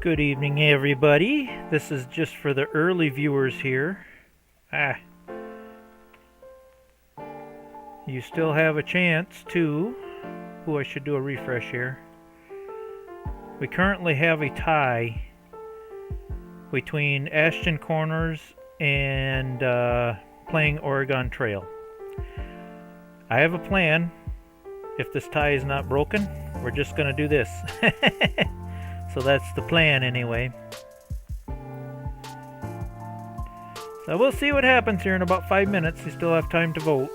Good evening, everybody. This is just for the early viewers here. You still have a chance to... Ooh, I should do a refresh here. We currently have a tie between Ashton Corners and playing Oregon Trail. I have a plan. If this tie is not broken, we're just going to do this. So that's the plan anyway. So we'll see what happens here in about 5 minutes. You still have time to vote.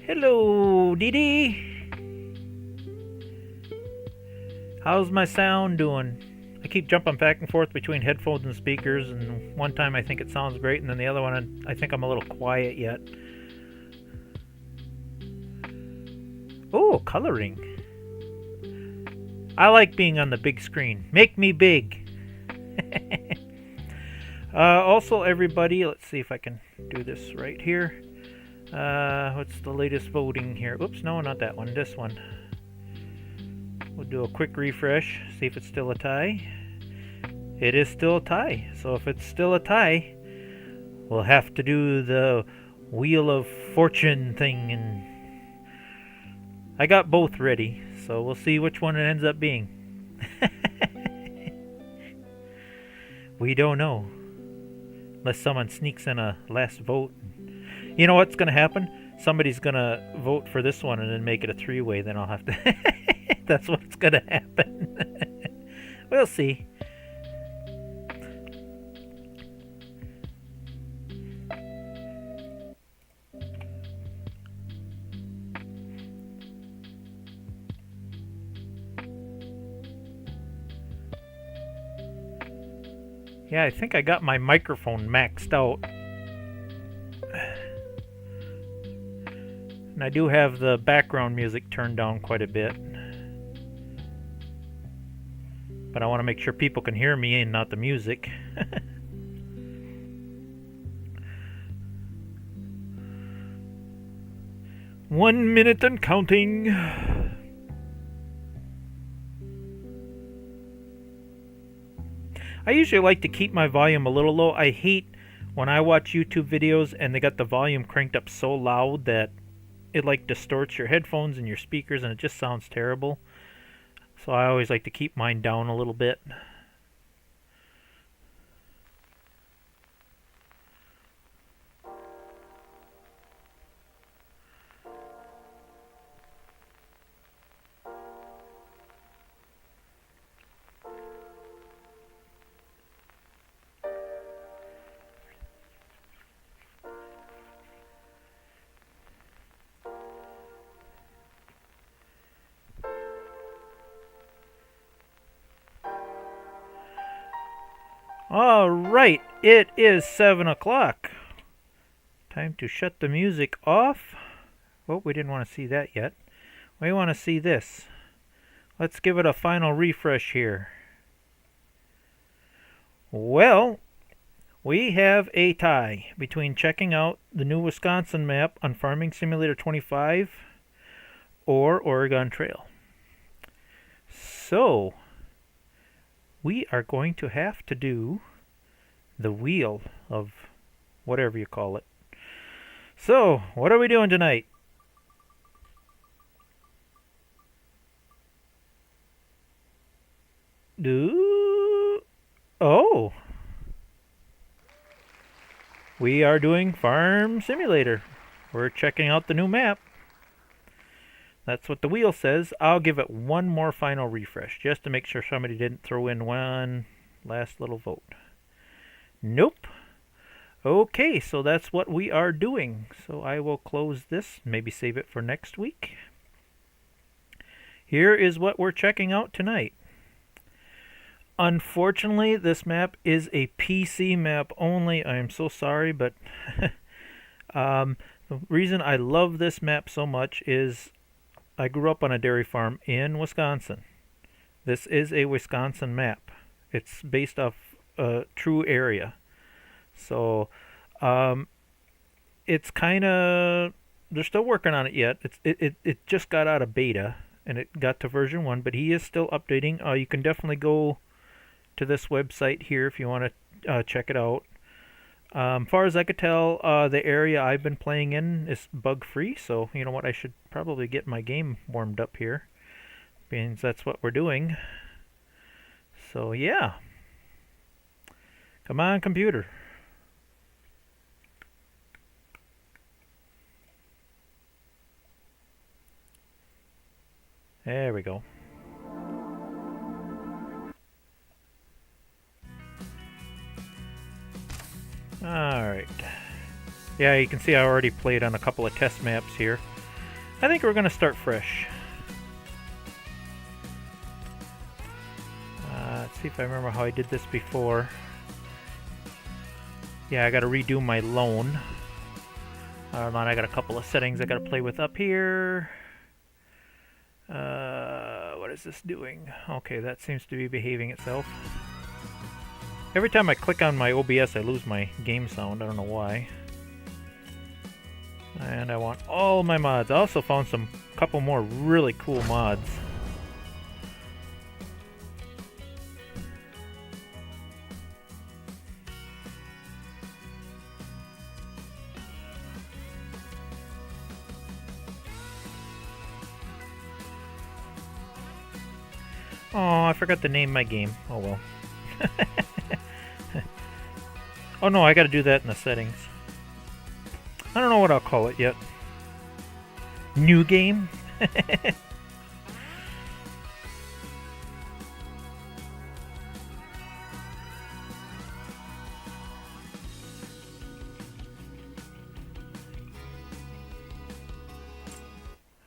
Hello, Dee Dee. How's my sound doing? I keep jumping back and forth between headphones and speakers, and one time I think it sounds great, and then the other one I think I'm a little quiet yet. Oh, coloring. I like being on the big screen. Make me big. Also, everybody, let's see if I can do this right here. What's the latest voting here? Oops, no, not that one. This one. We'll do a quick refresh, see if it's still a tie. It is still a tie. So if it's still a tie, we'll have to do the Wheel of Fortune thing. And I got both ready, so we'll see which one it ends up being. We don't know. Unless someone sneaks in a last vote. You know what's going to happen? Somebody's going to vote for this one and then make it a three-way. Then I'll have to... That's what's going to happen. We'll see. Yeah, I think I got my microphone maxed out. And I do have the background music turned down quite a bit. But I want to make sure people can hear me and not the music. 1 minute and counting. I usually like to keep my volume a little low. I hate when I watch YouTube videos and they got the volume cranked up so loud that it like distorts your headphones and your speakers and it just sounds terrible. So I always like to keep mine down a little bit. All right, it is 7 o'clock. Time to shut the music off. Oh, we didn't want to see that yet. We want to see this. Let's give it a final refresh here. Well, we have a tie between checking out the new Wisconsin map on Farming Simulator 25 or Oregon Trail. So, we are going to have to do the wheel of whatever you call it. So, what are we doing tonight? Oh! We are doing Farm Simulator. We're checking out the new map. That's what the wheel says. I'll give it one more final refresh just to make sure somebody didn't throw in one last little vote. Nope. Okay, so that's what we are doing. So I will close this, maybe save it for next week. Here is what we're checking out tonight. Unfortunately, this map is a PC map only. I am so sorry, but the reason I love this map so much is I grew up on a dairy farm in Wisconsin. This is a Wisconsin map. It's based off a true area. So, it's kind of, they're still working on it yet. It just got out of beta, and it got to version 1, but he is still updating. You can definitely go to this website here if you want to check it out. Far as I could tell, the area I've been playing in is bug-free, so you know what, I should probably get my game warmed up here, means that's what we're doing. So yeah. Come on, computer. There we go. Alright. Yeah, you can see I already played on a couple of test maps here. I think we're going to start fresh. Let's see if I remember how I did this before. Yeah, I got to redo my loan. Hold on, I got a couple of settings I got to play with up here. What is this doing? Okay, that seems to be behaving itself. Every time I click on my OBS, I lose my game sound. I don't know why. And I want all my mods. I also found some couple more really cool mods. Oh, I forgot to name my game. Oh well. Oh no, I gotta do that in the settings. I don't know what I'll call it yet. New game?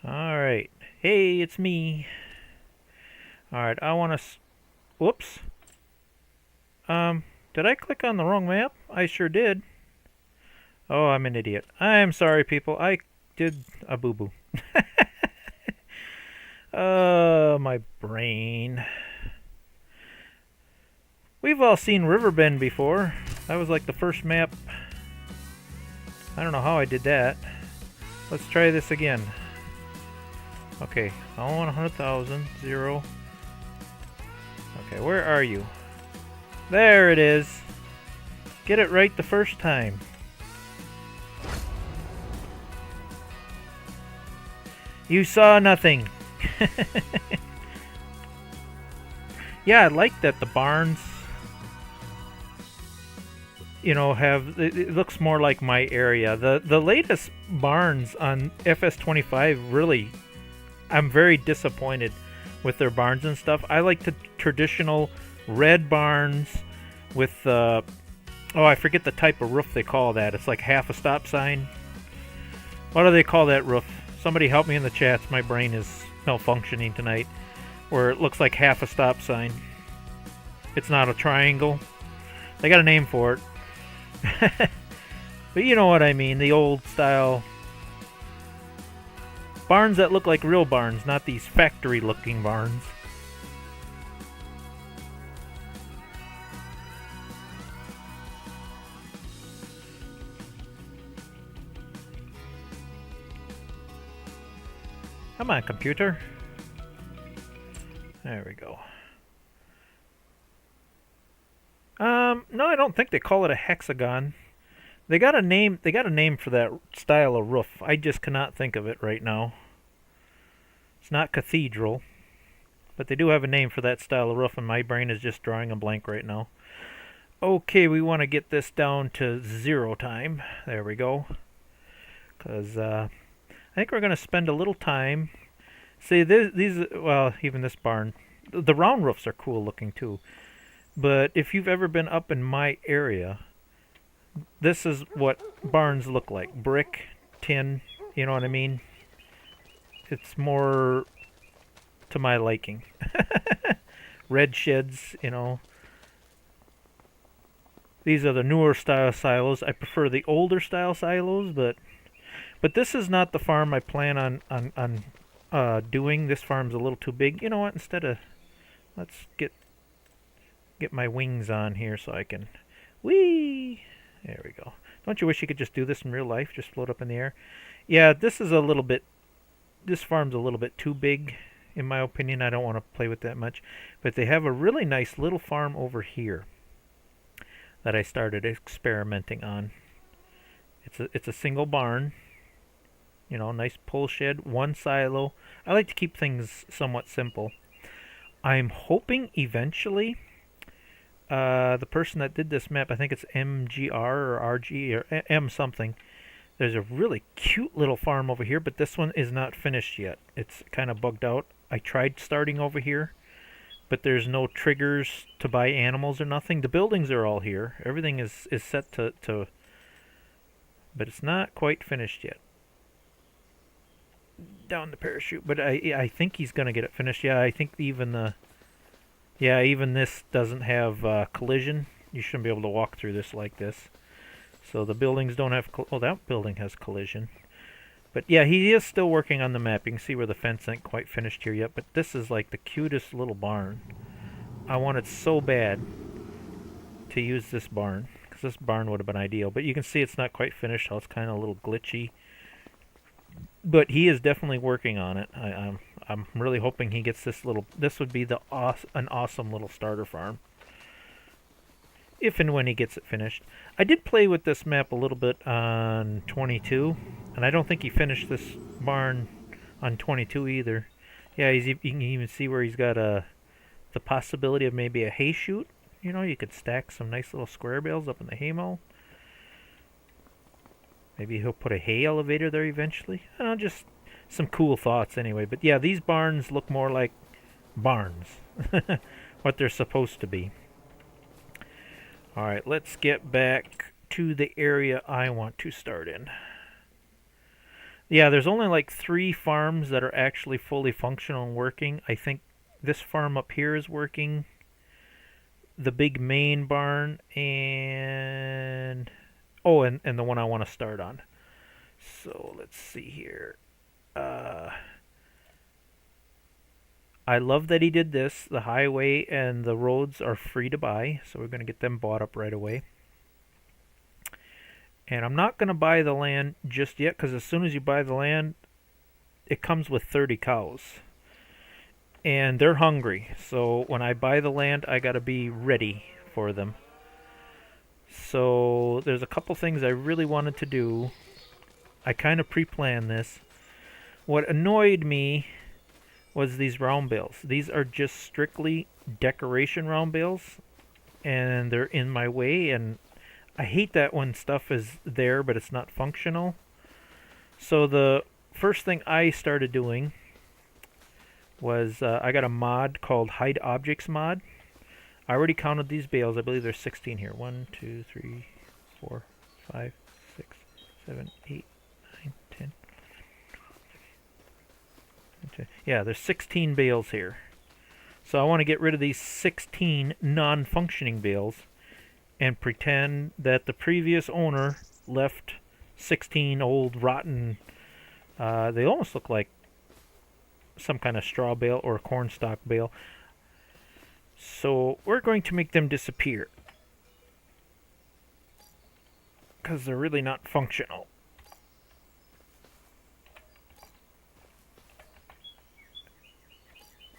Alright. Hey, it's me. Alright, I want to... Whoops. Did I click on the wrong map? I sure did. Oh, I'm an idiot. I'm sorry, people. I did a boo-boo. Oh, my brain. We've all seen Riverbend before. That was like the first map. I don't know how I did that. Let's try this again. Okay, I want 100,000. 0. Okay, where are you? There it is. Get it right the first time. You saw nothing. Yeah, I like that the barns, you know, have, it looks more like my area. The latest barns on FS25 really, I'm very disappointed with their barns and stuff. I like the traditional red barns with oh, I forget the type of roof they call that. It's like half a stop sign. What do they call that roof? Somebody help me in the chats. My brain is malfunctioning tonight. Where it looks like half a stop sign. It's not a triangle. They got a name for it. But you know what I mean, the old style barns that look like real barns, not these factory looking barns. Come on, computer. There we go. No, I don't think they call it a hexagon. They got a name. They got a name for that style of roof. I just cannot think of it right now. It's not cathedral, but they do have a name for that style of roof, and my brain is just drawing a blank right now. Okay, we want to get this down to 0 time. There we go. Because I think we're going to spend a little time. See, these, well, even this barn, the round roofs are cool looking too. But if you've ever been up in my area, this is what barns look like. Brick, tin, you know what I mean? It's more to my liking. Red sheds, you know. These are the newer style silos. I prefer the older style silos, but this is not the farm I plan on doing. This farm's a little too big. You know what? Instead of, let's get my wings on here so I can, whee! There we go. Don't you wish you could just do this in real life? Just float up in the air? Yeah, this is a little bit, this farm's a little bit too big, in my opinion. I don't want to play with that much. But they have a really nice little farm over here that I started experimenting on. It's a single barn. You know, nice pull shed, 1 silo. I like to keep things somewhat simple. I'm hoping eventually the person that did this map, I think it's MGR or RG or M something. There's a really cute little farm over here, but this one is not finished yet. It's kind of bugged out. I tried starting over here, but there's no triggers to buy animals or nothing. The buildings are all here. Everything is set to but it's not quite finished yet. Down the parachute, but I think he's gonna get it finished. Yeah, I think even this doesn't have collision. You shouldn't be able to walk through this like this. So the buildings don't have. Oh, that building has collision. But yeah, he is still working on the map. You can see where the fence ain't quite finished here yet. But this is like the cutest little barn. I wanted so bad to use this barn, because this barn would have been ideal. But you can see it's not quite finished. So it's kind of a little glitchy. But he is definitely working on it. I'm really hoping he gets this little. This would be an awesome little starter farm, if and when he gets it finished. I did play with this map a little bit on 22, and I don't think he finished this barn on 22 either. Yeah, you can even see where he's got the possibility of maybe a hay chute. You know, you could stack some nice little square bales up in the hay mow. Maybe he'll put a hay elevator there eventually. I don't know, just some cool thoughts anyway. But yeah, these barns look more like barns. What they're supposed to be. Alright, let's get back to the area I want to start in. Yeah, there's only like 3 farms that are actually fully functional and working. I think this farm up here is working. The big main barn and... oh, and the one I want to start on. So let's see here. I love that he did this. The highway and the roads are free to buy, so we're going to get them bought up right away. And I'm not going to buy the land just yet, because as soon as you buy the land, it comes with 30 cows. And they're hungry, so when I buy the land, I got to be ready for them. So there's a couple things I really wanted to do. I kind of pre-planned this. What annoyed me was these round bales. These are just strictly decoration round bales, and they're in my way, and I hate that when stuff is there but it's not functional. So the first thing I started doing was I got a mod called Hide Objects mod. I already counted these bales. I believe there's 16 here. 1, 2, 3, 4, 5, 6, 7, 8, 9, 10. Yeah, there's 16 bales here. So I want to get rid of these 16 non-functioning bales and pretend that the previous owner left 16 old rotten, they almost look like some kind of straw bale or corn stalk bale. So we're going to make them disappear because they're really not functional.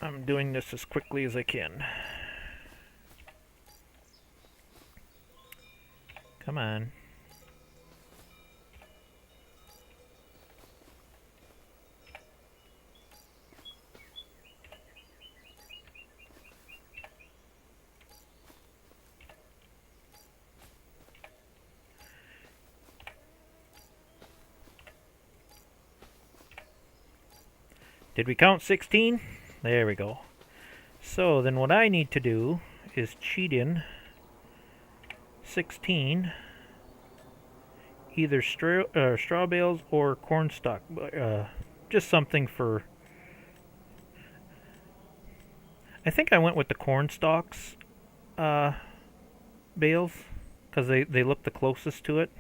I'm doing this as quickly as I can. Come on. Did we count 16? There we go. So then what I need to do is cheat in 16 either straw bales or corn stalk, just something for, I think I went with the corn stalks bales because they look the closest to it.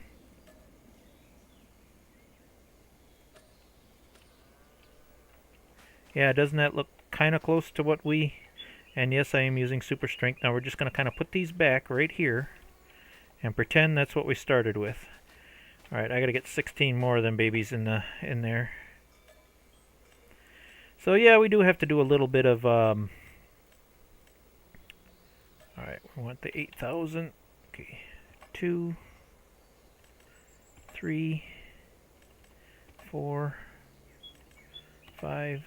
Yeah, doesn't that look kind of close to what we... And yes, I am using super strength. Now we're just going to kind of put these back right here and pretend that's what we started with. Alright, I got to get 16 more of them babies in there. So yeah, we do have to do a little bit of... Alright, we want the 8,000. Okay, 2, 3, 4, 5,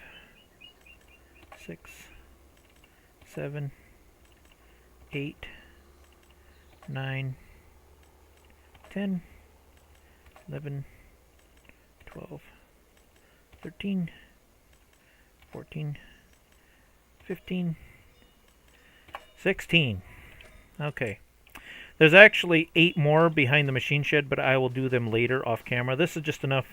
6, 7, 8, 9, 10, 11, 12, 13, 14, 15, 16. Okay. There's actually 8 more behind the machine shed, but I will do them later off camera. This is just enough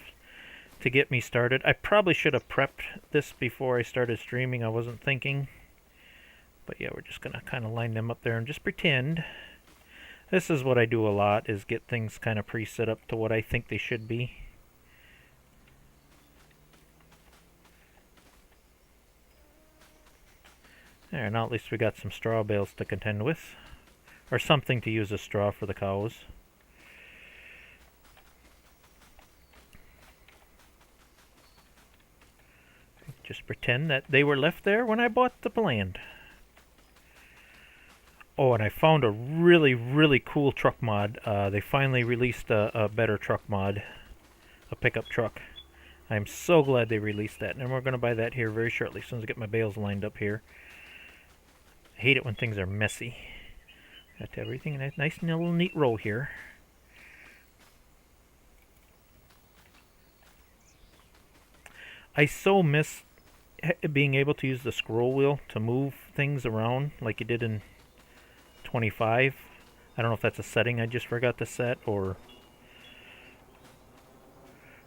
to get me started. I probably should have prepped this before I started streaming. I wasn't thinking. But yeah, we're just going to kind of line them up there and just pretend. This is what I do a lot, is get things kind of pre-set up to what I think they should be. There, now at least we got some straw bales to contend with. Or something to use as straw for the cows. Just pretend that they were left there when I bought the land. Oh, and I found a really, really cool truck mod. They finally released a better truck mod. A pickup truck. I'm so glad they released that. And we're going to buy that here very shortly, as soon as I get my bales lined up here. I hate it when things are messy. Got everything in a nice little neat row here. I so miss being able to use the scroll wheel to move things around like you did in 25. I don't know if that's a setting I just forgot to set, or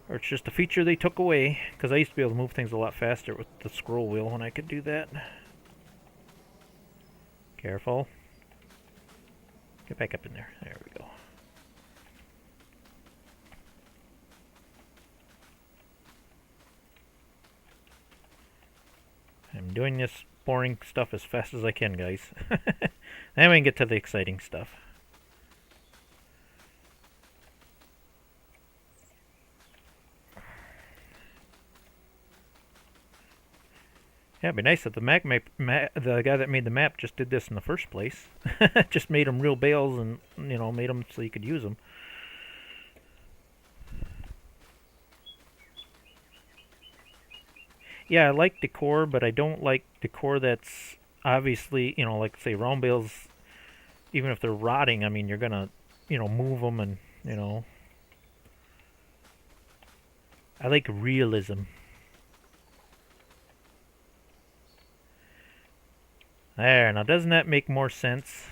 it's just a feature they took away, because I used to be able to move things a lot faster with the scroll wheel when I could do that. Careful. Get back up in there. There we go. I'm doing this boring stuff as fast as I can, guys. Then we can get to the exciting stuff. Yeah, it'd be nice if the the guy that made the map just did this in the first place. Just made them real bales and, you know, made them so you could use them. Yeah, I like decor, but I don't like decor that's obviously, you know, like say round bales, even if they're rotting, I mean, you're gonna, you know, move them and, you know. I like realism. There, now doesn't that make more sense?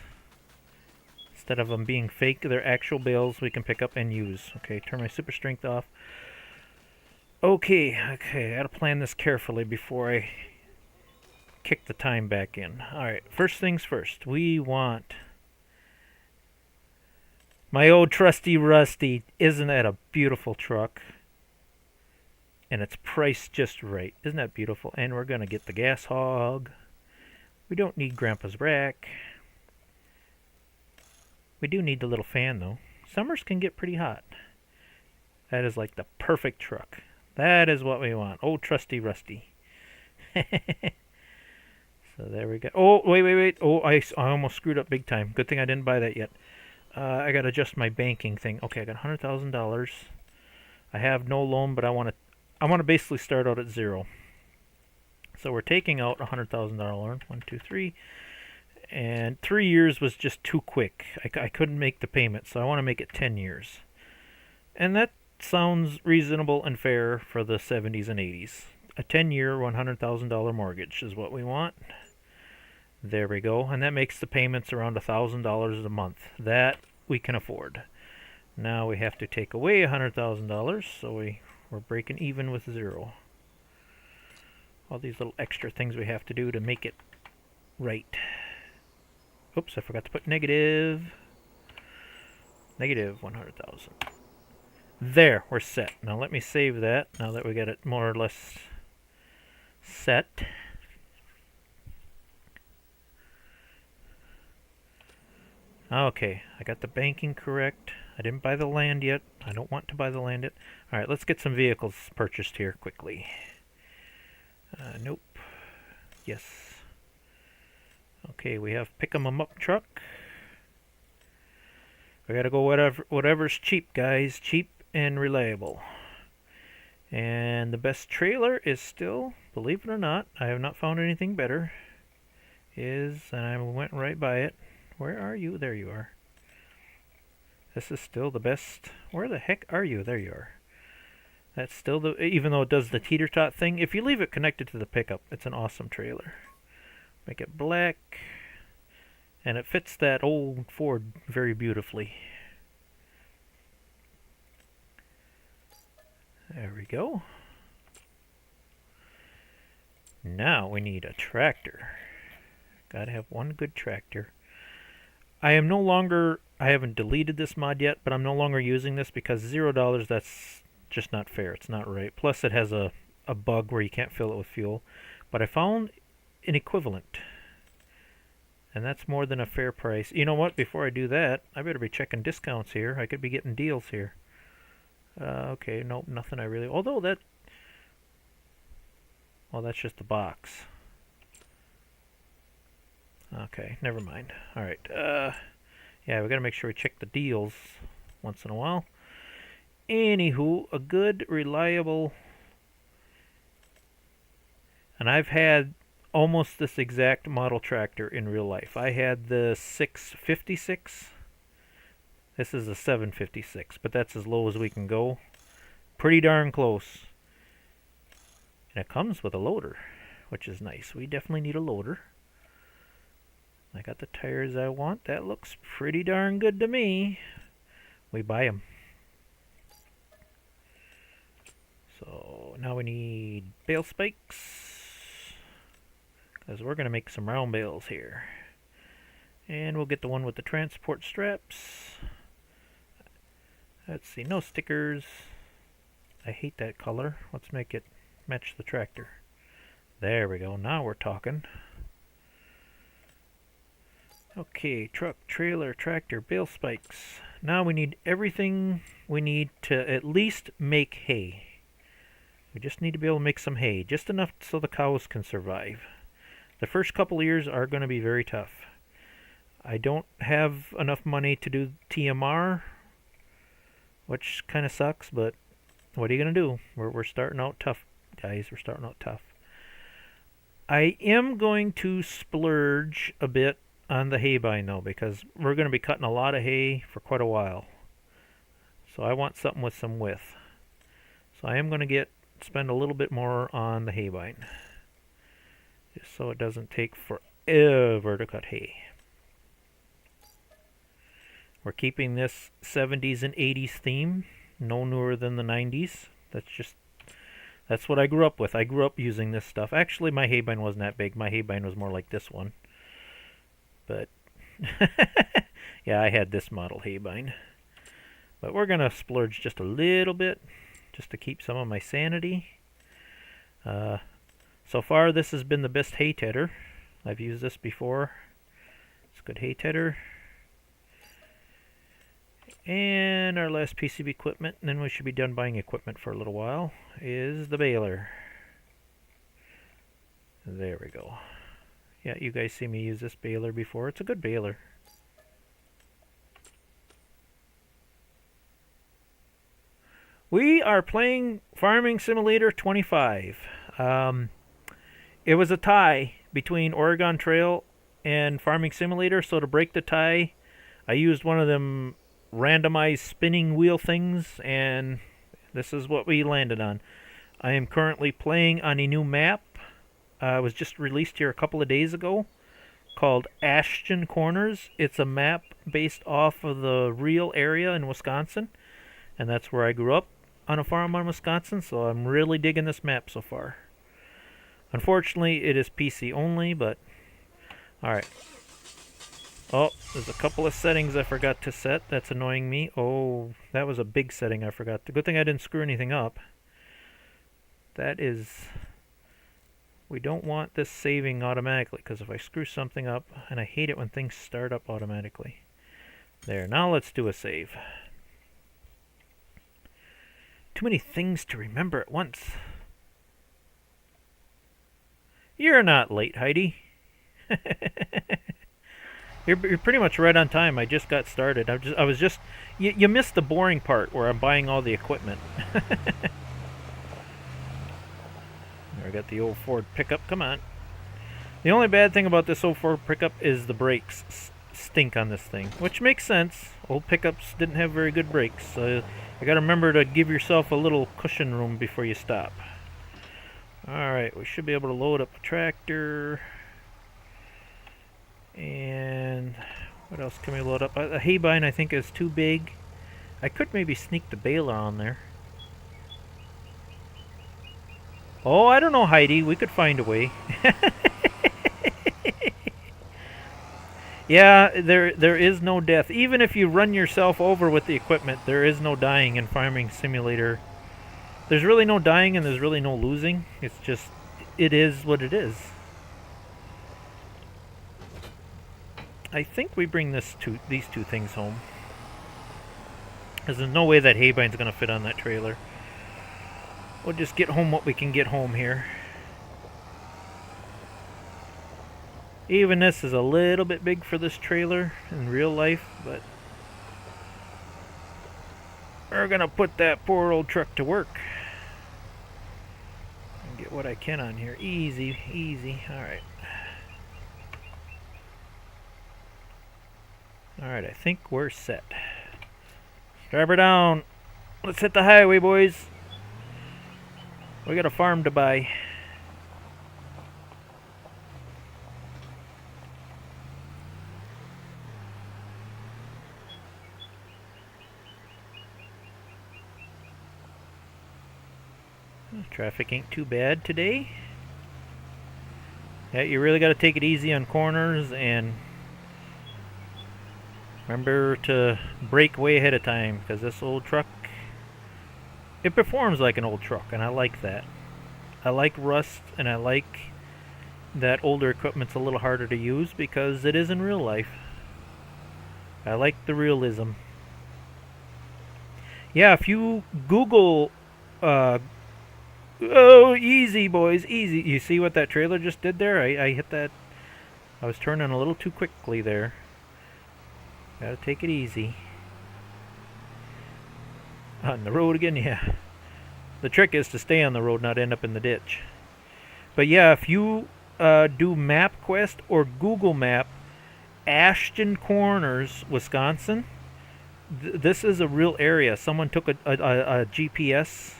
Instead of them being fake, they're actual bales we can pick up and use. Okay, turn my super strength off. Okay, I gotta plan this carefully before I kick the time back in. Alright, first things first. We want My old trusty Rusty. Isn't that a beautiful truck? And it's priced just right. Isn't that beautiful? And we're going to get the gas hog. We don't need Grandpa's rack. We do need the little fan, though. Summers can get pretty hot. That is like the perfect truck. That is what we want. Old trusty Rusty. So there we go. Oh, wait. Oh, I almost screwed up big time. Good thing I didn't buy that yet. I got to adjust my banking thing. Okay, I got $100,000. I have no loan, but I want to basically start out at zero. So we're taking out $100,000 loan. 1, 2, 3. And 3 years was just too quick. I couldn't make the payment, so I want to make it 10 years. And that sounds reasonable and fair for the 70s and 80s. A 10-year, $100,000 mortgage is what we want. There we go. And that makes the payments around $1,000 a month. That we can afford. Now we have to take away $100,000, so we're breaking even with zero. All these little extra things we have to do to make it right. Oops, I forgot to put negative 100,000. There, we're set. Now let me save that now that we got it more or less set. Okay, I got the banking correct. I didn't buy the land yet. I don't want to buy the land yet. Alright, let's get some vehicles purchased here quickly. Nope. Yes. Okay, we have pick 'em up truck. We gotta go whatever's cheap, guys. Cheap and reliable. And the best trailer is still, believe it or not, I have not found anything better, and I went right by it. Where are you? There you are. This is still the best. Where the heck are you? There you are. That's still even though it does the teeter-tot thing, if you leave it connected to the pickup, it's an awesome trailer. Make it black. And it fits that old Ford very beautifully. There we go. Now we need a tractor. Gotta have one good tractor. I haven't deleted this mod yet, but I'm no longer using this because $0, that's just not fair. It's not right. Plus it has a bug where you can't fill it with fuel. But I found an equivalent. And that's more than a fair price. You know what? Before I do that, I better be checking discounts here. I could be getting deals here. Okay, nope, nothing I really... Although that... Well, that's just the box. Okay, never mind. Alright, yeah, we gotta make sure we check the deals once in a while. Anywho, a good, reliable... And I've had almost this exact model tractor in real life. I had the 656. This is a 756, but that's as low as we can go. Pretty darn close. And it comes with a loader, which is nice. We definitely need a loader. I got the tires I want. That looks pretty darn good to me. We buy them. So now we need bale spikes, because we're going to make some round bales here. And we'll get the one with the transport straps. Let's see, no stickers. I hate that color. Let's make it match the tractor. There we go. Now we're talking. Okay, truck, trailer, tractor, bale spikes. Now we need everything we need to at least make hay. We just need to be able to make some hay, just enough so the cows can survive. The first couple of years are going to be very tough. I don't have enough money to do TMR, which kind of sucks, but what are you going to do? We're starting out tough, guys. We're starting out tough. I am going to splurge a bit on the haybine, though, because we're going to be cutting a lot of hay for quite a while. So I want something with some width. So I am going to spend a little bit more on the haybine, just so it doesn't take forever to cut hay. We're keeping this 70s and 80s theme, no newer than the 90s. That's what I grew up with. I grew up using this stuff. Actually, my haybine wasn't that big. My haybine was more like this one. But yeah, I had this model haybine. But we're going to splurge just a little bit just to keep some of my sanity. So far, this has been the best hay tedder. I've used this before. It's a good hay tedder. And our last piece of equipment, and then we should be done buying equipment for a little while, is the baler. There we go. Yeah, you guys see me use this baler before. It's a good baler. We are playing Farming Simulator 25. It was a tie between Oregon Trail and Farming Simulator, so to break the tie, I used one of them randomized spinning wheel things, and this is what we landed on. I am currently playing on a new map. It was just released here a couple of days ago, called Ashton Corners. It's a map based off of the real area in Wisconsin, and that's where I grew up, on a farm in Wisconsin, so I'm really digging this map so far. Unfortunately, it is PC only, but alright. Oh, there's a couple of settings I forgot to set. That's annoying me. Oh, that was a big setting I forgot. The good thing I didn't screw anything up. That is... We don't want this saving automatically, because if I screw something up, and I hate it when things start up automatically. There, now let's do a save. Too many things to remember at once. You're not late, Heidi. You're pretty much right on time. I just got started. I was just you missed the boring part where I'm buying all the equipment. I got the old Ford pickup. Come on. The only bad thing about this old Ford pickup is the brakes stink on this thing, which makes sense. Old pickups didn't have very good brakes, so you got to remember to give yourself a little cushion room before you stop. Alright, we should be able to load up the tractor. And what else can we load up? The hay bind I think is too big. I could maybe sneak the baler on there. Oh, I don't know, Heidi. We could find a way. Yeah, there is no death. Even if you run yourself over with the equipment, there is no dying in Farming Simulator. There's really no dying and there's really no losing. It's just, it is what it is. I think we bring these two things home, because there's no way that hay bind's going to fit on that trailer. We'll just get home what we can get home here. Even this is a little bit big for this trailer in real life, but we're going to put that poor old truck to work. And get what I can on here. Easy, easy. Alright. Alright, I think we're set. Drive her down. Let's hit the highway, boys. We got a farm to buy. Traffic ain't too bad today. Yeah, you really got to take it easy on corners and remember to brake way ahead of time, because this old truck, it performs like an old truck, and I like that. I like rust, and I like that older equipment's a little harder to use because it is in real life. I like the realism. Yeah, if you Google oh, easy, boys, easy. You see what that trailer just did there? I hit that. I was turning a little too quickly there. Gotta take it easy. On the road again, yeah. The trick is to stay on the road, not end up in the ditch. But yeah, if you do MapQuest or Google Map, Ashton Corners, Wisconsin, this is a real area. Someone took a GPS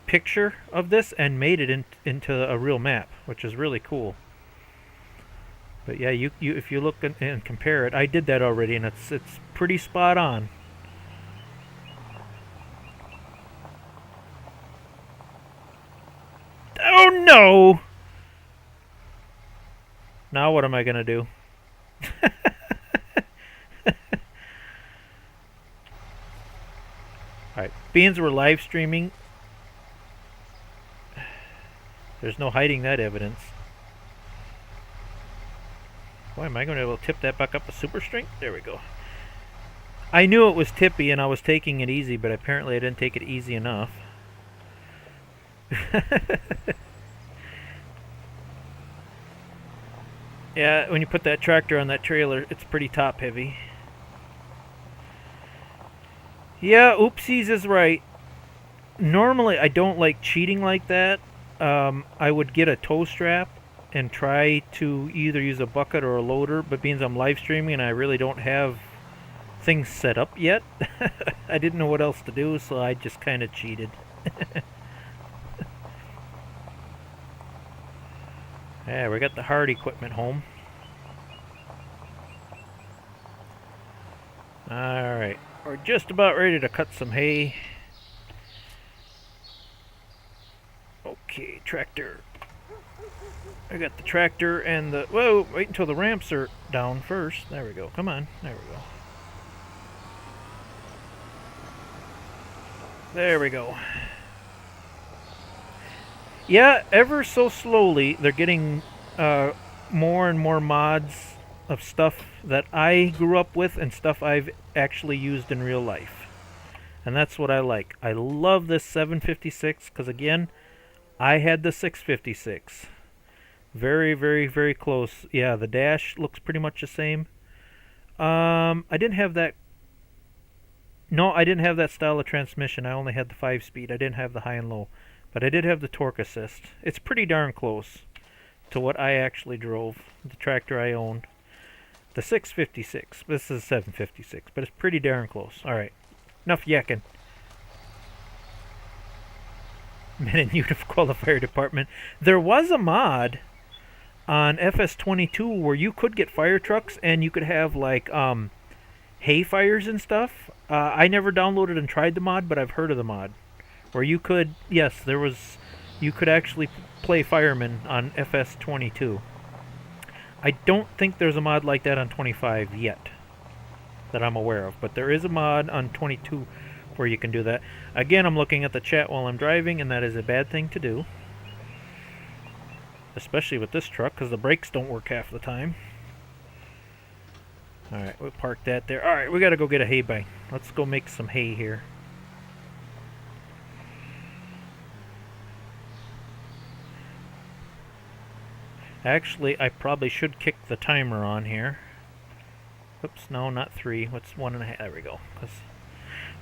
picture of this and made it into a real map, which is really cool. But yeah, you if you look and compare it, I did that already, and it's pretty spot on. Oh no! Now what am I gonna do? being we're live streaming, there's no hiding that evidence. Boy, am I going to be able to tip that back up to super strength? There we go. I knew it was tippy and I was taking it easy, but apparently I didn't take it easy enough. Yeah, when you put that tractor on that trailer, it's pretty top heavy. Yeah, oopsies is right. Normally I don't like cheating like that. I would get a tow strap and try to either use a bucket or a loader, but being I'm live streaming and I really don't have things set up yet, I didn't know what else to do, so I just kind of cheated. Yeah, we got the hard equipment home. Alright, we're just about ready to cut some hay. Okay, tractor. I got the tractor and the... Whoa, wait until the ramps are down first. There we go. Come on. There we go. There we go. Yeah, ever so slowly, they're getting more and more mods of stuff that I grew up with and stuff I've actually used in real life. And that's what I like. I love this 756 because, again, I had the 656. Very, very, very close. Yeah, the dash looks pretty much the same. I didn't have that. No, I didn't have that style of transmission. I only had the 5-speed. I didn't have the high and low. But I did have the torque assist. It's pretty darn close to what I actually drove, the tractor I owned. The 656. This is 756, but it's pretty darn close. Alright, enough yakking. Men in uniform, the fire department. There was a mod on FS25 where you could get fire trucks and you could have like hay fires and stuff. I never downloaded and tried the mod, but I've heard of the mod. Where you could, yes, there was, you could actually play fireman on FS25. I don't think there's a mod like that on 25 yet, that I'm aware of. But there is a mod on 22 where you can do that. Again, I'm looking at the chat while I'm driving, and that is a bad thing to do. Especially with this truck, because the brakes don't work half the time. Alright, we'll park that there. Alright, we gotta go get a hay bale. Let's go make some hay here. Actually, I probably should kick the timer on here. Oops, no, not 3. What's 1.5? There we go.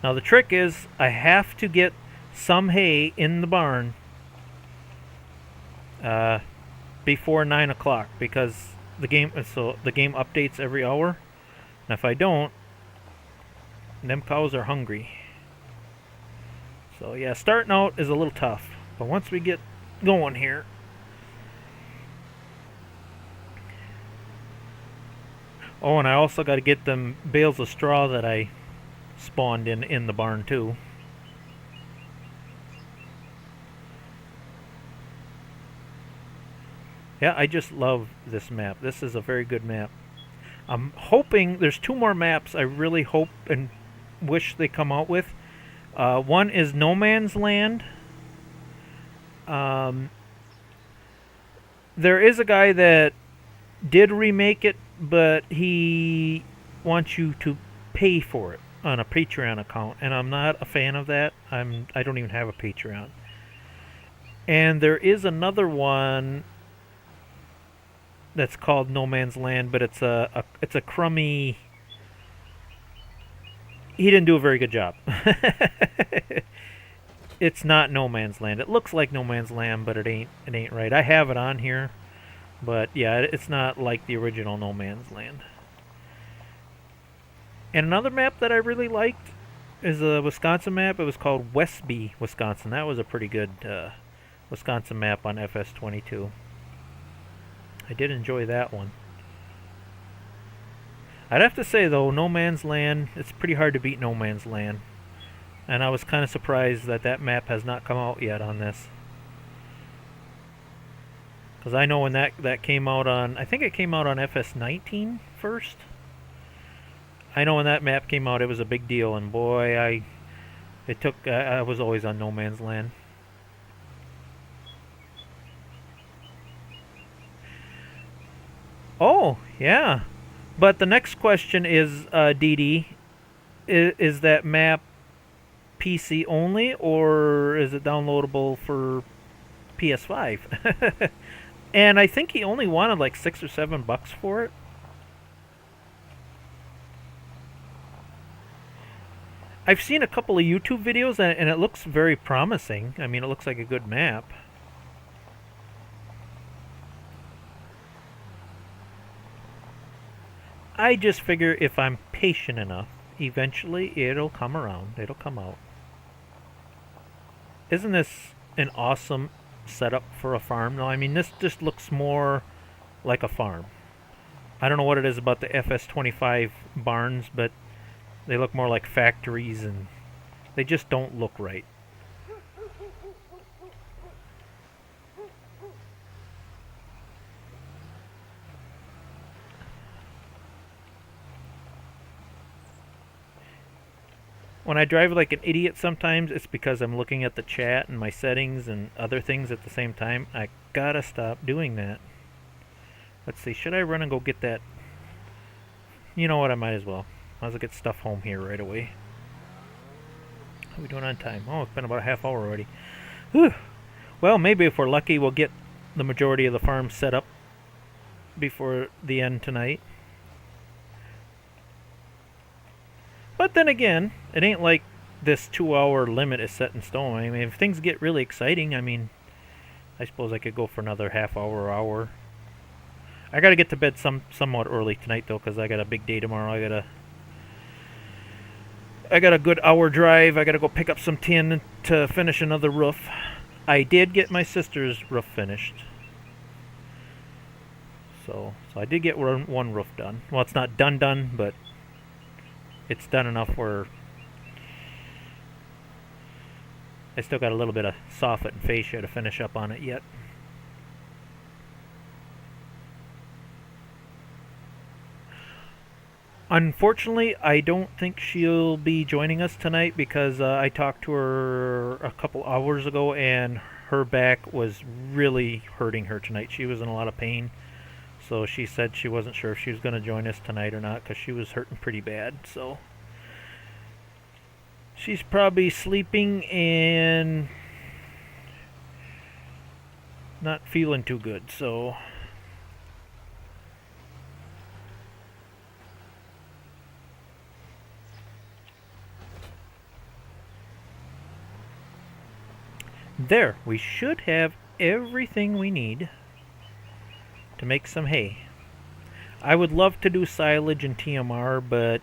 Now the trick is, I have to get some hay in the barn before 9 o'clock because the game updates every hour. And if I don't, them cows are hungry. So yeah, starting out is a little tough, but once we get going here. Oh, and I also got to get them bales of straw that I spawned in the barn too. Yeah, I just love this map. This is a very good map. I'm hoping there's 2 more maps I really hope and wish they come out with. One is No Man's Land. There is a guy that did remake it, but he wants you to pay for it on a Patreon account, and I'm not a fan of that. I don't even have a Patreon. And there is another one that's called No Man's Land, but it's a crummy. He didn't do a very good job. It's not No Man's Land. It looks like No Man's Land, but it ain't right. I have it on here. But yeah, it's not like the original No Man's Land. And another map that I really liked is a Wisconsin map. It was called Westby, Wisconsin. That was a pretty good Wisconsin map on FS25. I did enjoy that one. I'd have to say though, No Man's Land, it's pretty hard to beat No Man's Land. And I was kind of surprised that that map has not come out yet on this. Because I know when that came out on, I think it came out on FS19 first. I know when that map came out, it was a big deal, and boy, It took, I was always on no man's land. Oh, yeah. But the next question is, Dee Dee, is that map PC only, or is it downloadable for PS5? And I think he only wanted like $6 or $7 for it. I've seen a couple of YouTube videos, and it looks very promising. I mean, it looks like a good map. I just figure if I'm patient enough, eventually it'll come around. It'll come out. Isn't this an awesome setup for a farm? No, I mean, this just looks more like a farm. I don't know what it is about the FS25 barns, but they look more like factories, and they just don't look right. When I drive like an idiot sometimes, it's because I'm looking at the chat and my settings and other things at the same time. I gotta stop doing that. Let's see, should I run and go get that? You know what, I might as well. Might as well get stuff home here right away. How are we doing on time? Oh, it's been about a half hour already. Whew. Well, maybe if we're lucky, we'll get the majority of the farm set up before the end tonight. But then again, it ain't like this 2-hour limit is set in stone. I mean, if things get really exciting, I mean, I suppose I could go for another half hour or hour. I gotta get to bed somewhat early tonight though, because I got a big day tomorrow. I got a good hour drive. I gotta go pick up some tin to finish another roof. I did get my sister's roof finished. So I did get one roof done. Well, it's not done, but it's done enough where I still got a little bit of soffit and fascia to finish up on it yet. Unfortunately, I don't think she'll be joining us tonight because I talked to her a couple hours ago and her back was really hurting her tonight. She was in a lot of pain. So she said she wasn't sure if she was going to join us tonight or not because she was hurting pretty bad. So she's probably sleeping and not feeling too good. So there, we should have everything we need to make some hay. I would love to do silage and TMR, but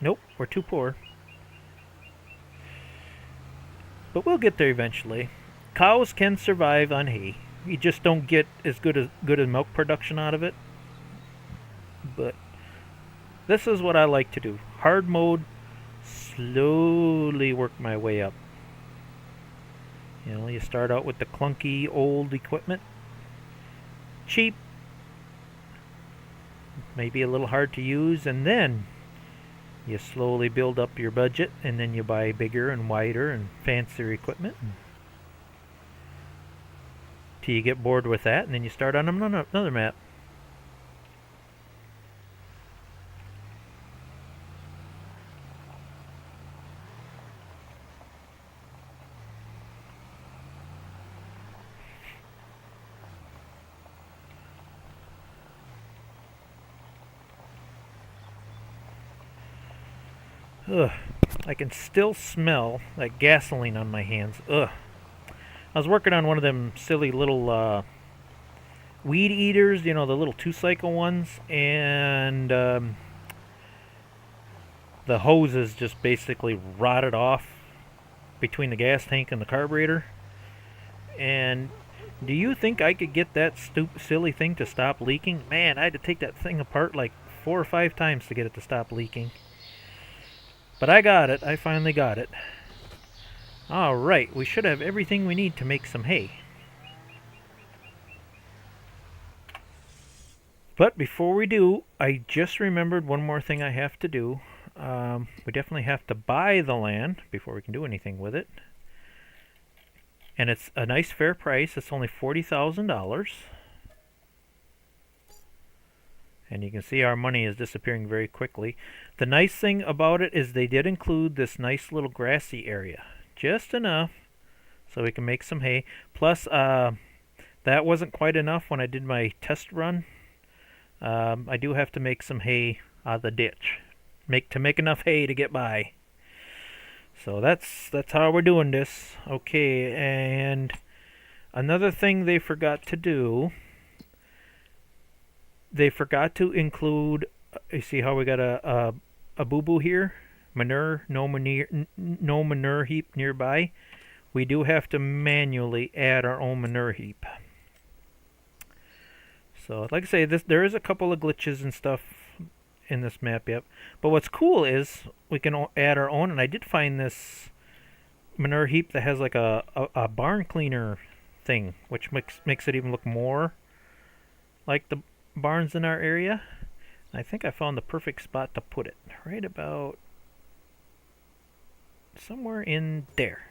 nope, we're too poor. But we'll get there eventually. Cows can survive on hay. You just don't get as good a milk production out of it. But this is what I like to do. Hard mode, slowly work my way up. You know, you start out with the clunky old equipment. Cheap, maybe a little hard to use, and then you slowly build up your budget, and then you buy bigger and wider and fancier equipment till you get bored with that, and then you start on another map. Ugh, I can still smell that gasoline on my hands. Ugh. I was working on one of them silly little weed eaters, you know, the little 2-cycle ones, and the hoses just basically rotted off between the gas tank and the carburetor. And do you think I could get that silly thing to stop leaking? Man, I had to take that thing apart like 4 or 5 times to get it to stop leaking. But I got it. I finally got it. Alright, we should have everything we need to make some hay. But before we do, I just remembered one more thing I have to do. we definitely have to buy the land before we can do anything with it. And it's a nice fair price. It's only $40,000. And you can see our money is disappearing very quickly. The nice thing about it is they did include this nice little grassy area. Just enough so we can make some hay. Plus, that wasn't quite enough when I did my test run. I do have to make some hay out of the ditch. To make enough hay to get by. So that's how we're doing this. Okay, and another thing they forgot to do, they forgot to include, you see how we got a boo-boo here? No manure heap nearby. We do have to manually add our own manure heap. So, like I say, there is a couple of glitches and stuff in this map, yep. But what's cool is we can add our own, and I did find this manure heap that has like a barn cleaner thing, which makes it even look more like the barns in our area. I think I found the perfect spot to put it, right about somewhere in there.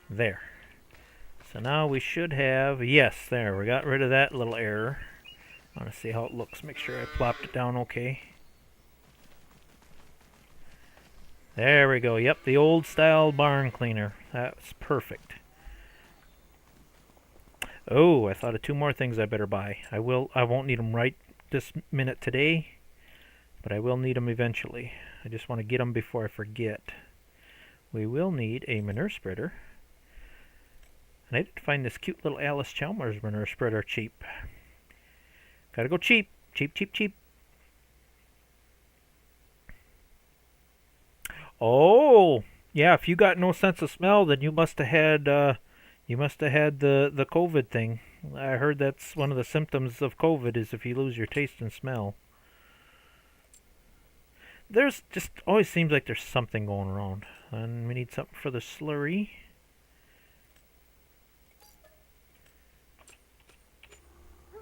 There. So now we should have, yes, there, we got rid of that little error. I want to see how it looks. Make sure I plopped it down okay. There we go. Yep, the old style barn cleaner. That's perfect. Oh, I thought of two more things I better buy. I won't need them right this minute today, but I will need them eventually. I just want to get them before I forget. We will need a manure spreader. And I did find this cute little Alice Chalmers manure spreader cheap. Gotta go cheap. Cheap, cheap, cheap. Oh, yeah, if you got no sense of smell, then you must have had the COVID thing. I heard that's one of the symptoms of COVID is if you lose your taste and smell. There's just always seems like there's something going wrong. And we need something for the slurry.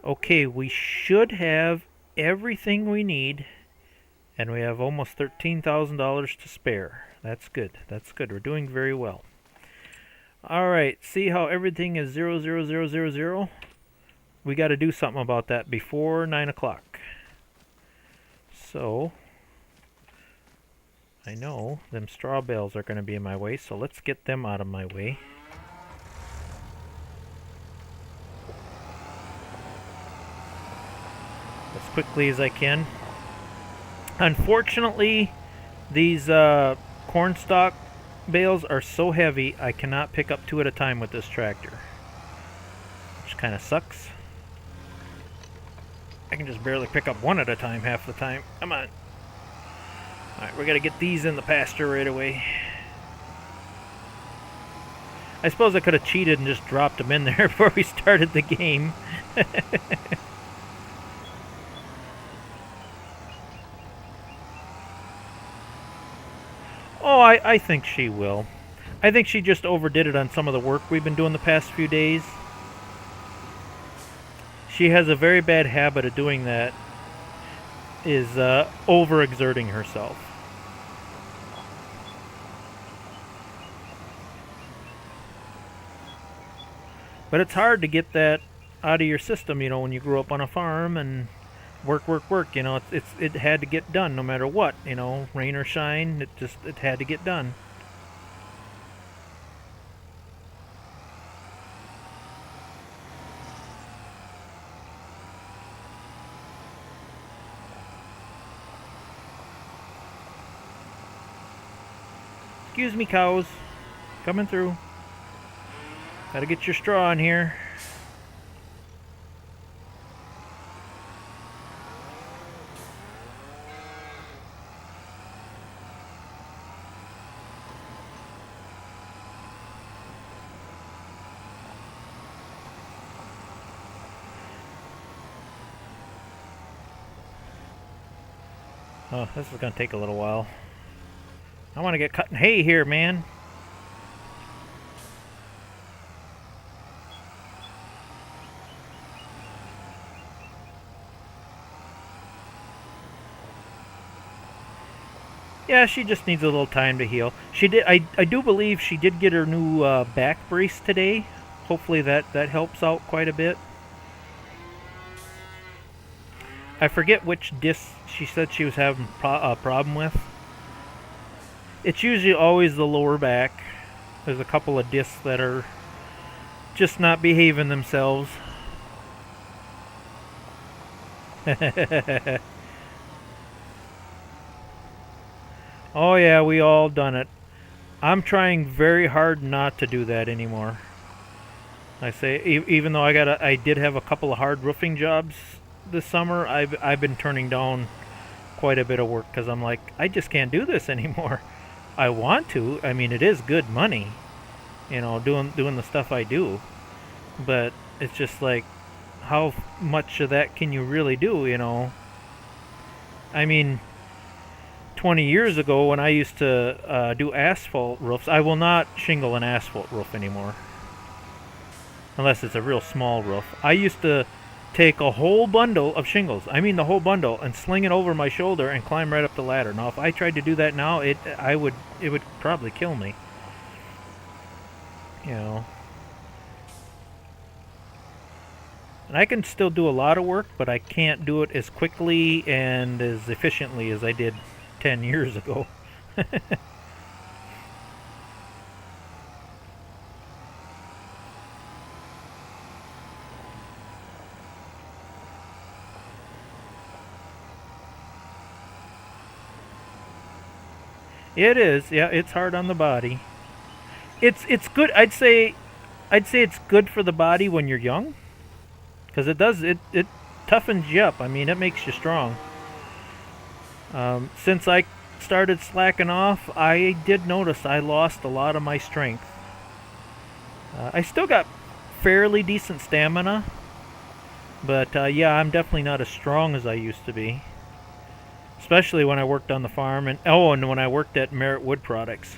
Okay, we should have everything we need, and we have almost $13,000 to spare. That's good. That's good. We're doing very well. All right, see how everything is 00000? We got to do something about that before 9 o'clock. So, I know them straw bales are going to be in my way, so let's get them out of my way. As quickly as I can. Unfortunately, these corn stalk bales are so heavy I cannot pick up two at a time with this tractor, which kind of sucks. I can just barely pick up one at a time half the time. Come on. Alright, we gotta get these in the pasture right away. I suppose I could have cheated and just dropped them in there before we started the game. Oh, I think she will. I think she just overdid it on some of the work we've been doing the past few days. She has a very bad habit of doing that, is overexerting herself. But it's hard to get that out of your system, you know, when you grew up on a farm and work, you know, it had to get done no matter what, you know, rain or shine, it had to get done. Excuse me, cows. Coming through. Gotta get your straw in here. Oh, this is gonna take a little while. I want to get cutting hay here, man. Yeah, she just needs a little time to heal. She did. I do believe she did get her new back brace today. Hopefully that helps out quite a bit. I forget which disc she said she was having a problem with. It's usually always the lower back. There's a couple of discs that are just not behaving themselves. Oh yeah, we all done it. I'm trying very hard not to do that anymore. I say, even though I did have a couple of hard roofing jobs this summer, I've been turning down quite a bit of work because I'm like, I just can't do this anymore. I want to. I mean, it is good money, you know, doing the stuff I do, but it's just like, how much of that can you really do, you know? I mean, 20 years ago when I used to do asphalt roofs, I will not shingle an asphalt roof anymore. Unless it's a real small roof. I used to take a whole bundle of shingles, I mean the whole bundle, and sling it over my shoulder and climb right up the ladder. Now if I tried to do that now, it would probably kill me. You know. And I can still do a lot of work, but I can't do it as quickly and as efficiently as I did 10 years ago. It is, yeah, it's hard on the body. It's good. I'd say it's good for the body when you're young, because it toughens you up. I mean, it makes you strong. Since I started slacking off, I did notice I lost a lot of my strength. I still got fairly decent stamina, but yeah, I'm definitely not as strong as I used to be. Especially when I worked on the farm, and when I worked at Merit Wood Products.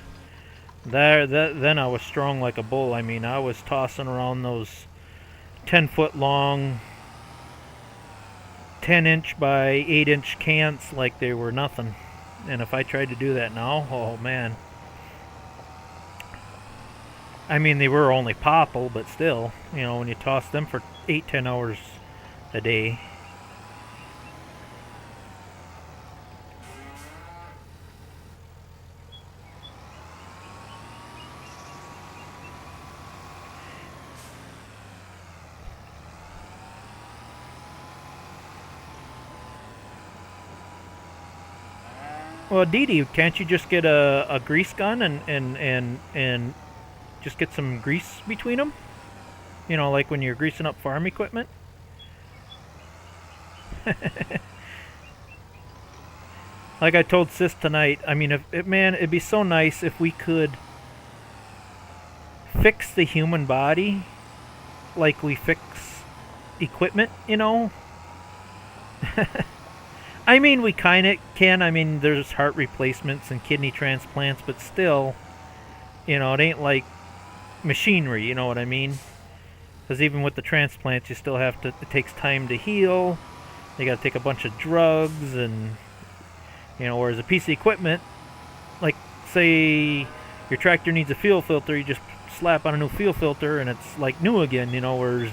Then I was strong like a bull. I mean, I was tossing around those 10-foot long, 10-inch by 8-inch cans like they were nothing. And if I tried to do that now, oh man. I mean, they were only popple, but still, you know, when you toss them for 8-10 hours a day. Well, Dee Dee, can't you just get a grease gun and just get some grease between them? You know, like when you're greasing up farm equipment? Like I told Sis tonight, I mean, man, it'd be so nice if we could fix the human body like we fix equipment, you know? I mean, we kind of can. I mean, there's heart replacements and kidney transplants, but still, you know, it ain't like machinery, you know what I mean? Because even with the transplants, you still have to, it takes time to heal. You got to take a bunch of drugs, and, you know, whereas a piece of equipment, like, say, your tractor needs a fuel filter, you just slap on a new fuel filter, and it's like new again, you know, whereas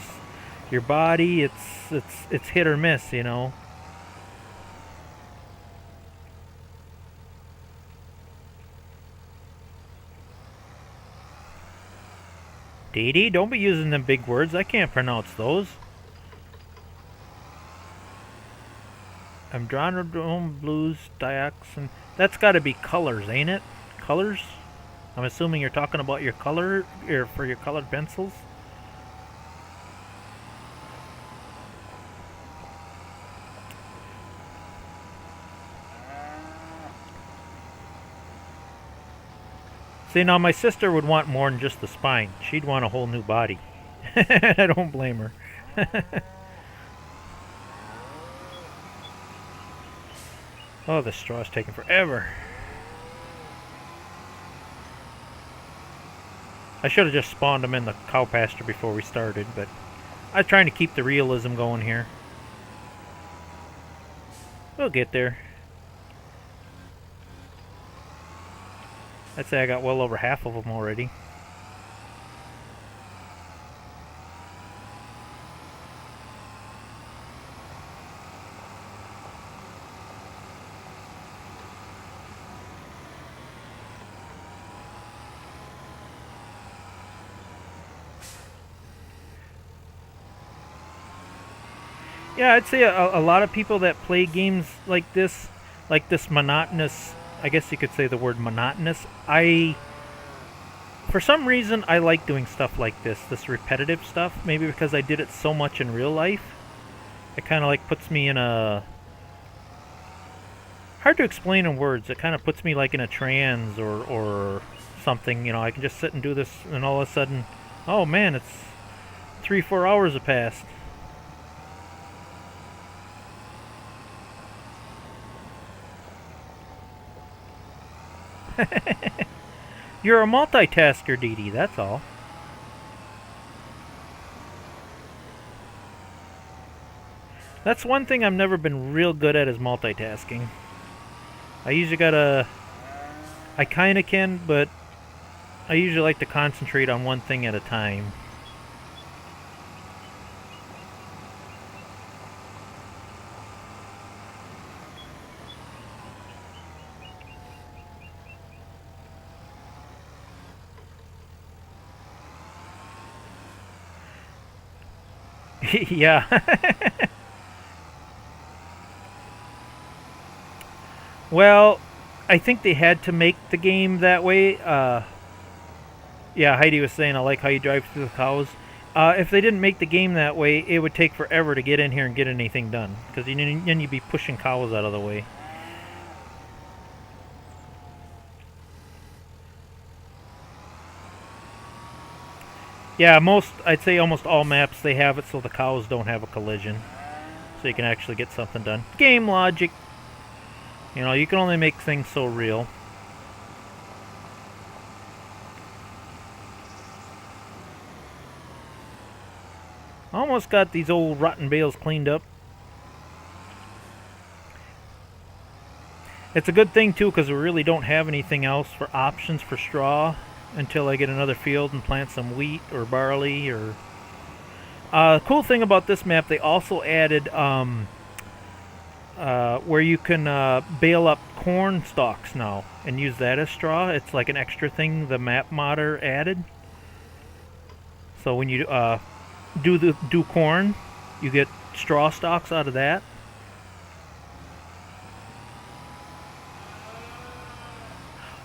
your body, it's hit or miss, you know? Dee Dee, don't be using them big words. I can't pronounce those. Andronodrome blues dioxin. That's got to be colors, ain't it? Colors? I'm assuming you're talking about your color, for your colored pencils. See, now my sister would want more than just the spine. She'd want a whole new body. I don't blame her. Oh, the straw's taking forever. I should have just spawned them in the cow pasture before we started, but I was trying to keep the realism going here. We'll get there. I'd say I got well over half of them already. Yeah, I'd say a lot of people that play games like this monotonous, I guess you could say the word monotonous. For some reason, I like doing stuff like this repetitive stuff. Maybe because I did it so much in real life. It kind of like puts me in a... Hard to explain in words. It kind of puts me like in a trance or something. You know, I can just sit and do this and all of a sudden, oh man, it's 3-4 hours have passed. You're a multitasker, Dee Dee, that's all. That's one thing I've never been real good at is multitasking. I usually gotta... I kinda can, but I usually like to concentrate on one thing at a time. Yeah. Well, I think they had to make the game that way. Yeah, Heidi was saying, I like how you drive through the cows. If they didn't make the game that way, it would take forever to get in here and get anything done. Because then you'd be pushing cows out of the way. Yeah, I'd say almost all maps, they have it so the cows don't have a collision. So you can actually get something done. Game logic. You know, you can only make things so real. Almost got these old rotten bales cleaned up. It's a good thing too, because we really don't have anything else for options for straw until I get another field and plant some wheat or barley. Or cool thing about this map, they also added where you can bale up corn stalks now and use that as straw. It's like an extra thing the map modder added. So when you do corn, you get straw stalks out of that.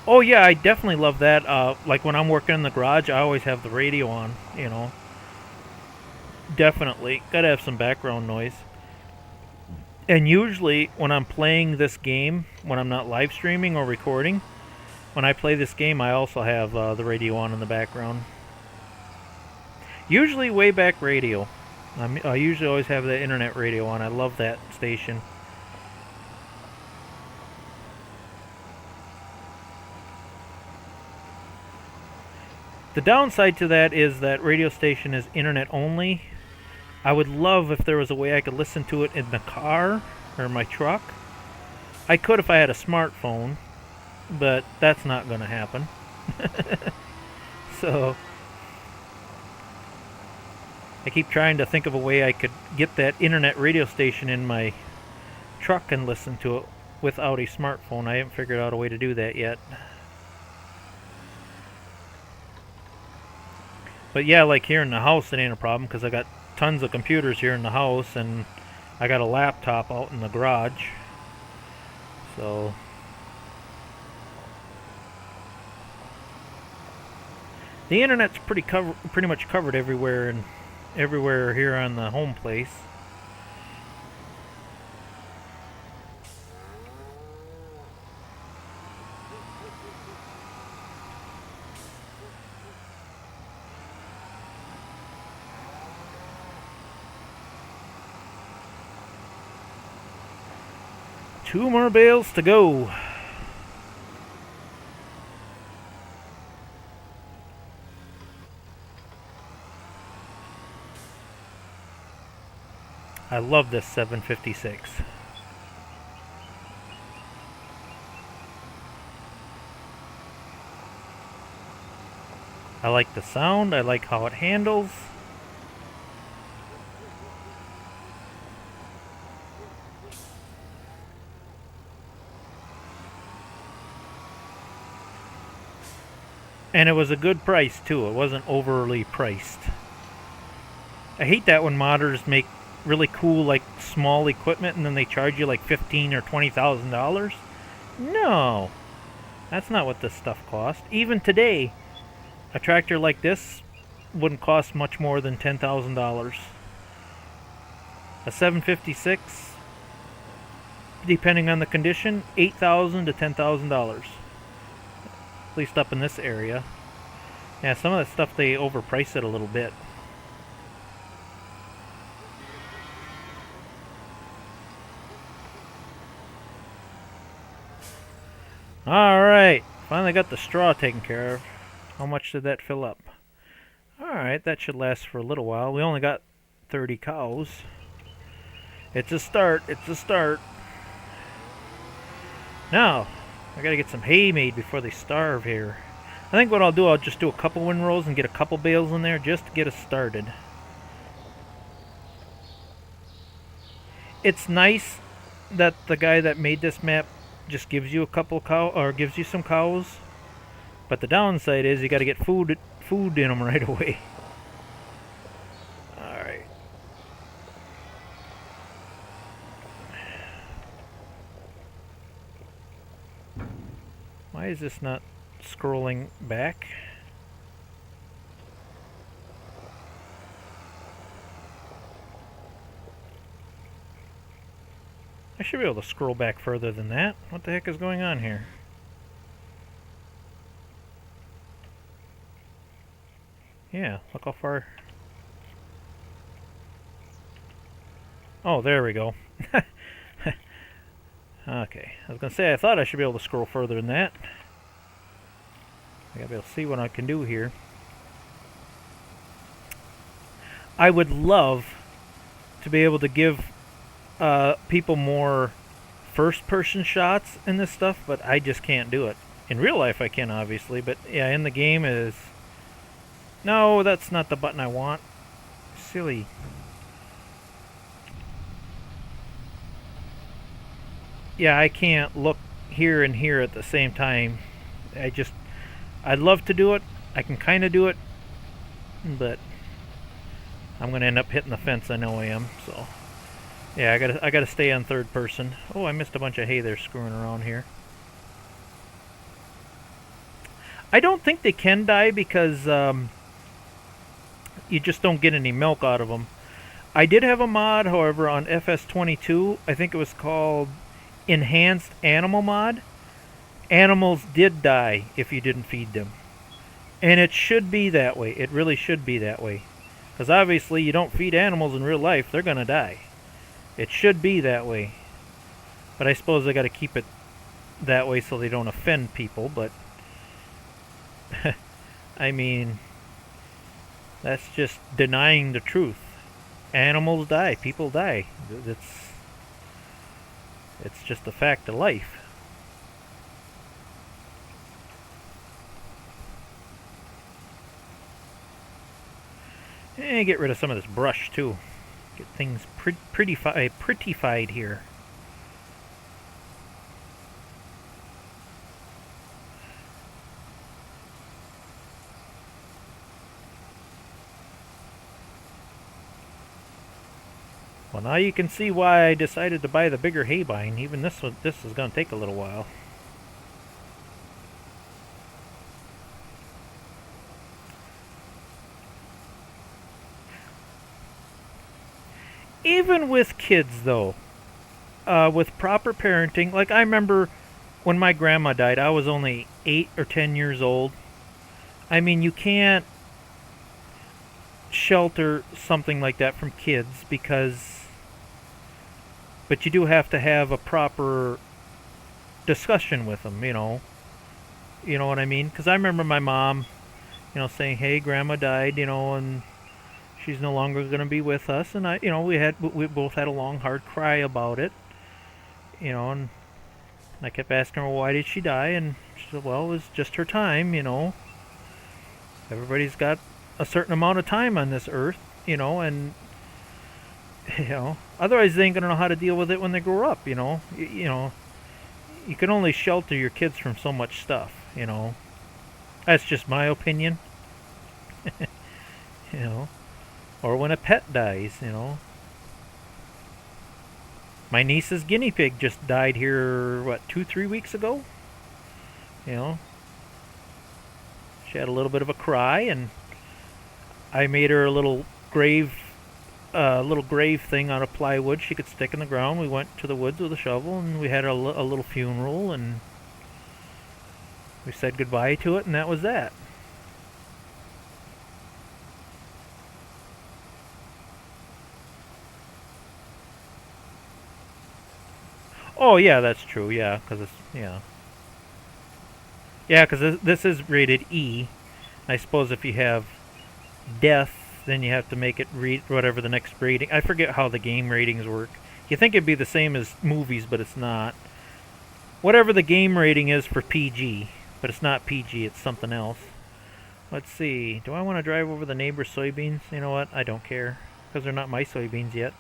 Oh yeah, I definitely love that. Like when I'm working in the garage, I always have the radio on, you know. Definitely. Gotta have some background noise. And usually when I'm playing this game, when I'm not live streaming or recording, when I play this game, I also have the radio on in the background. Usually Wayback Radio. I usually always have the internet radio on. I love that station. The downside to that is that radio station is internet only. I would love if there was a way I could listen to it in the car or my truck. I could if I had a smartphone, but that's not going to happen. So I keep trying to think of a way I could get that internet radio station in my truck and listen to it without a smartphone. I haven't figured out a way to do that yet. But yeah, like here in the house, it ain't a problem because I got tons of computers here in the house and I got a laptop out in the garage. So the internet's pretty much covered everywhere here on the home place. Two more bales to go. I love this 756. I like the sound. I like how it handles. And it was a good price too. It wasn't overly priced. I hate that when modders make really cool, like, small equipment and then they charge you like $15,000 or $20,000. No, that's not what this stuff cost. Even today, a tractor like this wouldn't cost much more than $10,000. A 756, depending on the condition, $8,000 to $10,000. At least up in this area. Yeah, some of that stuff they overprice it a little bit. Alright, finally got the straw taken care of. How much did that fill up? Alright, that should last for a little while. We only got 30 cows. It's a start, it's a start. Now, I gotta get some hay made before they starve here. I think what I'll do, I'll just do a couple windrows and get a couple bales in there just to get us started. It's nice that the guy that made this map just gives you a couple gives you some cows, but the downside is you got to get food in them right away. All right. Why is this not scrolling back? I should be able to scroll back further than that. What the heck is going on here? Yeah, look how far. Oh, there we go. Okay, I was going to say, I thought I should be able to scroll further than that. I gotta be able to see what I can do here. I would love to be able to give people more first-person shots in this stuff, but I just can't do it. In real life I can, obviously, but yeah, in the game is... No, that's not the button I want. Silly. Yeah, I can't look here and here at the same time. I'd love to do it. I can kind of do it, but I'm going to end up hitting the fence. I know I am, so... Yeah, I gotta stay on third person. Oh, I missed a bunch of hay there screwing around here. I don't think they can die because you just don't get any milk out of them. I did have a mod, however, on FS25. I think it was called Enhanced Animal Mod. Animals did die if you didn't feed them. And it should be that way. It really should be that way. Because obviously you don't feed animals in real life, they're going to die. It should be that way. But I suppose I got to keep it that way so they don't offend people, but... I mean... That's just denying the truth. Animals die. People die. It's just a fact of life. And get rid of some of this brush, too. Get things prettified here. Well, now you can see why I decided to buy the bigger hay bine. Even this is going to take a little while. Even with kids, though, with proper parenting, like I remember when my grandma died, I was only 8 or 10 years old. I mean, you can't shelter something like that from kids but you do have to have a proper discussion with them, you know what I mean? Because I remember my mom, saying, "Hey, grandma died, and she's no longer going to be with us," and we both had a long, hard cry about it, and I kept asking her, "Well, why did she die?" And she said, "Well, it was just her time, Everybody's got a certain amount of time on this earth, and otherwise they ain't gonna know how to deal with it when they grow up. You can only shelter your kids from so much stuff. That's just my opinion. you know, or when a pet dies. My niece's guinea pig just died here, what, 2, 3 weeks ago? You know, she had a little bit of a cry, and I made her a little grave thing out of plywood she could stick in the ground. We went to the woods with a shovel, and we had a little funeral, and we said goodbye to it, and that was that. Oh yeah, that's true. Yeah, because this is rated E. I suppose if you have death, then you have to make it read whatever the next rating. I forget how the game ratings work. You think it'd be the same as movies, but it's not. Whatever the game rating is for PG, but it's not PG. It's something else. Let's see. Do I want to drive over the neighbor's soybeans? You know what? I don't care, because they're not my soybeans yet.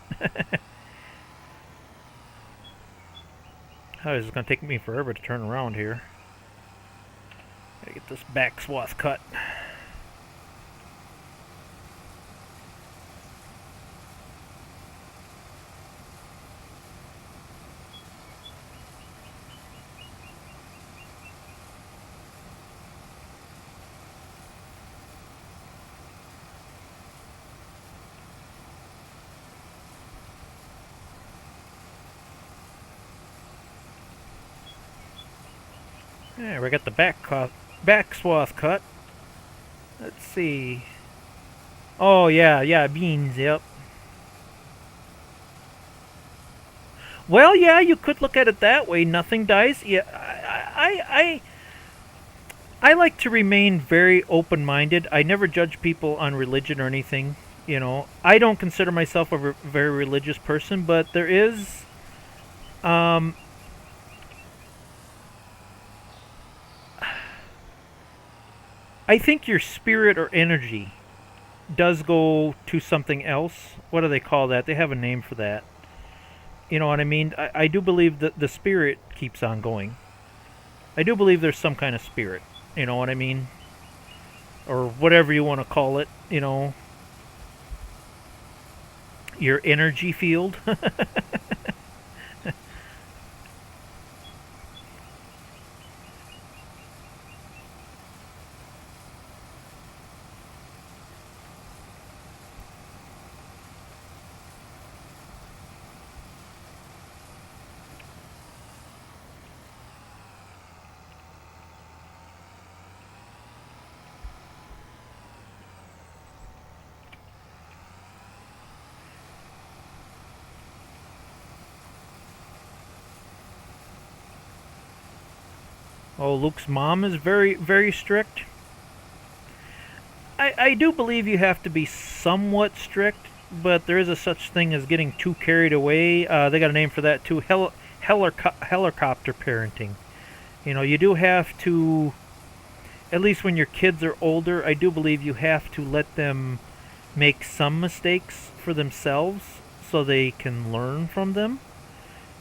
Oh, this is going to take me forever to turn around here. Gotta get this back swath cut. There, we got the back swath cut. Let's see. Oh yeah, beans. Yep. Well, yeah, you could look at it that way. Nothing dies. Yeah, I like to remain very open-minded. I never judge people on religion or anything. I don't consider myself a very religious person, but there is. I think your spirit or energy does go to something else. What do they call that? They have a name for that. You know what I mean? I do believe that the spirit keeps on going. I do believe there's some kind of spirit. You know what I mean? Or whatever you want to call it. Your energy field. Oh, Luke's mom is very, very strict. I do believe you have to be somewhat strict, but there is a such thing as getting too carried away. They got a name for that too. Helicopter parenting. You do have to, at least when your kids are older, I do believe you have to let them make some mistakes for themselves so they can learn from them.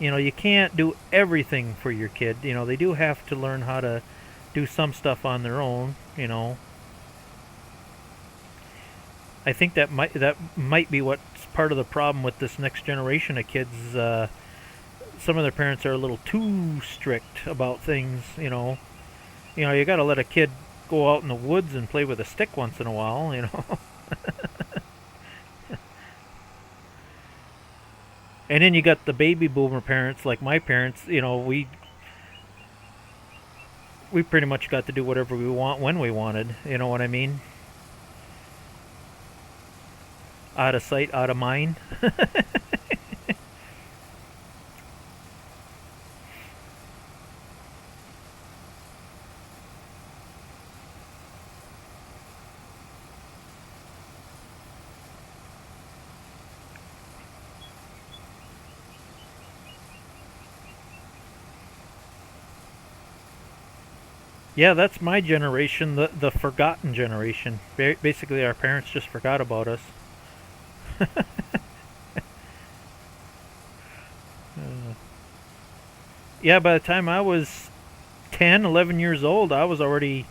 You can't do everything for your kid. They do have to learn how to do some stuff on their own. I think that might be what's part of the problem with this next generation of kids. Some of their parents are a little too strict about things. You got to let a kid go out in the woods and play with a stick once in a while. And then you got the baby boomer parents like my parents. We pretty much got to do whatever we want when we wanted. You know what I mean? Out of sight, out of mind. Yeah, that's my generation, the forgotten generation. Basically, our parents just forgot about us. Yeah, by the time I was 10, 11 years old, I was already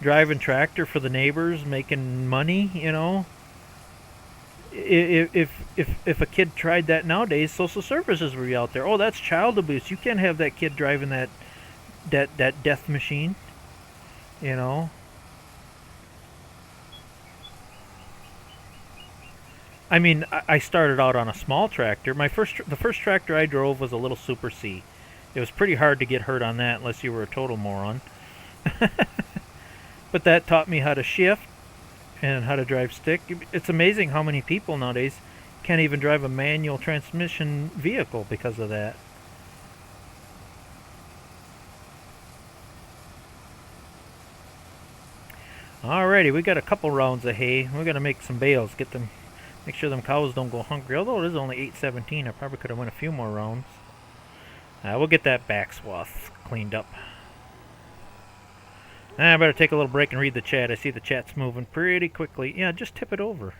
driving tractor for the neighbors, making money, you know. If a kid tried that nowadays, social services would be out there. Oh, that's child abuse. You can't have that kid driving that death machine, you know. I mean, I started out on a small tractor. The first tractor I drove was a little Super C. It was pretty hard to get hurt on that unless you were a total moron. But that taught me how to shift and how to drive stick. It's amazing how many people nowadays can't even drive a manual transmission vehicle because of that. Alrighty, we got a couple rounds of hay. We're gonna make some bales, make sure them cows don't go hungry. Although it is only 8:17, I probably could have went a few more rounds. We'll get that back swath cleaned up. I better take a little break and read the chat. I see the chat's moving pretty quickly. Yeah, just tip it over.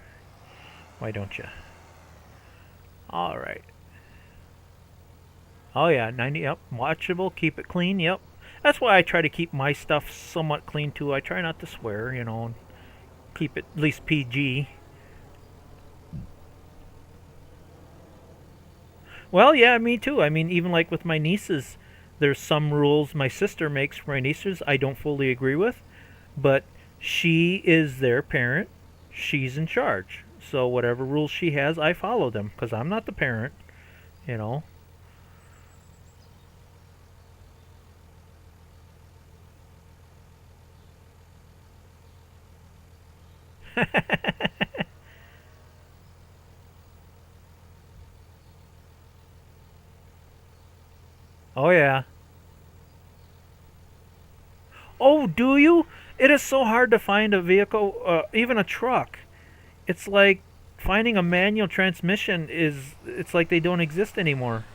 Why don't you? Alright. Oh yeah, 90, yep. Watchable, keep it clean, yep. That's why I try to keep my stuff somewhat clean too. I try not to swear, you know, and keep it at least PG. Well, yeah, me too. I mean, even like with my nieces, there's some rules my sister makes for my nieces I don't fully agree with, but she is their parent. She's in charge. So whatever rules she has, I follow them because I'm not the parent, you know. Oh yeah. Oh, do you? It is so hard to find a vehicle, even a truck. It's like finding a manual transmission it's like they don't exist anymore.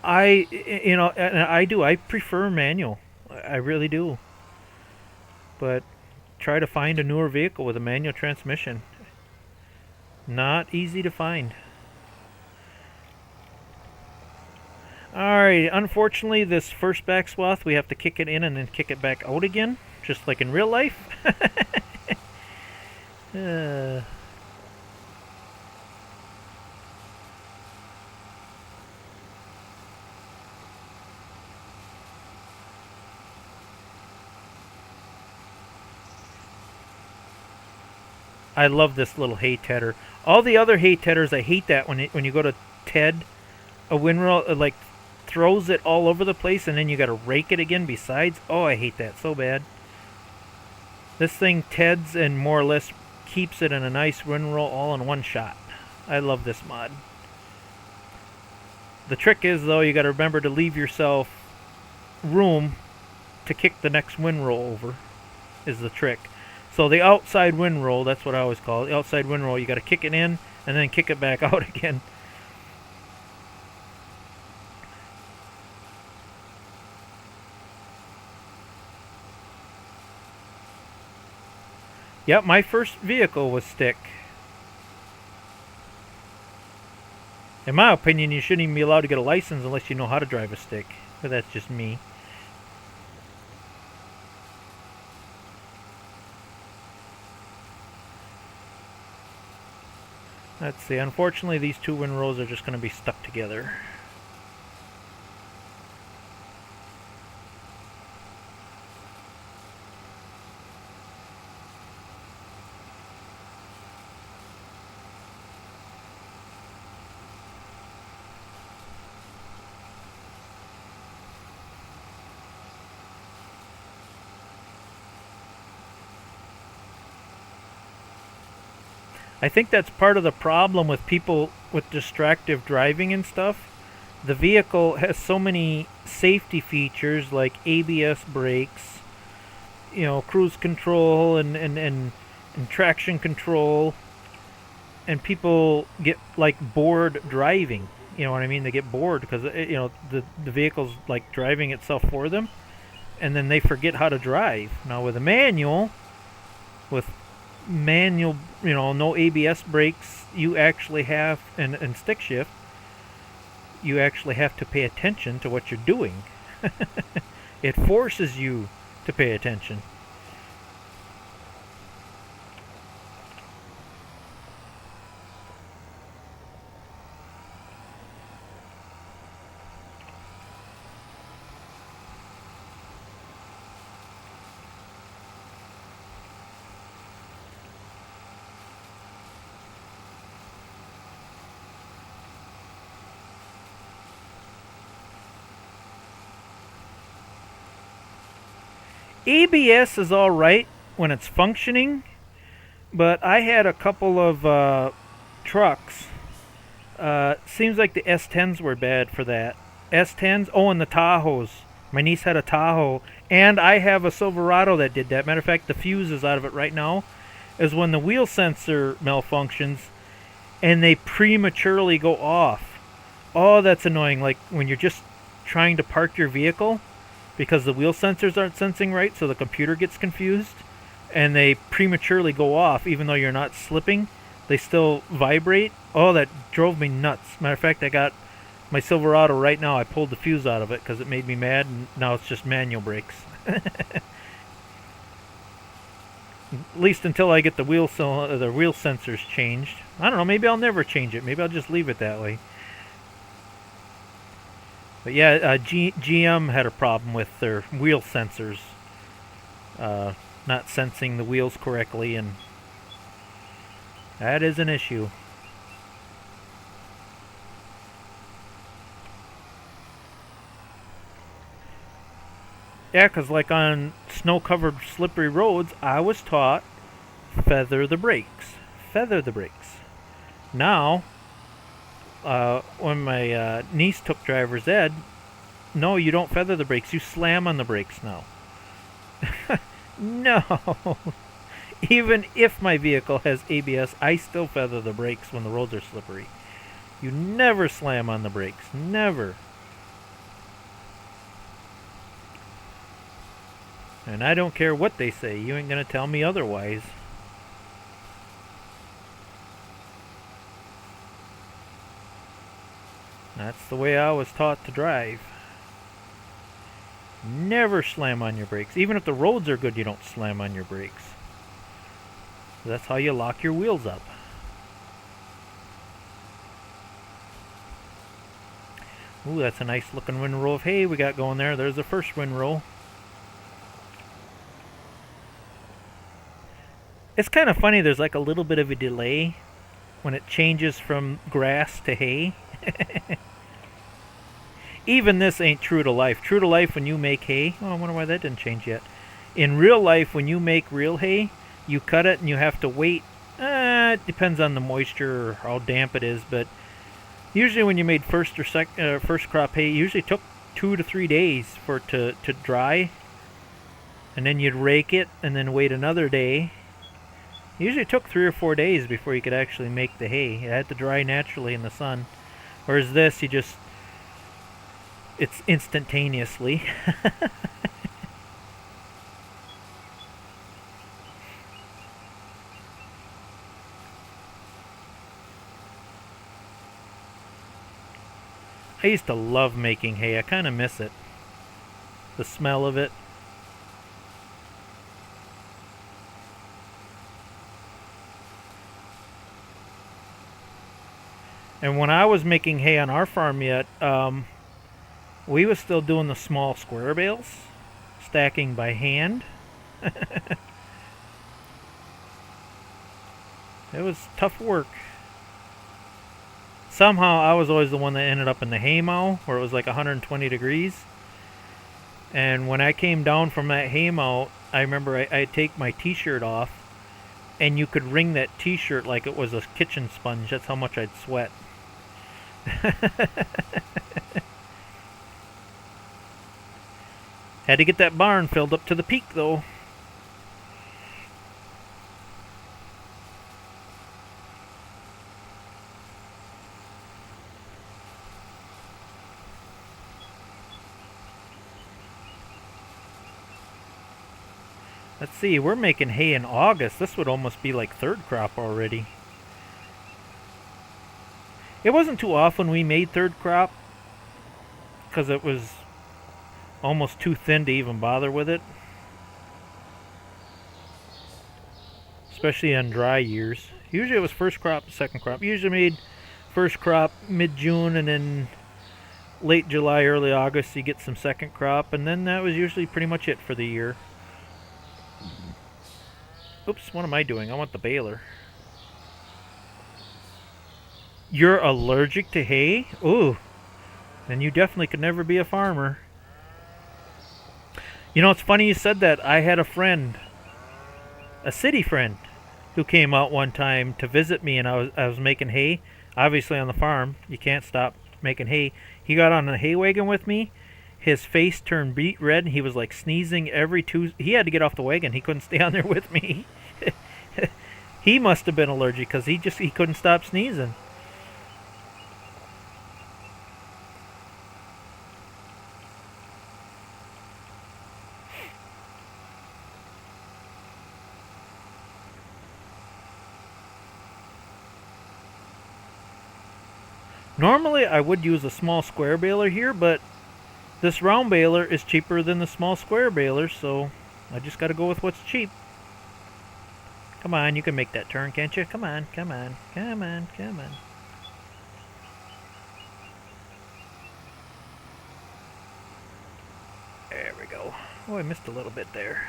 You know, and I do. I prefer manual. I really do. But try to find a newer vehicle with a manual transmission. Not easy to find. Alright, unfortunately this first back swath we have to kick it in and then kick it back out again, just like in real life. I love this little hay tedder. All the other hay tedders, I hate that when you go to ted a windrow, like throws it all over the place and then you gotta rake it again besides. Oh, I hate that so bad. This thing teds and more or less keeps it in a nice windrow all in one shot. I love this mod. The trick is though, you gotta remember to leave yourself room to kick the next windrow over is the trick. So the outside windrow, that's what I always call it. The outside windrow, you gotta kick it in and then kick it back out again. Yep, my first vehicle was stick. In my opinion, you shouldn't even be allowed to get a license unless you know how to drive a stick. But that's just me. Let's see, unfortunately these two windrows are just going to be stuck together. I think that's part of the problem with people with distractive driving and stuff. The vehicle has so many safety features like ABS brakes, you know, cruise control and traction control, and people get like bored driving. You know what I mean? They get bored because you know the vehicle's like driving itself for them, and then they forget how to drive. Now with a manual, with manual, you know, no ABS brakes, you actually have, and stick shift, you actually have to pay attention to what you're doing. It forces you to pay attention. ABS is alright when it's functioning, but I had a couple of trucks. Seems like the S10s were bad for that. S10s, oh, and the Tahoes. My niece had a Tahoe, and I have a Silverado that did that. Matter of fact, the fuse is out of it right now. Is when the wheel sensor malfunctions and they prematurely go off. Oh, that's annoying. Like when you're just trying to park your vehicle because the wheel sensors aren't sensing right, so the computer gets confused and they prematurely go off even though you're not slipping. They still vibrate. Oh, that drove me nuts. Matter of fact, I got my Silverado right now. I pulled the fuse out of it because it made me mad, and now it's just manual brakes. At least until I get the wheel sensors changed. I don't know. Maybe I'll never change it. Maybe I'll just leave it that way. But yeah, GM had a problem with their wheel sensors not sensing the wheels correctly, and that is an issue. Yeah, because like on snow-covered slippery roads, I was taught feather the brakes. Feather the brakes. Now, when my niece took driver's ed, no, you don't feather the brakes. You slam on the brakes now. No. Even if my vehicle has ABS, I still feather the brakes when the roads are slippery. You never slam on the brakes. Never. And I don't care what they say. You ain't gonna tell me otherwise. That's the way I was taught to drive. Never slam on your brakes. Even if the roads are good, you don't slam on your brakes. That's how you lock your wheels up. Ooh, that's a nice looking windrow of hay we got going there. There's the first windrow. It's kind of funny, there's like a little bit of a delay when it changes from grass to hay. Even this ain't true to life. True to life, when you make hay, oh, I wonder why that didn't change yet. In real life, when you make real hay, you cut it and you have to wait. It depends on the moisture or how damp it is, but usually when you made first crop hay, it usually took 2 to 3 days for it to dry. And then you'd rake it and then wait another day. It usually took 3 or 4 days before you could actually make the hay. It had to dry naturally in the sun. Whereas this, it's instantaneously. I used to love making hay. I kind of miss it. The smell of it. And when I was making hay on our farm yet, we was still doing the small square bales, stacking by hand. It was tough work. Somehow I was always the one that ended up in the haymow, where it was like 120 degrees. And when I came down from that haymow, I remember I'd take my t-shirt off, and you could wring that t-shirt like it was a kitchen sponge. That's how much I'd sweat. Had to get that barn filled up to the peak, though. Let's see, we're making hay in August. This would almost be like third crop already. It wasn't too often we made third crop because it was almost too thin to even bother with it. Especially on dry years. Usually it was first crop, second crop. Usually made first crop mid-June, and then late July, early August you get some second crop, and then that was usually pretty much it for the year. Oops, what am I doing? I want the baler. You're allergic to hay? Ooh, then you definitely could never be a farmer. You know, it's funny you said that. I had a friend, a city friend, who came out one time to visit me, and I was making hay. Obviously on the farm, you can't stop making hay. He got on a hay wagon with me. His face turned beet red. He was like sneezing every two. He had to get off the wagon. He couldn't stay on there with me. He must have been allergic because he couldn't stop sneezing. Normally I would use a small square baler here, but this round baler is cheaper than the small square baler, so I just got to go with what's cheap. Come on, you can make that turn, can't you? Come on, come on, come on, come on. There we go. Oh, I missed a little bit there.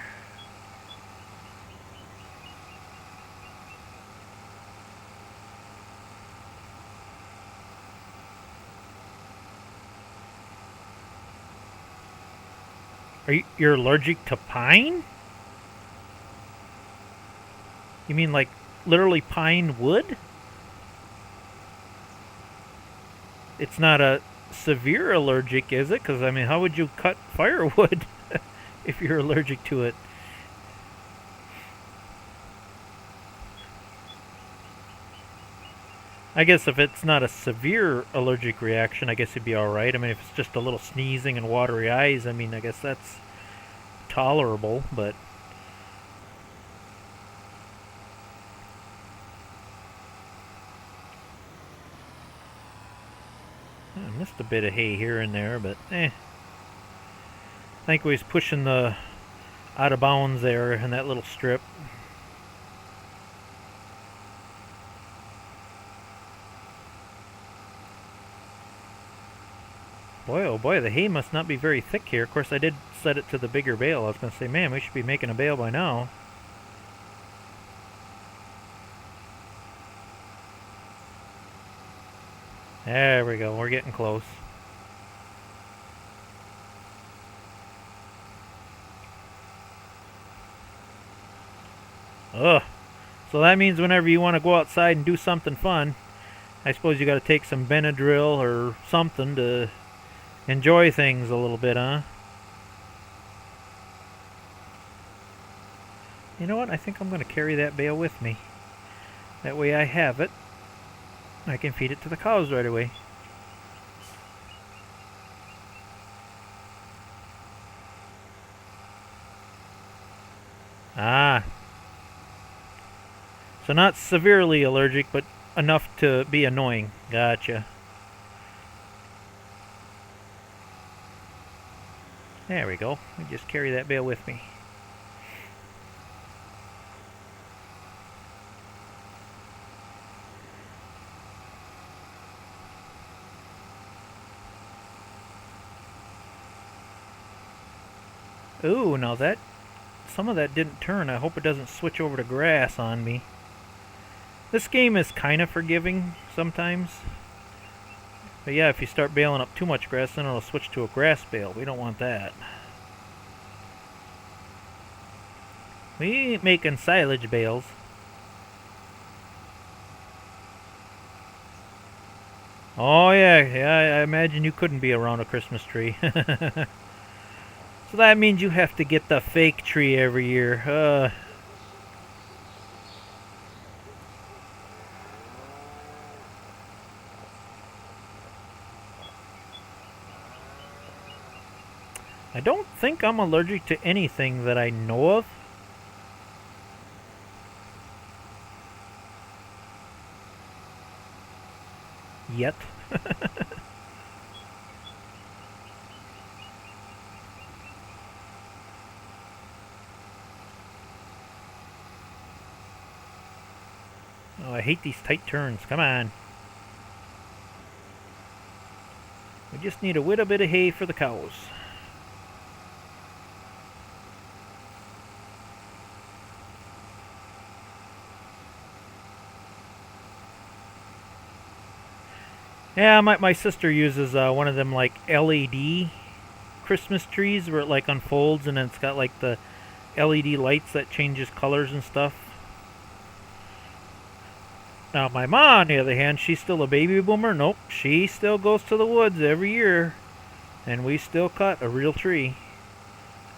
You're allergic to pine? You mean like literally pine wood? It's not a severe allergic, is it? Because, I mean, how would you cut firewood if you're allergic to it? I guess if it's not a severe allergic reaction, I guess it'd be alright. I mean, if it's just a little sneezing and watery eyes, I mean, I guess that's tolerable, but... I missed a bit of hay here and there, but I think we was pushing the out of bounds there in that little strip. Boy, oh boy, the hay must not be very thick here. Of course, I did set it to the bigger bale. I was going to say, man, we should be making a bale by now. There we go. We're getting close. Ugh. So that means whenever you want to go outside and do something fun, I suppose you got to take some Benadryl or something to enjoy things a little bit, huh? You know what? I think I'm going to carry that bale with me. That way I have it. I can feed it to the cows right away. Ah. So not severely allergic, but enough to be annoying. Gotcha. There we go. I just carry that bale with me. Ooh, now that some of that didn't turn. I hope it doesn't switch over to grass on me. This game is kind of forgiving sometimes. But yeah, if you start baling up too much grass, then it'll switch to a grass bale. We don't want that. We ain't making silage bales. Oh yeah, I imagine you couldn't be around a Christmas tree. So that means you have to get the fake tree every year. I don't think I'm allergic to anything that I know of. Yet. Oh, I hate these tight turns. Come on. We just need a little bit of hay for the cows. Yeah, my sister uses one of them like LED Christmas trees where it like unfolds and then it's got like the LED lights that changes colors and stuff. Now my mom, on the other hand, she's still a baby boomer. Nope, she still goes to the woods every year, and we still cut a real tree.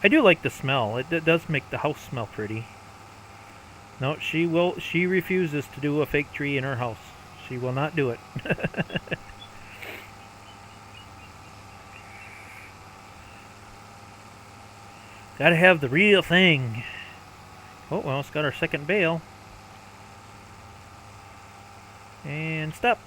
I do like the smell. It does make the house smell pretty. No, she refuses to do a fake tree in her house. She will not do it. Gotta have the real thing. Oh, well, it's got our second bale. And stop.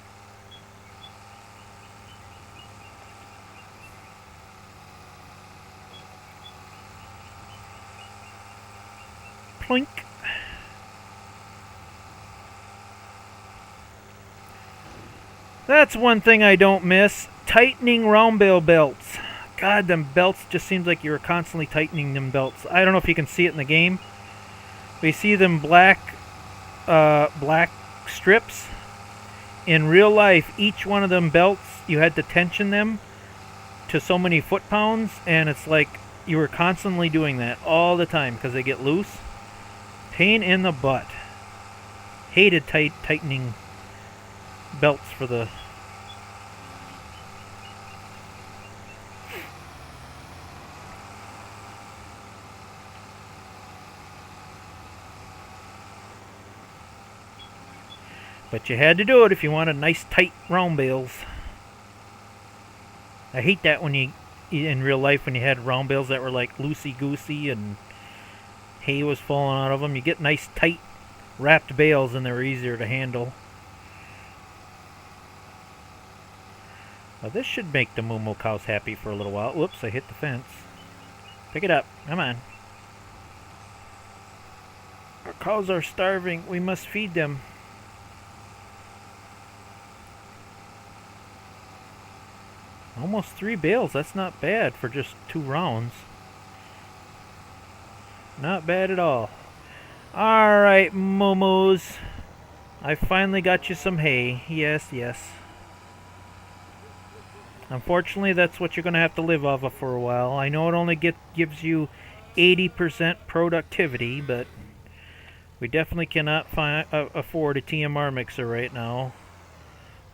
Plink. That's one thing I don't miss. Tightening round bale belts. God, them belts just seems like you were constantly tightening them belts. I don't know if you can see it in the game. We see them black strips. In real life, each one of them belts, you had to tension them to so many foot-pounds, and it's like you were constantly doing that all the time because they get loose. Pain in the butt. Hated tightening belts for the... But you had to do it if you wanted nice tight round bales. I hate that when you, in real life, when you had round bales that were like loosey-goosey and hay was falling out of them. You get nice tight wrapped bales and they're easier to handle. Well, this should make the moo cows happy for a little while. Whoops, I hit the fence. Pick it up. Come on. Our cows are starving. We must feed them. Almost 3 bales. That's not bad for just 2 rounds. Not bad at all. Alright, Momos. I finally got you some hay. Yes, yes. Unfortunately, that's what you're going to have to live off of for a while. I know it only gives you 80% productivity, but we definitely cannot afford a TMR mixer right now.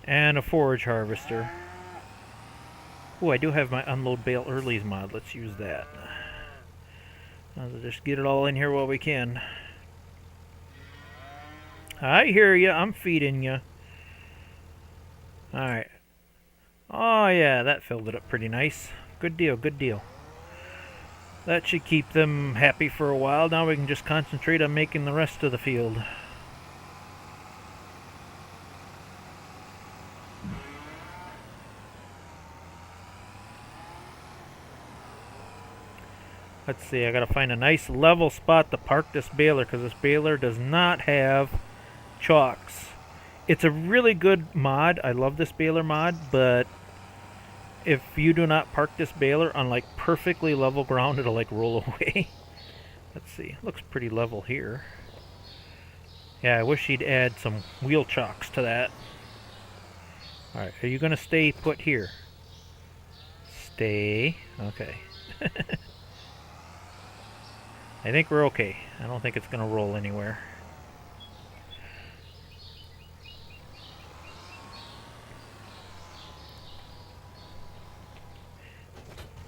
And a forage harvester. Oh, I do have my unload bale earlies mod. Let's use that. Let's just get it all in here while we can. I hear you. I'm feeding you. Alright. Oh, yeah, that filled it up pretty nice. Good deal, good deal. That should keep them happy for a while. Now we can just concentrate on making the rest of the field. Let's see, I gotta find a nice level spot to park this baler because this baler does not have chocks. It's a really good mod. I love this baler mod, but if you do not park this baler on like perfectly level ground, it'll like roll away. Let's see, looks pretty level here. Yeah, I wish he'd add some wheel chocks to that. Alright, are you gonna stay put here? Stay. Okay. I think we're okay. I don't think it's going to roll anywhere.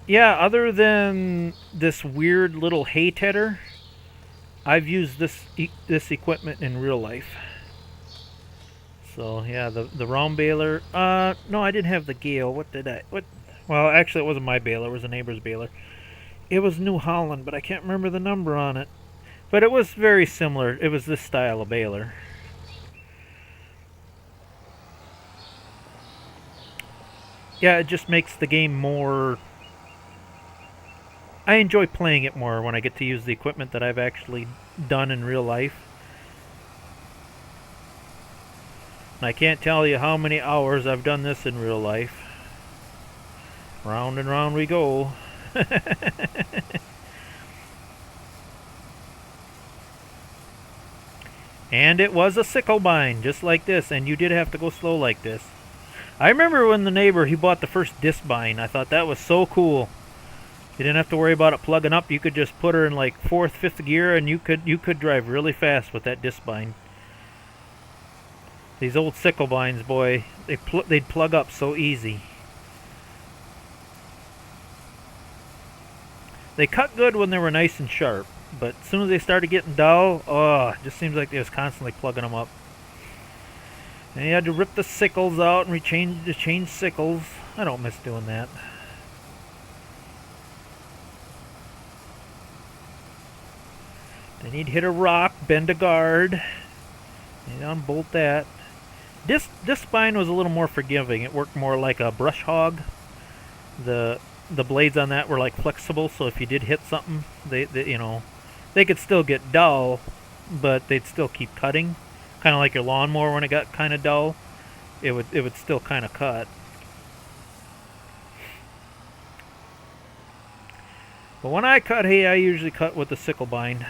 Yeah, other than this weird little hay tedder, I've used this equipment in real life. So, yeah, the round baler. No, I didn't have the Gale. What? Well, actually, it wasn't my baler. It was a neighbor's baler. It was New Holland, but I can't remember the number on it. But it was very similar. It was this style of baler. yeah, it just makes the game more... I enjoy playing it more when I get to use the equipment that I've actually done in real life. And I can't tell you how many hours I've done this in real life. Round and round we go. And it was a sickle bind, just like this, and you did have to go slow like this. I remember when the neighbor, he bought the first disc bind. I thought that was so cool. You didn't have to worry about it plugging up. You could just put her in like 4th, 5th gear, and you could drive really fast with that disc bind. These old sickle binds, boy, they'd plug up so easy. They cut good when they were nice and sharp, but as soon as they started getting dull, oh, it just seems like they was constantly plugging them up. And you had to rip the sickles out and change sickles. I don't miss doing that. Then you'd hit a rock, bend a guard, and unbolt that. This spine was a little more forgiving. It worked more like a brush hog. The blades on that were like flexible, so if you did hit something, they could still get dull, but they'd still keep cutting. Kind of like your lawnmower when it got kind of dull, it would still kind of cut. But when I cut hay, I usually cut with the sickle bind.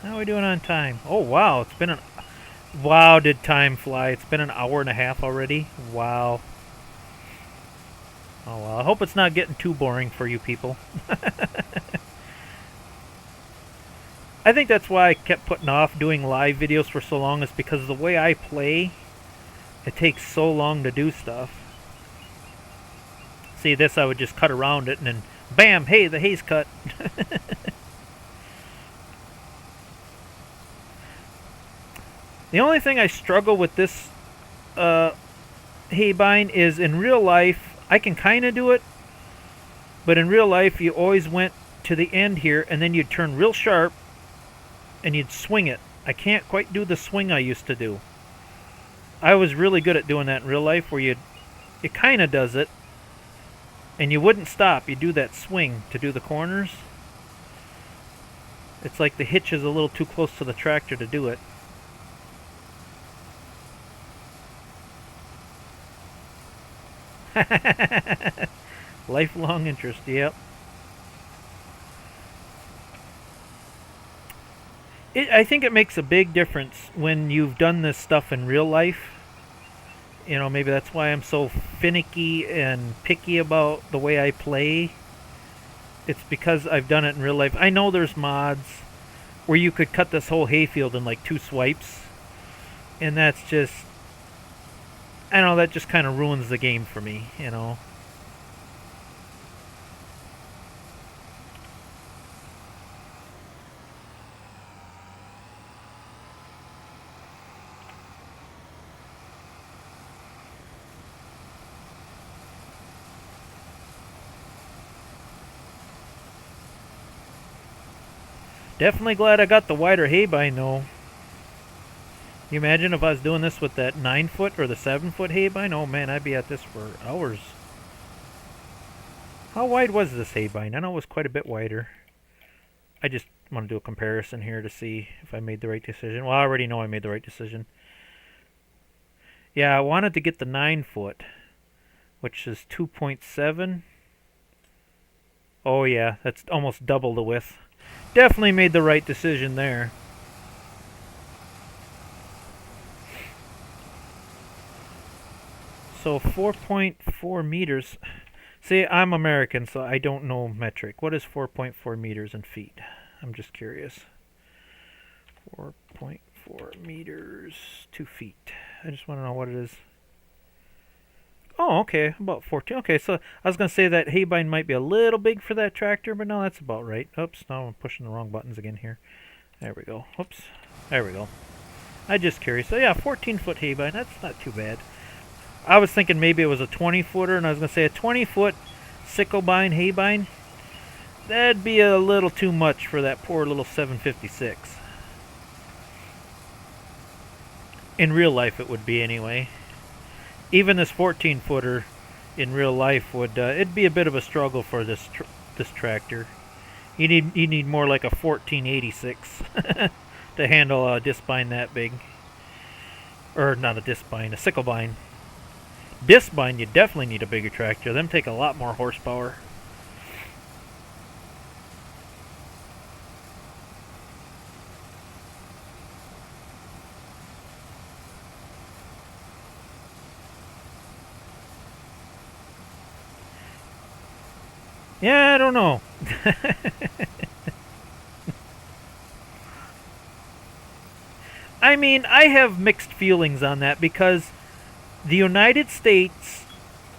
How are we doing on time? Oh wow, it's been wow, did time fly? It's been an hour and a half already. Wow. Oh well, I hope it's not getting too boring for you people. I think that's why I kept putting off doing live videos for so long, is because the way I play, it takes so long to do stuff. See, this I would just cut around it and then bam, hey, the hay's cut. The only thing I struggle with this hay bind is in real life, I can kind of do it, but in real life you always went to the end here and then you'd turn real sharp and you'd swing it. I can't quite do the swing I used to do. I was really good at doing that in real life, where it kind of does it and you wouldn't stop. You do that swing to do the corners. It's like the hitch is a little too close to the tractor to do it. Lifelong interest, yep. I think it makes a big difference when you've done this stuff in real life. You know, maybe that's why I'm so finicky and picky about the way I play. It's because I've done it in real life. I know there's mods where you could cut this whole hayfield in like 2 swipes. And that's just... I don't know, that just kind of ruins the game for me, you know. Definitely glad I got the wider hay bind though. You imagine if I was doing this with that 9-foot or the 7-foot hay bind? Oh man, I'd be at this for hours. How wide was this hay bind? I know it was quite a bit wider. I just want to do a comparison here to see if I made the right decision. Well, I already know I made the right decision. Yeah, I wanted to get the 9-foot, which is 2.7. Oh yeah, that's almost double the width. Definitely made the right decision there. So 4.4 meters. See, I'm American, so I don't know metric. What is 4.4 meters in feet? I'm just curious. 4.4 meters, 2 feet. I just want to know what it is. Oh, okay, about 14. Okay, so I was going to say that hay bind might be a little big for that tractor, but no, that's about right. Oops, now I'm pushing the wrong buttons again here. There we go. Oops. There we go. I'm just curious. So yeah, 14-foot hay bind. That's not too bad. I was thinking maybe it was a 20-footer, and I was going to say a 20-foot sickle bind, hay bind. That'd be a little too much for that poor little 756. In real life it would be anyway. Even this 14 footer in real life would it'd be a bit of a struggle for this tractor. You need more like a 1486 to handle a disc bind that big. Or not a disc bind, a sickle bind. Disc bind, you definitely need a bigger tractor. Them take a lot more horsepower. Yeah, I don't know. I mean, I have mixed feelings on that because the United States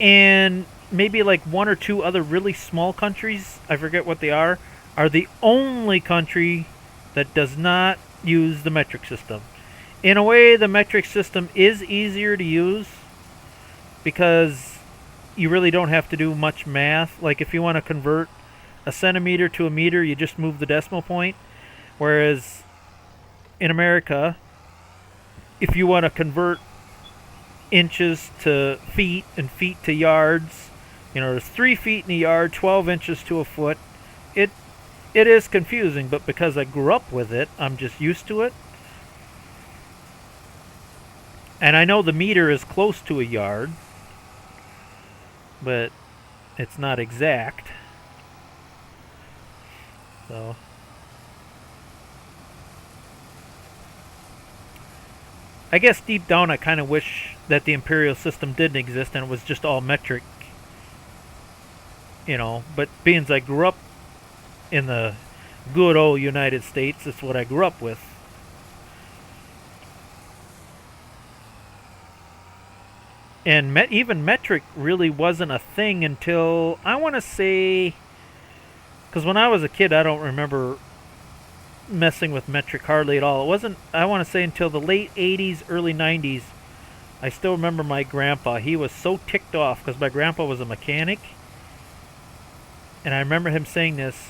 and maybe like one or two other really small countries, I forget what they are the only country that does not use the metric system. In a way, the metric system is easier to use because you really don't have to do much math. Like if you want to convert a centimeter to a meter, you just move the decimal point. Whereas in America, if you want to convert inches to feet and feet to yards, there's 3 feet in a yard, 12 inches to a foot. It is confusing, but because I grew up with it, I'm just used to it. And I know the meter is close to a yard, but it's not exact. So I guess deep down I kind of wish that the imperial system didn't exist and it was just all metric. But being as I grew up in the good old United States, it's what I grew up with. And even metric really wasn't a thing until, I want to say, because when I was a kid, I don't remember messing with metric hardly at all. It wasn't, I want to say, until the late 80s, early 90s. I still remember my grandpa. He was so ticked off because my grandpa was a mechanic. And I remember him saying this.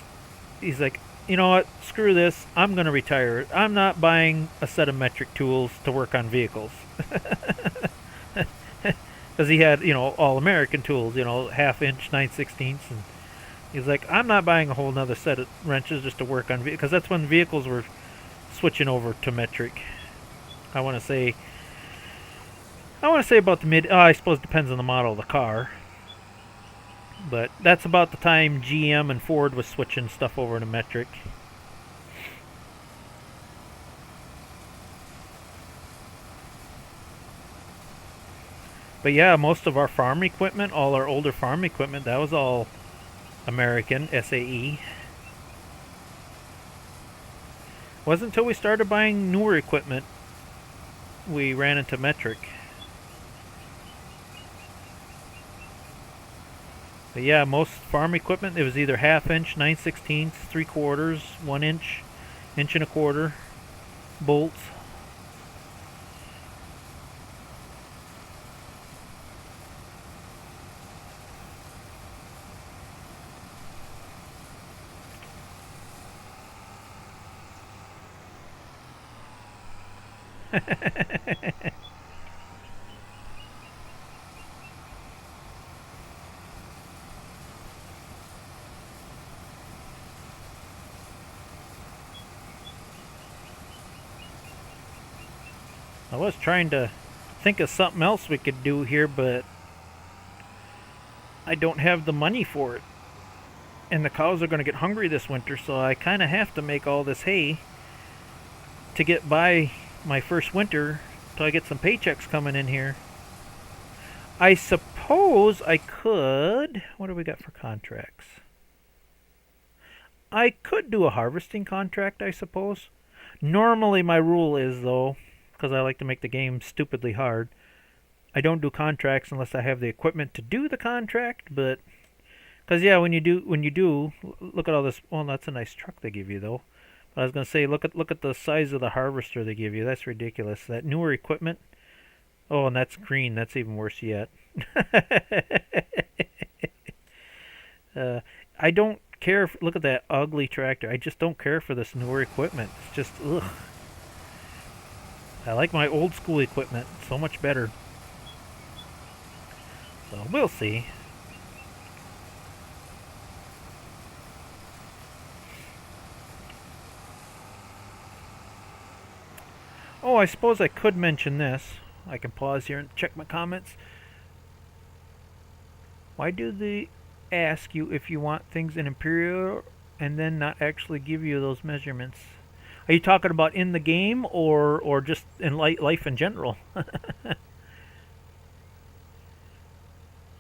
He's like, you know what, screw this. I'm going to retire. I'm not buying a set of metric tools to work on vehicles. Because he had, all American tools, 1/2 inch, 9/16. And he's like, I'm not buying a whole nother set of wrenches just to work on vehicles. Because that's when vehicles were switching over to metric. I want to say about the mid, I suppose it depends on the model of the car. But that's about the time GM and Ford was switching stuff over to metric. But yeah, most of our farm equipment, all our older farm equipment, that was all American, SAE. Wasn't until we started buying newer equipment we ran into metric. But yeah, most farm equipment, it was either 1/2 inch, 9/16, 3/4, 1 inch, 1.25 bolts. I was trying to think of something else we could do here, but I don't have the money for it. And the cows are going to get hungry this winter, so I kind of have to make all this hay to get by my first winter till I get some paychecks coming in here. I suppose I could... What do we got for contracts? I could do a harvesting contract, I suppose. Normally my rule is, though, because I like to make the game stupidly hard, I don't do contracts unless I have the equipment to do the contract. But because yeah, when you do, look at all this. Well, that's a nice truck they give you, though. But I was gonna say, look at the size of the harvester they give you. That's ridiculous. That newer equipment. Oh, and that's green. That's even worse yet. I don't care. Look at that ugly tractor. I just don't care for this newer equipment. It's just, ugh. I like my old school equipment so much better. So we'll see. Oh, I suppose I could mention this. I can pause here and check my comments. Why do they ask you if you want things in Imperial and then not actually give you those measurements? Are you talking about in the game or just in life in general?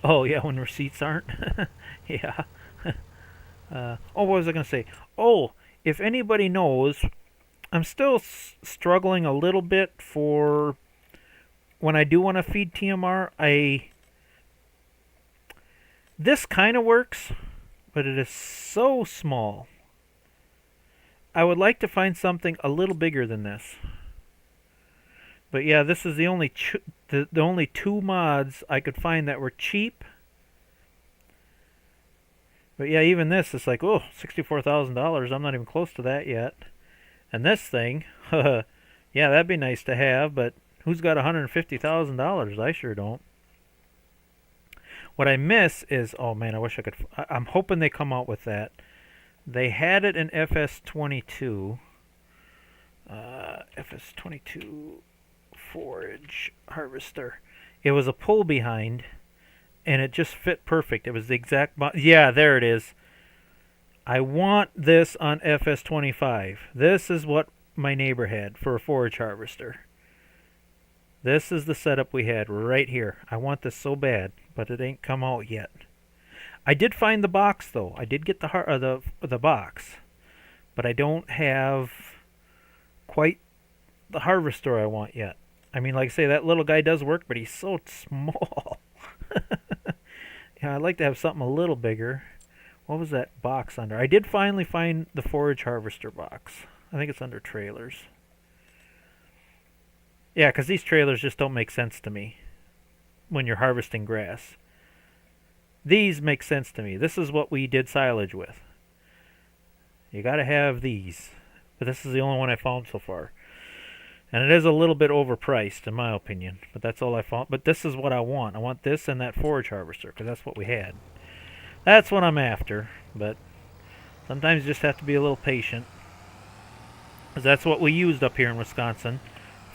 Oh, yeah, when receipts aren't? Yeah. Oh, what was I going to say? Oh, if anybody knows, I'm still struggling a little bit for when I do want to feed TMR. This kind of works, but it is so small. I would like to find something a little bigger than this. But yeah, this is the only the only two mods I could find that were cheap. But yeah, even this is like, oh, $64,000. I'm not even close to that yet. And this thing, yeah, that'd be nice to have, but who's got $150,000? I sure don't. What I miss is, oh man, I wish I could. I'm hoping they come out with that. They had it in FS22. FS22 forage harvester. It was a pull behind, and it just fit perfect. It was the exact. Yeah, there it is. I want this on FS25. This is what my neighbor had for a forage harvester. This is the setup we had right here. I want this so bad, but it ain't come out yet. I did find the box though. I did get the box, but I don't have quite the harvester I want yet. I mean, like I say, that little guy does work, but he's so small. Yeah, I'd like to have something a little bigger. What was that box under? I did finally find the forage harvester box. I think it's under trailers. Yeah, because these trailers just don't make sense to me when you're harvesting grass. These make sense to me. This is what we did silage with. You got to have these. But this is the only one I found so far. And it is a little bit overpriced, in my opinion. But that's all I found. But this is what I want. I want this and that forage harvester, because that's what we had. That's what I'm after. But sometimes you just have to be a little patient. Because that's what we used up here in Wisconsin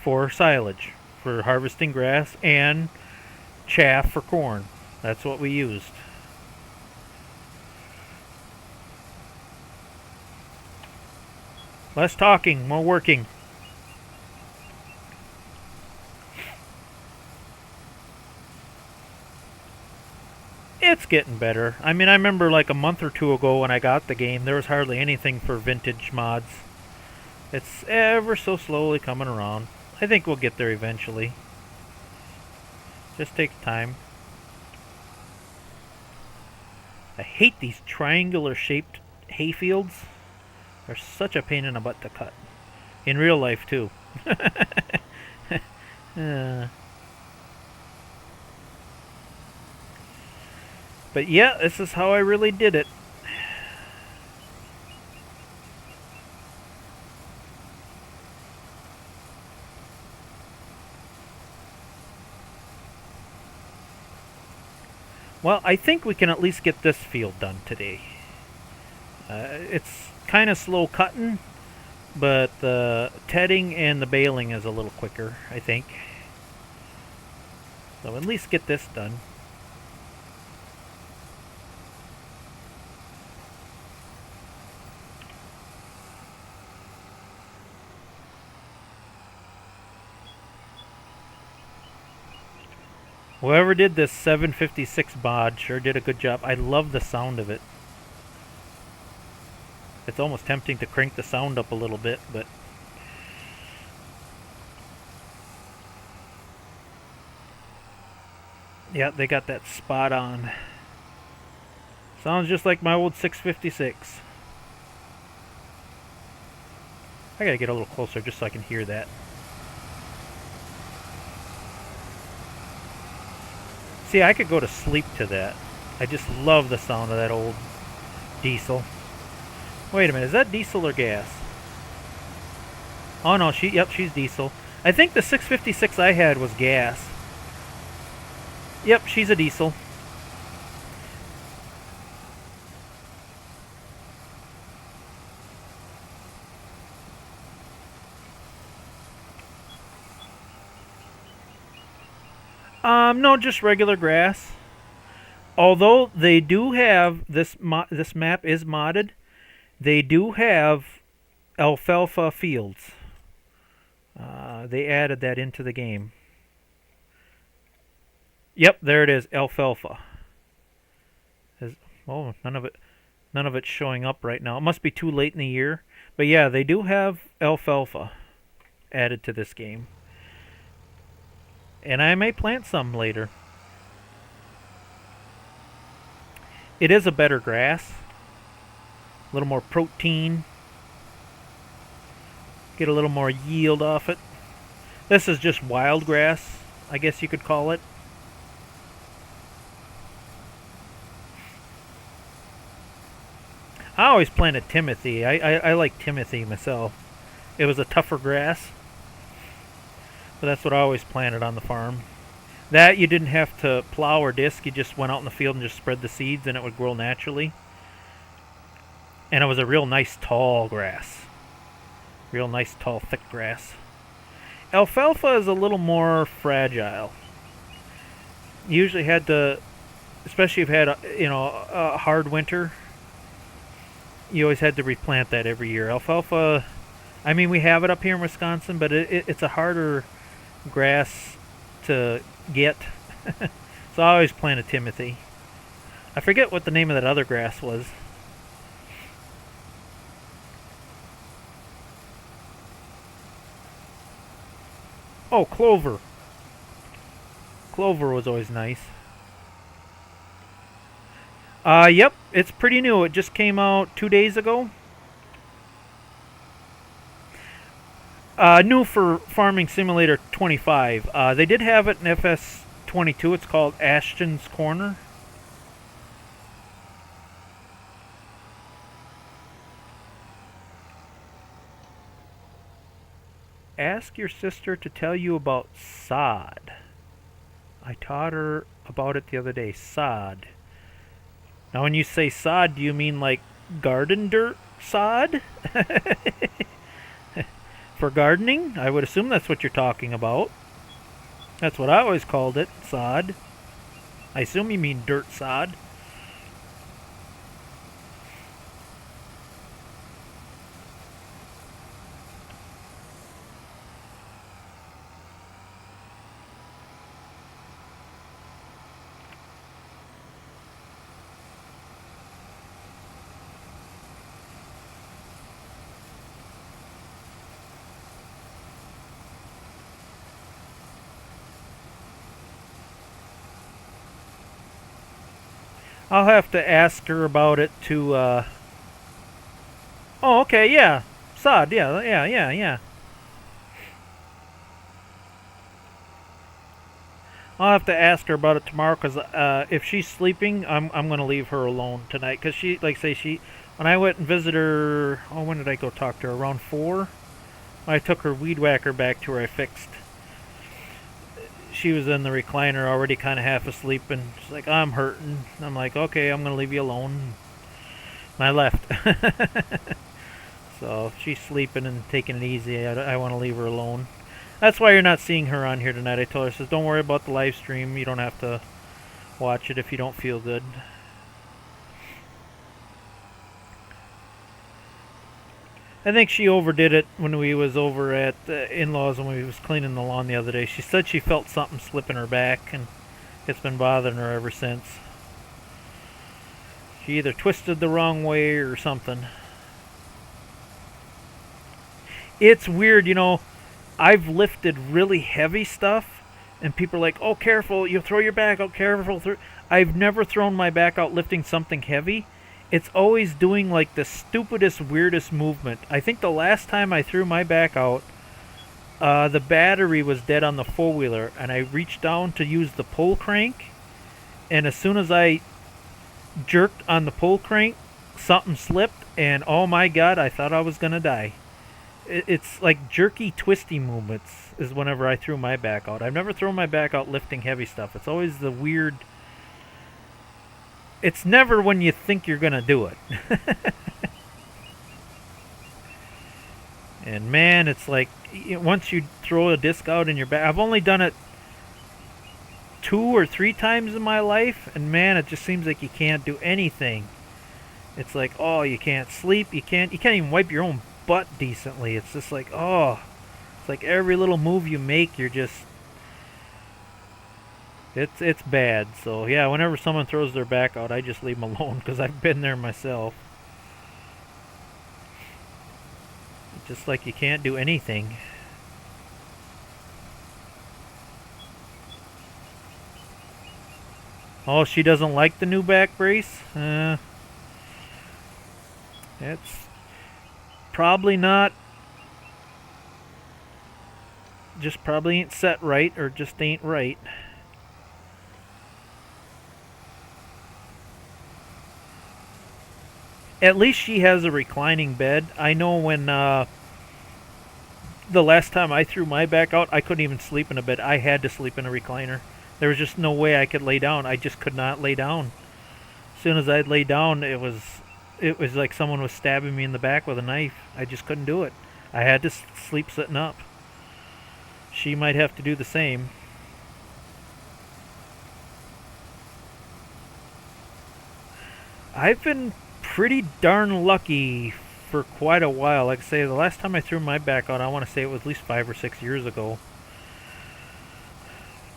for silage. For harvesting grass and chaff for corn. That's what we used. Less talking, more working. It's getting better. I mean, I remember like a month or two ago when I got the game, there was hardly anything for vintage mods. It's ever so slowly coming around. I think we'll get there eventually. Just takes time. I hate these triangular shaped hayfields. They're such a pain in the butt to cut. In real life too. But yeah, this is how I really did it. Well, I think we can at least get this field done today. It's kind of slow cutting, but the tedding and the baling is a little quicker, I think. So at least get this done. Whoever did this 756 bod sure did a good job. I love the sound of it. It's almost tempting to crank the sound up a little bit, but yeah, they got that spot on. Sounds just like my old 656. I gotta get a little closer just so I can hear that. See, I could go to sleep to that. I just love the sound of that old diesel. Wait a minute, is that diesel or gas? Oh no, yep, she's diesel. I think the 656 I had was gas. Yep, she's a diesel. No, just regular grass. Although they do have this map is modded, they do have alfalfa fields. They added that into the game. Yep, there it is, alfalfa. Oh, none of it's showing up right now. It must be too late in the year, but yeah, they do have alfalfa added to this game, and I may plant some later. It is a better grass, a little more protein, get a little more yield off it. This is just wild grass, I guess you could call it. I always planted Timothy. I like Timothy myself. It was a tougher grass, but that's what I always planted on the farm. That you didn't have to plow or disc. You just went out in the field and just spread the seeds and it would grow naturally. And it was a real nice tall grass. Real nice tall thick grass. Alfalfa is a little more fragile. You usually had to, especially if you had a hard winter, you always had to replant that every year. Alfalfa, I mean, we have it up here in Wisconsin, but it's a harder grass to get. So I always planted Timothy. I forget what the name of that other grass was. Oh, clover. Clover was always nice. Yep, it's pretty new. It just came out 2 days ago. New for Farming Simulator 25. They did have it in FS25. It's called Ashton's Corner. Ask your sister to tell you about sod. I taught her about it the other day. Sod. Now when you say sod, do you mean like garden dirt sod? For gardening? I would assume that's what you're talking about. That's what I always called it, sod. I assume you mean dirt sod. I'll have to ask her about it to, Oh, okay, yeah. Sod, yeah. I'll have to ask her about it tomorrow, because if she's sleeping, I'm going to leave her alone tonight. Because she, like say, when I went and visited her, oh, when did I go talk to her? Around 4? I took her weed whacker back to where I fixed. She was in the recliner already kind of half asleep, and she's like, I'm hurting. I'm like, okay, I'm going to leave you alone. And I left. So if she's sleeping and taking it easy, I want to leave her alone. That's why you're not seeing her on here tonight. I told her, I says, don't worry about the live stream. You don't have to watch it if you don't feel good. I think she overdid it when we was over at in-laws when we was cleaning the lawn the other day. She said she felt something slipping her back, and it's been bothering her ever since. She either twisted the wrong way or something. It's weird, you know, I've lifted really heavy stuff, and people are like, oh, careful, you'll throw your back out, careful. I've never thrown my back out lifting something heavy. It's always doing like the stupidest, weirdest movement. I think the last time I threw my back out, the battery was dead on the four-wheeler, and I reached down to use the pull crank, and as soon as I jerked on the pull crank, something slipped, and oh my god, I thought I was gonna die. It's like jerky, twisty movements is whenever I threw my back out. I've never thrown my back out lifting heavy stuff. It's always the weird... It's never when you think you're gonna do it. And man, it's like, once you throw a disc out in your back... I've only done it 2 or 3 times in my life, and man, it just seems like you can't do anything. It's like, oh, you can't sleep, you can't even wipe your own butt decently. It's just like, oh, it's like every little move you make, you're just... It's bad. So yeah, whenever someone throws their back out, I just leave them alone, because I've been there myself. It's just like you can't do anything. Oh, she doesn't like the new back brace? It's probably not... Just probably ain't set right, or just ain't right. At least she has a reclining bed. I know when the last time I threw my back out, I couldn't even sleep in a bed. I had to sleep in a recliner. There was just no way I could lay down. I just could not lay down. As soon as I'd lay down, it was like someone was stabbing me in the back with a knife. I just couldn't do it. I had to sleep sitting up. She might have to do the same. I've been pretty darn lucky for quite a while. Like I say, the last time I threw my back out, I want to say it was at least 5 or 6 years ago.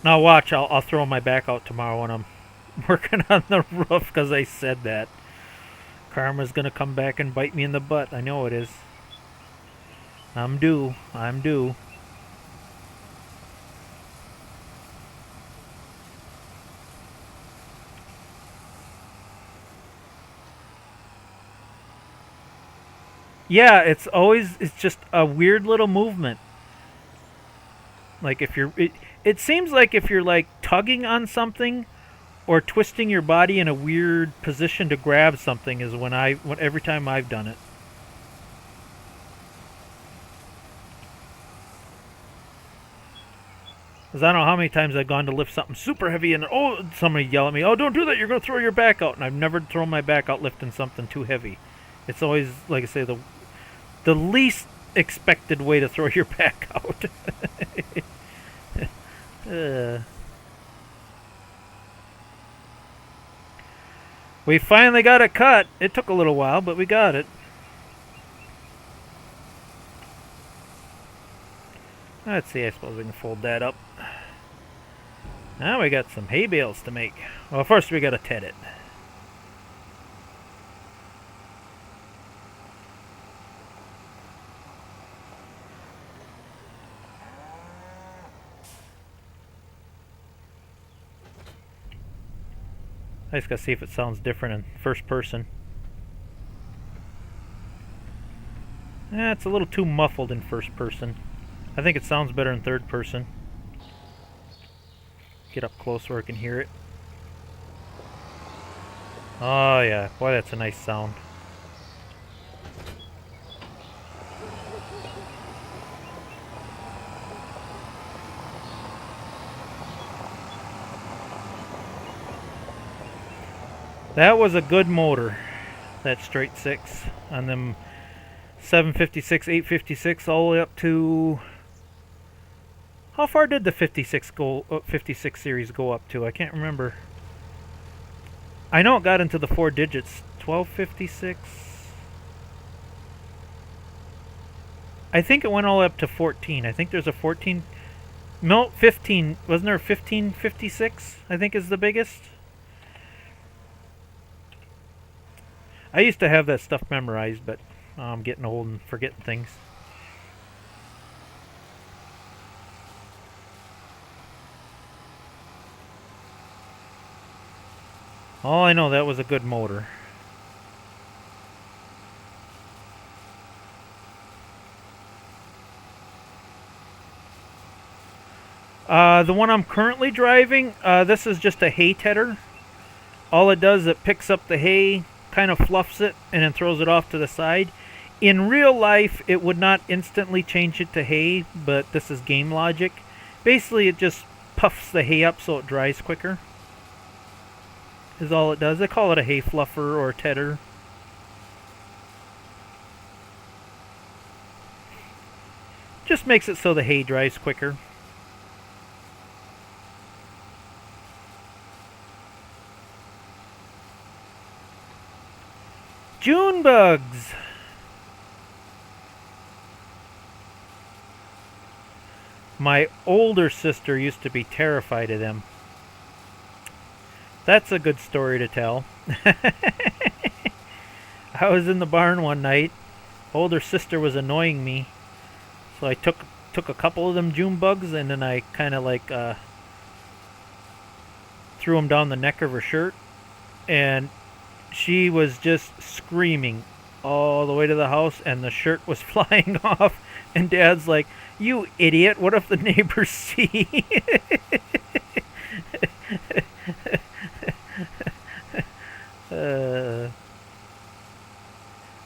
Now watch, I'll throw my back out tomorrow when I'm working on the roof, because I said that. Karma's gonna come back and bite me in the butt. I know it is. I'm due. I'm due. Yeah, it's just a weird little movement. Like if you're... It seems like if you're like tugging on something or twisting your body in a weird position to grab something is every time I've done it. Because I don't know how many times I've gone to lift something super heavy and somebody yell at me, oh, don't do that, you're going to throw your back out. And I've never thrown my back out lifting something too heavy. It's always, like I say, the least expected way to throw your back out. We finally got it cut. It took a little while, but we got it. Let's see, I suppose we can fold that up. Now we got some hay bales to make. Well, first we gotta ted it. I just gotta see if it sounds different in first person. It's a little too muffled in first person. I think it sounds better in third person. Get up close where I can hear it. Oh yeah, boy, that's a nice sound. That was a good motor, that straight 6 on them 756, 856, all the way up to... How far did the 56 series go up to? I can't remember. I know it got into the 4 digits. 1256. I think it went all the way up to 14. I think there's a 14... No, 15. Wasn't there a 1556? I think is the biggest. I used to have that stuff memorized, but I'm getting old and forgetting things. All I know, that was a good motor. The one I'm currently driving, this is just a hay tedder. All it does, it picks up the hay kind of fluffs it and then throws it off to the side. In real life, it would not instantly change it to hay, but this is game logic. Basically, it just puffs the hay up so it dries quicker. Is all it does. They call it a hay fluffer or a tedder. Just makes it so the hay dries quicker. June bugs. My older sister used to be terrified of them. That's a good story to tell. I was in the barn one night. Older sister was annoying me. So I took a couple of them June bugs and then I kind of like threw them down the neck of her shirt. And she was just screaming all the way to the house and the shirt was flying off. And Dad's like, "You idiot, what if the neighbors see?"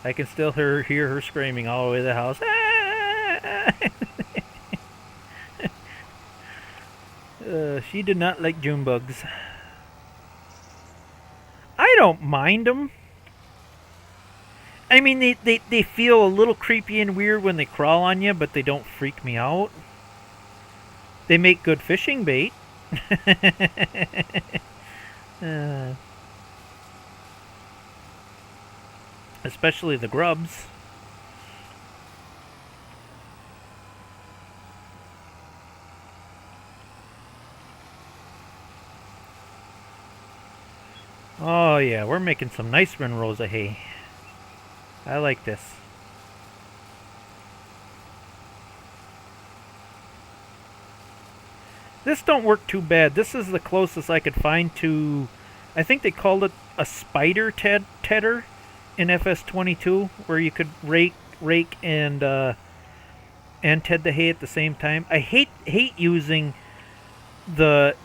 I can still hear her screaming all the way to the house. She did not like June bugs. I don't mind them. I mean, they feel a little creepy and weird when they crawl on you, but they don't freak me out. They make good fishing bait. Especially the grubs. Oh yeah, we're making some nice windrows of hay. I like this. This don't work too bad. This is the closest I could find to, I think they called it a spider tedder in FS25, where you could rake and ted the hay at the same time. I hate using the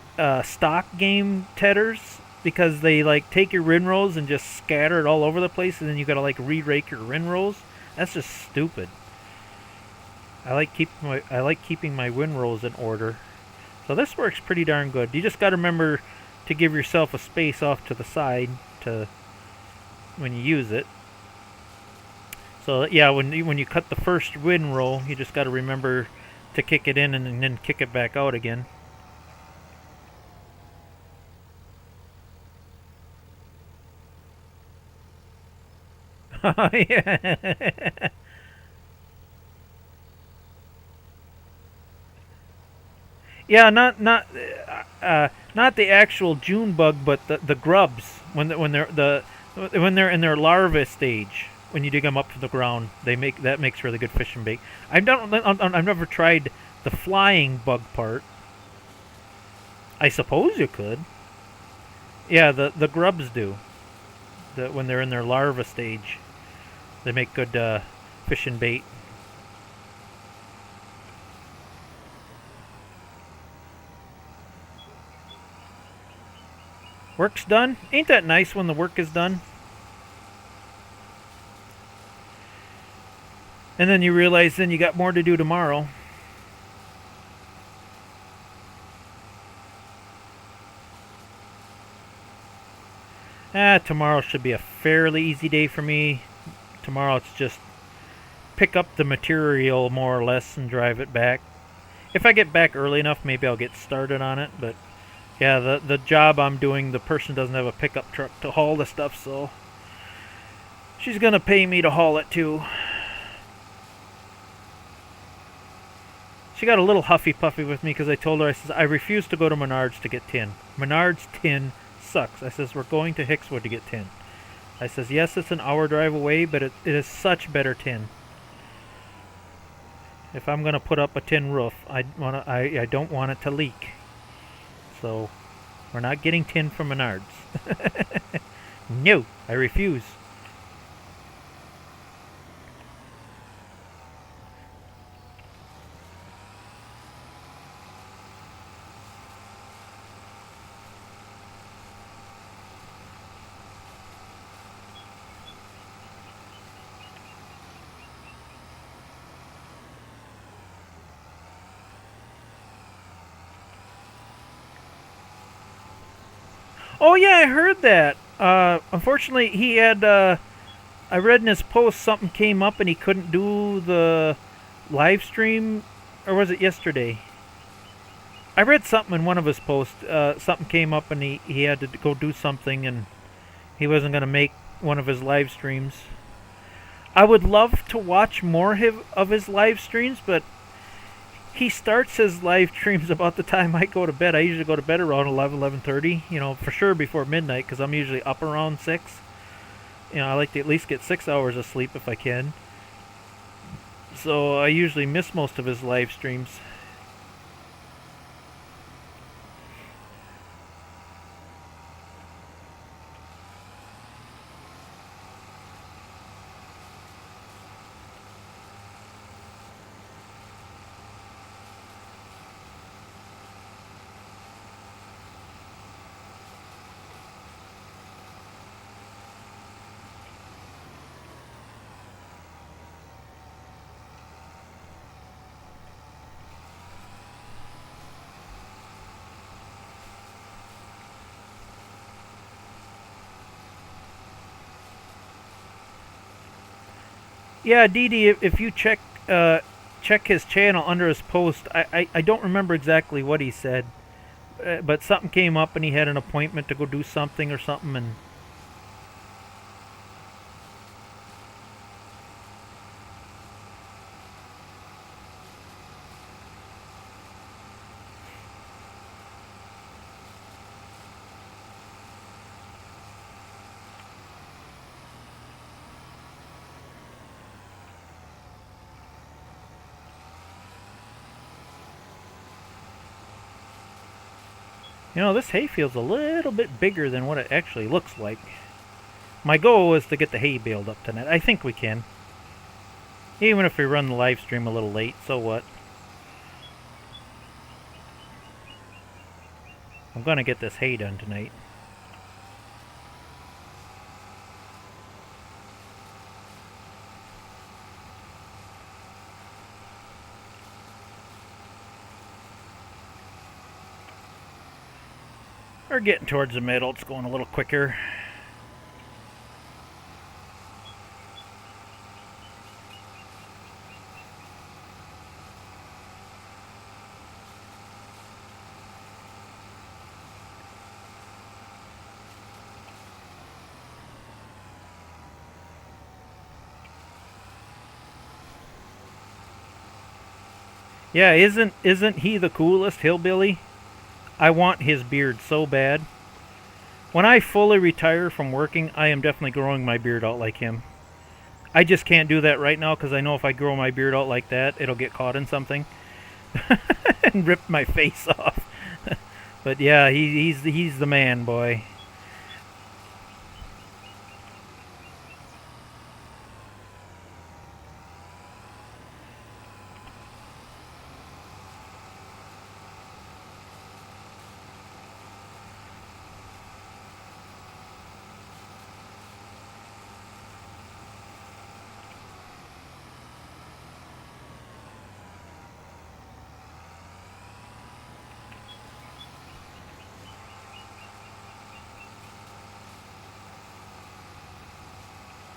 stock game tedders because they like take your windrows and just scatter it all over the place, and then you gotta like re-rake your windrows. That's just stupid. I like keeping my windrows in order. So this works pretty darn good. You just gotta remember to give yourself a space off to the side to when you use it. So yeah, when you cut the first windrow, you just gotta remember to kick it in and then kick it back out again. Yeah. Yeah, not the actual June bug, but the grubs when they're in their larva stage. When you dig them up from the ground, that makes really good fishing bait. I've never tried the flying bug part. I suppose you could. Yeah, the grubs do. When they're in their larva stage. They make good fishing bait. Work's done. Ain't that nice when the work is done? And then you realize then you got more to do tomorrow. Tomorrow should be a fairly easy day for me. Tomorrow it's just pick up the material more or less and drive it back. If I get back early enough, maybe I'll get started on it. But yeah, the job I'm doing, the person doesn't have a pickup truck to haul the stuff, so she's gonna pay me to haul it too. She got a little huffy-puffy with me because I told her, I says, I refuse to go to Menards to get tin. Menards tin sucks. I says, we're going to Hickswood to get tin. I says, yes, it's an hour drive away, but it is such better tin. If I'm going to put up a tin roof, I don't want it to leak. So, we're not getting tin from Menards. No, I refuse. Oh yeah, I heard that. Unfortunately, he had. I read in his post something came up and he couldn't do the live stream, or was it yesterday? I read something in one of his posts. Something came up and he had to go do something and he wasn't going to make one of his live streams. I would love to watch more of his live streams, but he starts his live streams about the time I go to bed. I usually go to bed around 11:30. You know, for sure before midnight because I'm usually up around 6. You know, I like to at least get 6 hours of sleep if I can. So I usually miss most of his live streams. Yeah, Didi, if you check his channel under his post, I don't remember exactly what he said, but something came up and he had an appointment to go do something or something, and you know, this hay field's a little bit bigger than what it actually looks like. My goal is to get the hay baled up tonight. I think we can. Even if we run the live stream a little late, so what? I'm gonna get this hay done tonight. We're getting towards the middle. It's going a little quicker. Yeah, isn't he the coolest hillbilly? I want his beard so bad. When I fully retire from working, I am definitely growing my beard out like him. I just can't do that right now because I know if I grow my beard out like that, it'll get caught in something and rip my face off. But yeah, he's the man, boy.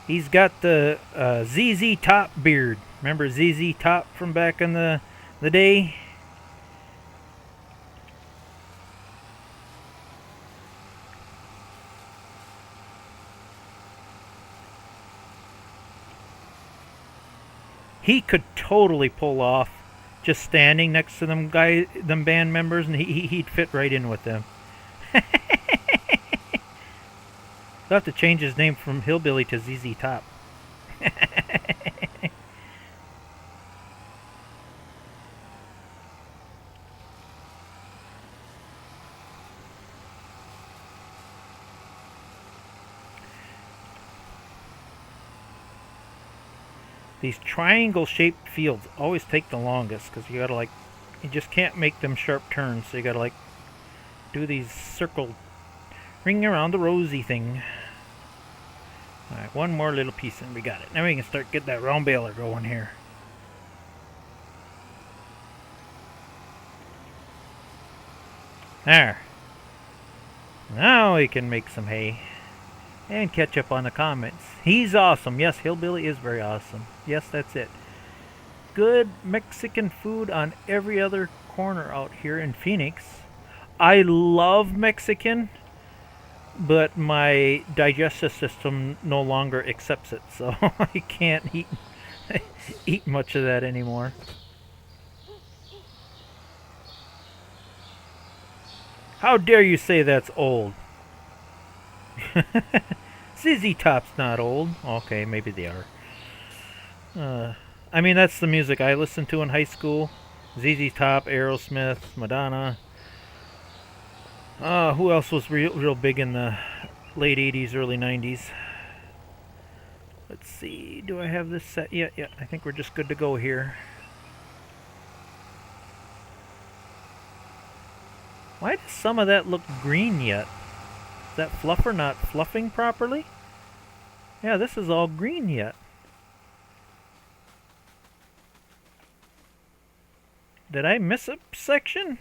He's got the ZZ Top beard. Remember ZZ Top from back in the day? He could totally pull off just standing next to them band members, and he'd fit right in with them. He'll have to change his name from Hillbilly to ZZ Top. These triangle-shaped fields always take the longest because you gotta you just can't make them sharp turns. So you gotta do these circle ring around the rosy thing. Alright, one more little piece and we got it. Now we can start getting that round baler going here. There. Now we can make some hay. And catch up on the comments. He's awesome. Yes, Hillbilly is very awesome. Yes, that's it. Good Mexican food on every other corner out here in Phoenix. I love Mexican, but my digestive system no longer accepts it, so I can't eat much of that anymore. How dare you say that's old? ZZ Top's not old. Okay, maybe they are. I mean, that's the music I listened to in high school. ZZ Top, Aerosmith, Madonna. Who else was real big in the late 80s, early 90s? Let's see, do I have this set? Yeah, I think we're just good to go here. Why does some of that look green yet? Is that fluffer not fluffing properly? Yeah, this is all green yet. Did I miss a section?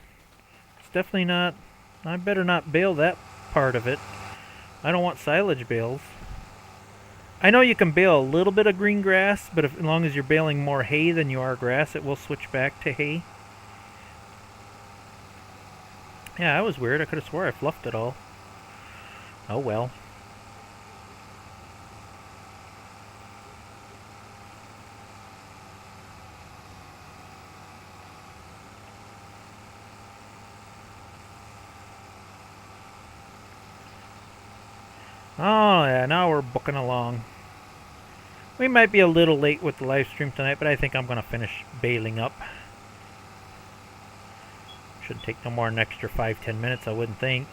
It's definitely not. I better not bale that part of it. I don't want silage bales. I know you can bale a little bit of green grass, but as long as you're baling more hay than you are grass, it will switch back to hay. Yeah, that was weird. I could have swore I fluffed it all. Oh well. Oh yeah, now we're booking along. We might be a little late with the live stream tonight, but I think I'm going to finish baling up. Shouldn't take no more than an extra 5-10 minutes, I wouldn't think.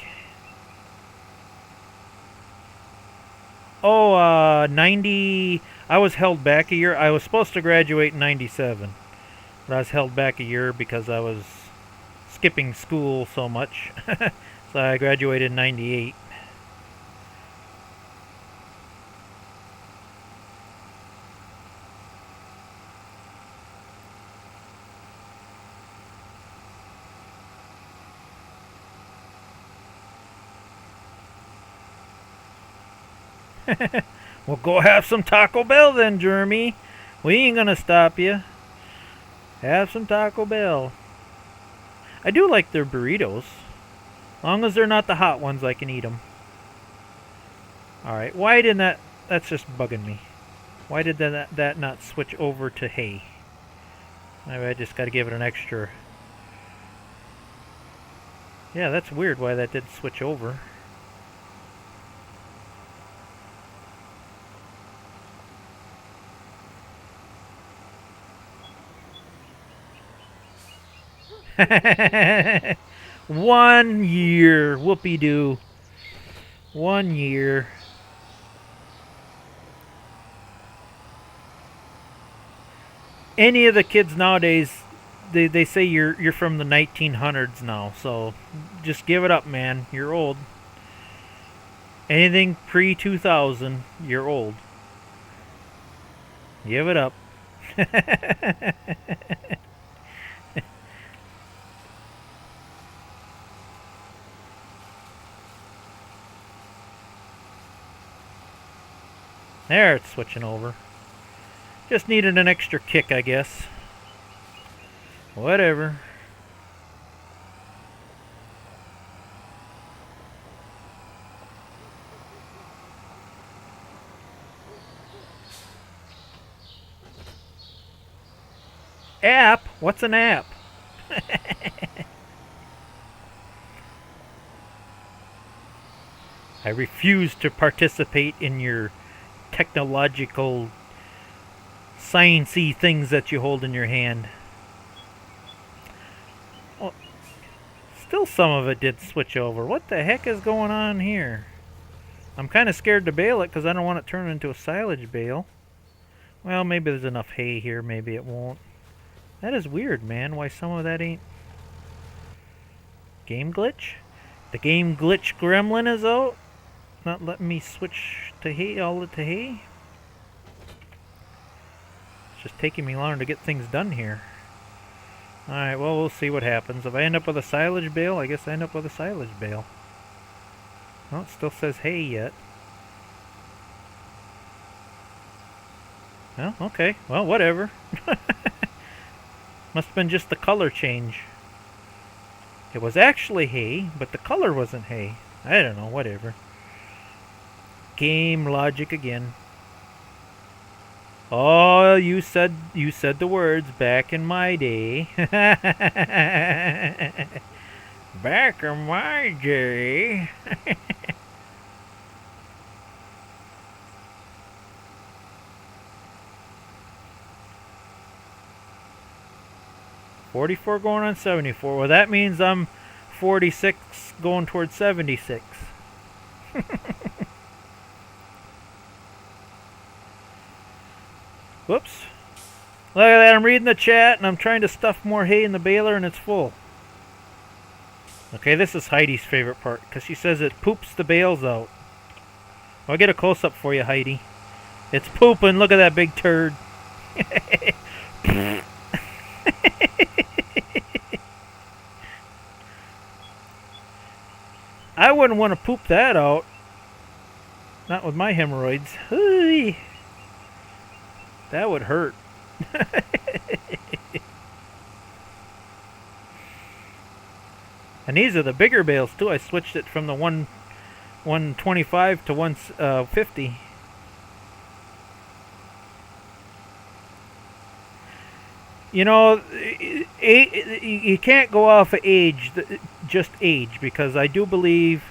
Oh, 90... I was held back a year. I was supposed to graduate in 97. But I was held back a year because I was skipping school so much. So I graduated in 98. Well, go have some Taco Bell then, Jeremy. We ain't gonna stop you. Have some Taco Bell. I do like their burritos. As long as they're not the hot ones, I can eat them. Alright, why didn't that... That's just bugging me. Why did that not switch over to hay? Maybe I just gotta give it an extra... Yeah, that's weird why that didn't switch over. One year. Whoopee-doo. 1 year. Any of the kids nowadays, they say you're from the 1900s now, so just give it up, man. You're old. Anything pre-2000, you're old. Give it up. There, it's switching over. Just needed an extra kick, I guess. Whatever. App? What's an app? I refuse to participate in your technological, sciencey things that you hold in your hand. Well, still some of it did switch over. What the heck is going on here? I'm kind of scared to bale it because I don't want it turned into a silage bale. Well, maybe there's enough hay here. Maybe it won't. That is weird, man. Why some of that ain't... Game glitch? The game glitch gremlin is out? Not letting me switch to hay, all to hay? It's just taking me longer to get things done here. Alright, well, we'll see what happens. If I end up with a silage bale, I guess I end up with a silage bale. Well, it still says hay yet. Well, okay. Well, whatever. Must have been just the color change. It was actually hay, but the color wasn't hay. I don't know, whatever. Game logic again. Oh, you said the words back in my day. Back in my day. 44 going on 74. Well, that means I'm 46 going towards 76. Whoops. Look at that, I'm reading the chat and I'm trying to stuff more hay in the baler and it's full. Okay, this is Heidi's favorite part because she says it poops the bales out. I'll get a close-up for you, Heidi. It's pooping. Look at that big turd. I wouldn't want to poop that out. Not with my hemorrhoids. That would hurt. And these are the bigger bales too. I switched it from the 125 to 150. You know, you can't go off of age, just age, because I do believe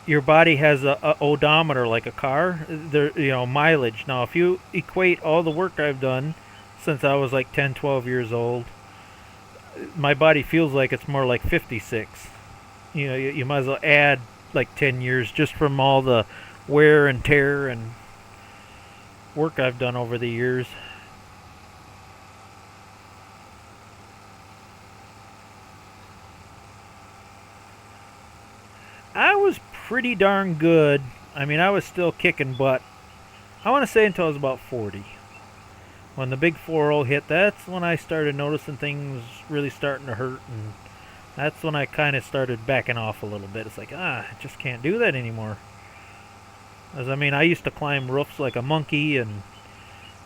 your body has a odometer like a car. There, you know, mileage. Now, if you equate all the work I've done since I was like 10, 12 years old, my body feels like it's more like 56. You know, you might as well add like 10 years just from all the wear and tear and work I've done over the years. I was pretty darn good. I mean, I was still kicking butt. I want to say until I was about 40. When the big 4-0 hit, that's when I started noticing things really starting to hurt, and that's when I kind of started backing off a little bit. It's like, I just can't do that anymore. As I mean, I used to climb roofs like a monkey, and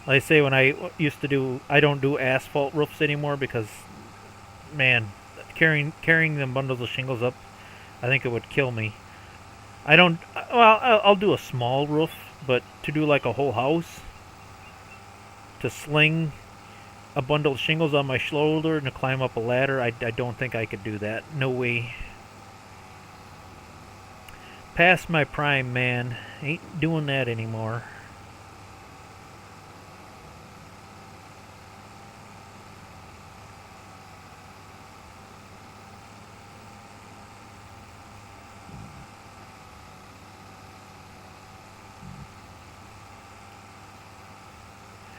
like I say, when I used to I don't do asphalt roofs anymore because, man, carrying them bundles of shingles up, I think it would kill me. I don't, well, I'll do a small roof, but to do like a whole house, to sling a bundle of shingles on my shoulder and to climb up a ladder, I don't think I could do that. No way. Past my prime, man. Ain't doing that anymore.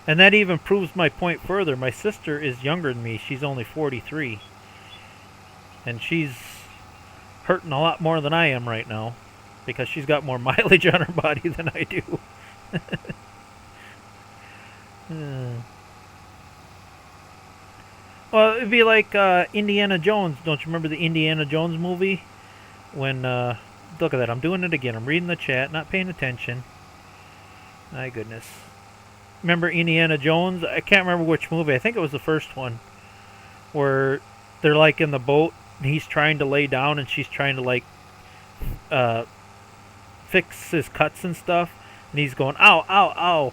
And that even proves my point further. My sister is younger than me. She's only 43. And she's hurting a lot more than I am right now. Because she's got more mileage on her body than I do. Well, it'd be like Indiana Jones. Don't you remember the Indiana Jones movie? When, look at that. I'm doing it again. I'm reading the chat, not paying attention. My goodness. Remember Indiana Jones? I can't remember which movie. I think it was the first one. Where they're like in the boat and he's trying to lay down and she's trying to like fix his cuts and stuff. And he's going, ow, ow, ow.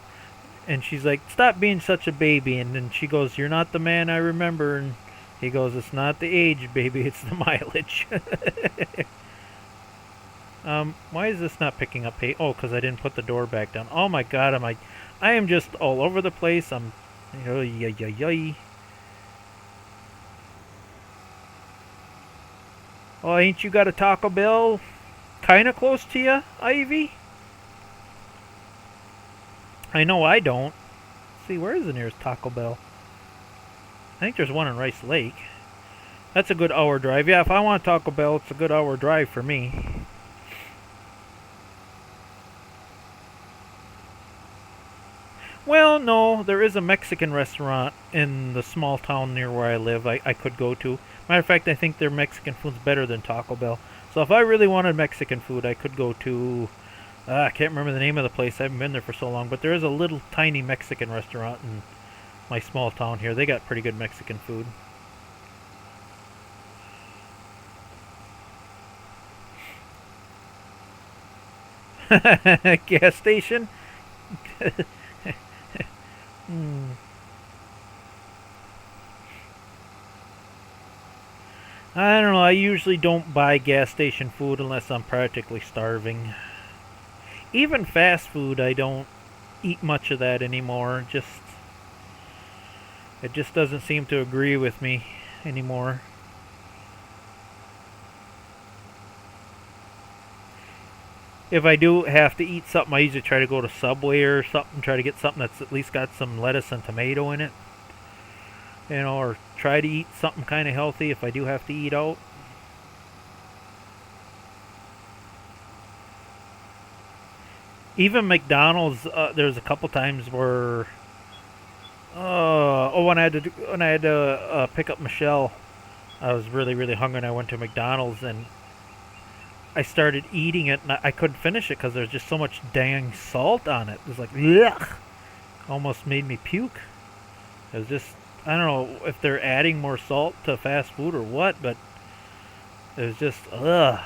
And she's like, stop being such a baby. And then she goes, you're not the man I remember. And he goes, it's not the age, baby. It's the mileage. Why is this not picking up hay? Oh, because I didn't put the door back down. Oh my god, I am just all over the place. I'm... Oh, ain't you got a Taco Bell kind of close to you, Ivy? I know I don't. Let's see, where is the nearest Taco Bell? I think there's one in Rice Lake. That's a good hour drive. Yeah, if I want Taco Bell, it's a good hour drive for me. Well, no, there is a Mexican restaurant in the small town near where I live I could go to. Matter of fact, I think their Mexican food's better than Taco Bell. So if I really wanted Mexican food, I could go to, I can't remember the name of the place. I haven't been there for so long, but there is a little tiny Mexican restaurant in my small town here. They got pretty good Mexican food. Gas station? I don't know, I usually don't buy gas station food unless I'm practically starving. Even fast food, I don't eat much of that anymore. It just doesn't seem to agree with me anymore. If I do have to eat something, I usually try to go to Subway or something, try to get something that's at least got some lettuce and tomato in it. You know, or try to eat something kind of healthy if I do have to eat out. Even McDonald's, there's a couple times where, when I had to pick up Michelle, I was really hungry and I went to McDonald's and I started eating it and I couldn't finish it because there's just so much dang salt on it. It was like, ugh, almost made me puke. It was just, I don't know if they're adding more salt to fast food or what, but it was just, ugh.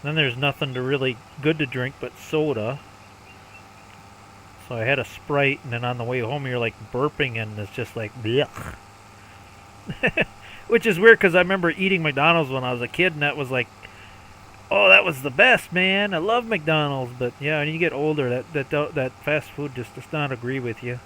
Then there's nothing to really good to drink but soda. So I had a Sprite, and then on the way home you're like burping, and it's just like, blech. Which is weird because I remember eating McDonald's when I was a kid, and that was like, oh, that was the best, man. I love McDonald's, but yeah, when you get older, that fast food just does not agree with you.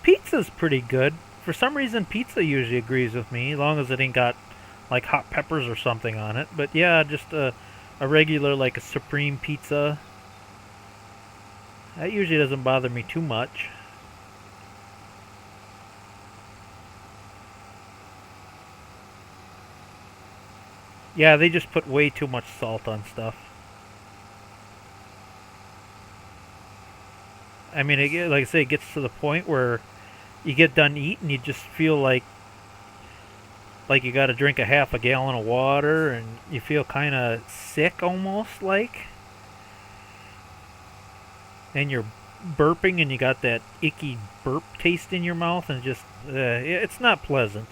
Pizza's pretty good. For some reason, pizza usually agrees with me, as long as it ain't got like hot peppers or something on it. But yeah, just a regular, like a supreme pizza. That usually doesn't bother me too much. Yeah, they just put way too much salt on stuff. I mean, like I say, it gets to the point where you get done eating, you just feel like you got to drink a half a gallon of water, and you feel kind of sick almost, like. And you're burping, and you got that icky burp taste in your mouth, and just it's not pleasant.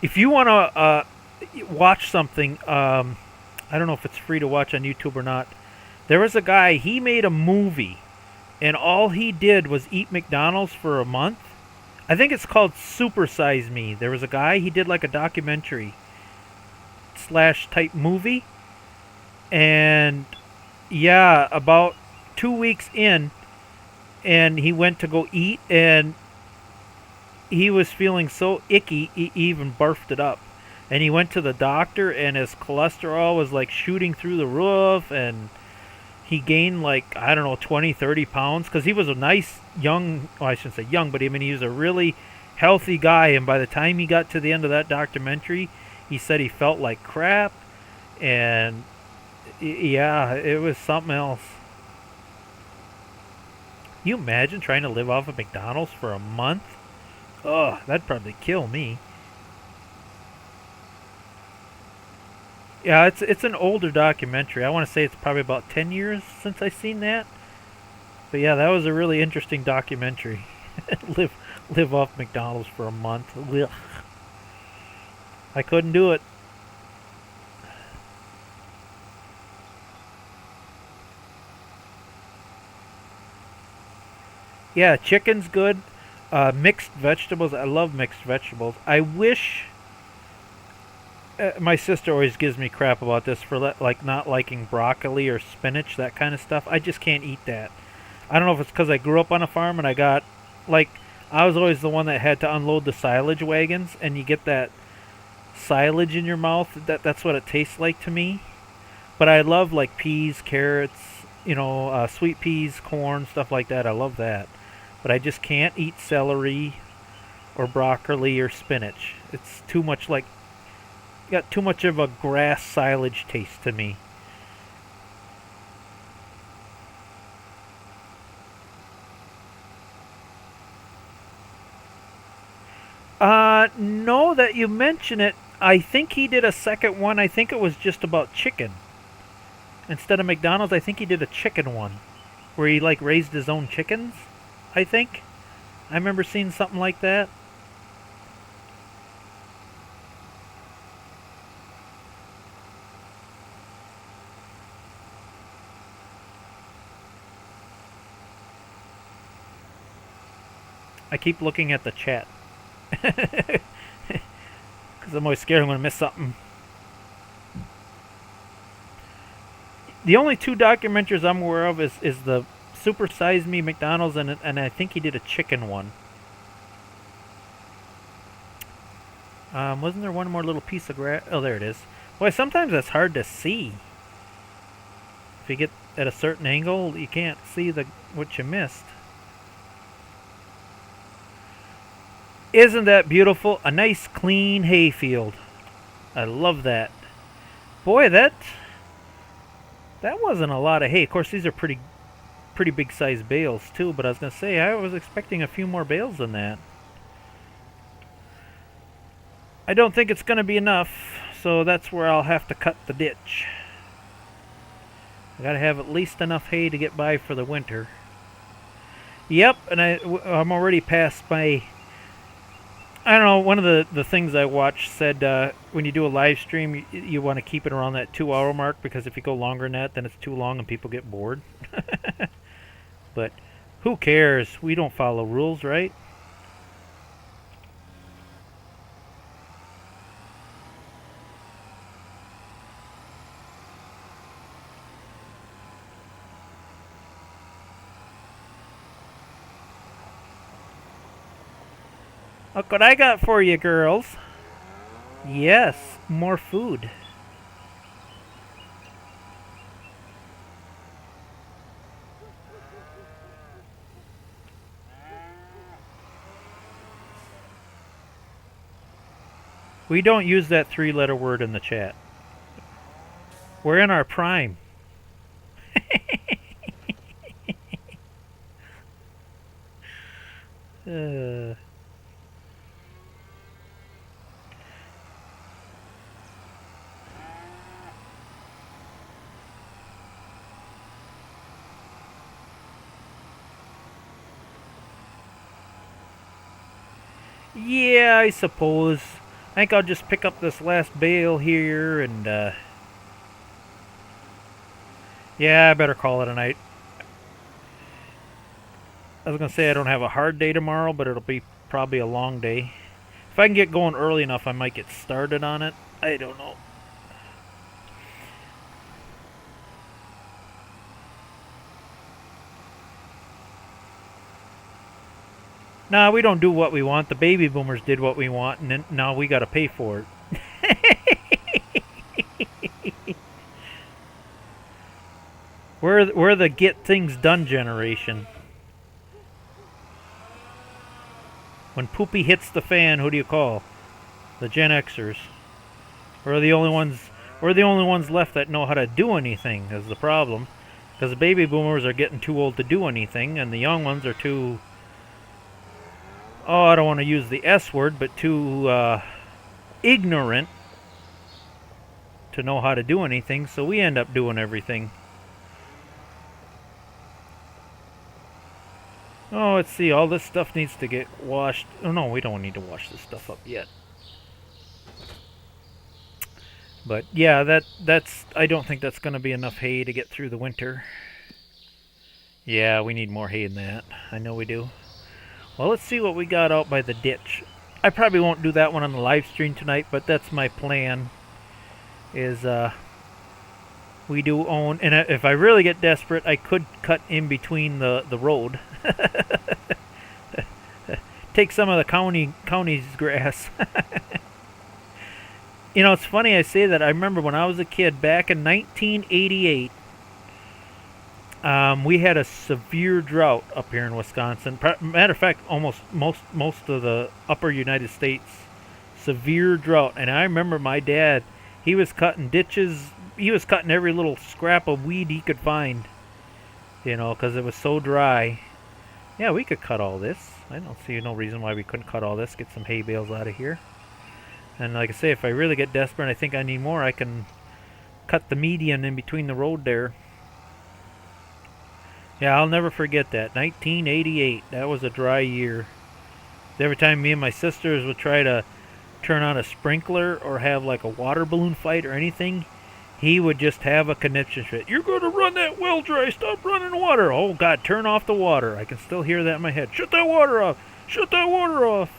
If you want to watch something, I don't know if it's free to watch on YouTube or not. There was a guy, he made a movie, and all he did was eat McDonald's for a month. I think it's called Super Size Me. There was a guy, he did like a documentary / type movie. And yeah, about 2 weeks in, and he went to go eat, and he was feeling so icky, he even barfed it up. And he went to the doctor, and his cholesterol was like shooting through the roof, and he gained like, I don't know, 20, 30 pounds, because he was a nice young, well, I shouldn't say young, but I mean, he was a really healthy guy, and by the time he got to the end of that documentary, he said he felt like crap, and yeah, it was something else. You imagine trying to live off of McDonald's for a month? Ugh, that'd probably kill me. Yeah, it's an older documentary. I want to say it's probably about 10 years since I seen that. But yeah, that was a really interesting documentary. live off McDonald's for a month. Ugh. I couldn't do it. Yeah, chicken's good. Mixed vegetables. I love mixed vegetables. I wish. My sister always gives me crap about this for like not liking broccoli or spinach, that kind of stuff. I just can't eat that. I don't know if it's because I grew up on a farm and I got, like, I was always the one that had to unload the silage wagons, and you get that silage in your mouth. That's what it tastes like to me. But I love like peas, carrots, sweet peas, corn, stuff like that. I love that. But I just can't eat celery or broccoli or spinach. It's too much like, got too much of a grass silage taste to me. No, that you mention it. I think he did a second one. I think it was just about chicken. Instead of McDonald's, I think he did a chicken one. Where he, like, raised his own chickens, I think. I remember seeing something like that. I keep looking at the chat. Because I'm always scared I'm going to miss something. The only two documentaries I'm aware of is the Super Size Me McDonald's, and I think he did a chicken one. Wasn't there one more little piece of grass? Oh, there it is. Boy, sometimes that's hard to see. If you get at a certain angle, you can't see what you missed. Isn't that beautiful? A nice clean hayfield. I love that. Boy, that wasn't a lot of hay. Of course, these are pretty big sized bales too, but I was going to say I was expecting a few more bales than that. I don't think it's going to be enough, so that's where I'll have to cut the ditch. I got to have at least enough hay to get by for the winter. Yep, and I'm already past my... I don't know, one of the things I watched said when you do a live stream, you want to keep it around that 2-hour mark, because if you go longer than that, then it's too long and people get bored. But who cares? We don't follow rules, right? Look what I got for you, girls. Yes, more food. We don't use that 3-letter word in the chat. We're in our prime. Yeah, I suppose. I think I'll just pick up this last bale here and, yeah, I better call it a night. I was going to say I don't have a hard day tomorrow, but it'll be probably a long day. If I can get going early enough, I might get started on it. I don't know. Nah, we don't do what we want. The baby boomers did what we want, and then now we got to pay for it. We're the get things done generation. When poopy hits the fan, who do you call? The Gen Xers. We're the only ones left that know how to do anything. Is the problem, because the baby boomers are getting too old to do anything, and the young ones are too... Oh, I don't want to use the S word, but too ignorant to know how to do anything, so we end up doing everything. Oh, let's see, all this stuff needs to get washed. Oh no, we don't need to wash this stuff up yet. But yeah, that's I don't think that's going to be enough hay to get through the winter. Yeah, we need more hay than that. I know we do. Well, let's see what we got out by the ditch. I probably won't do that one on the live stream tonight, but that's my plan. Is we do own, and if I really get desperate, I could cut in between the road. Take some of the county's grass. You know, it's funny I say that. I remember when I was a kid back in 1988. We had a severe drought up here in Wisconsin. Matter of fact, almost most of the upper United States, severe drought. And I remember my dad, he was cutting ditches. He was cutting every little scrap of weed he could find, you know, because it was so dry. Yeah, we could cut all this. I don't see no reason why we couldn't cut all this, get some hay bales out of here. And like I say, if I really get desperate and I think I need more, I can cut the median in between the road there. Yeah, I'll never forget that. 1988. That was a dry year. Every time me and my sisters would try to turn on a sprinkler or have like a water balloon fight or anything, he would just have a conniption fit. You're going to run that well dry. Stop running water. Oh, God, turn off the water. I can still hear that in my head. Shut that water off. Shut that water off.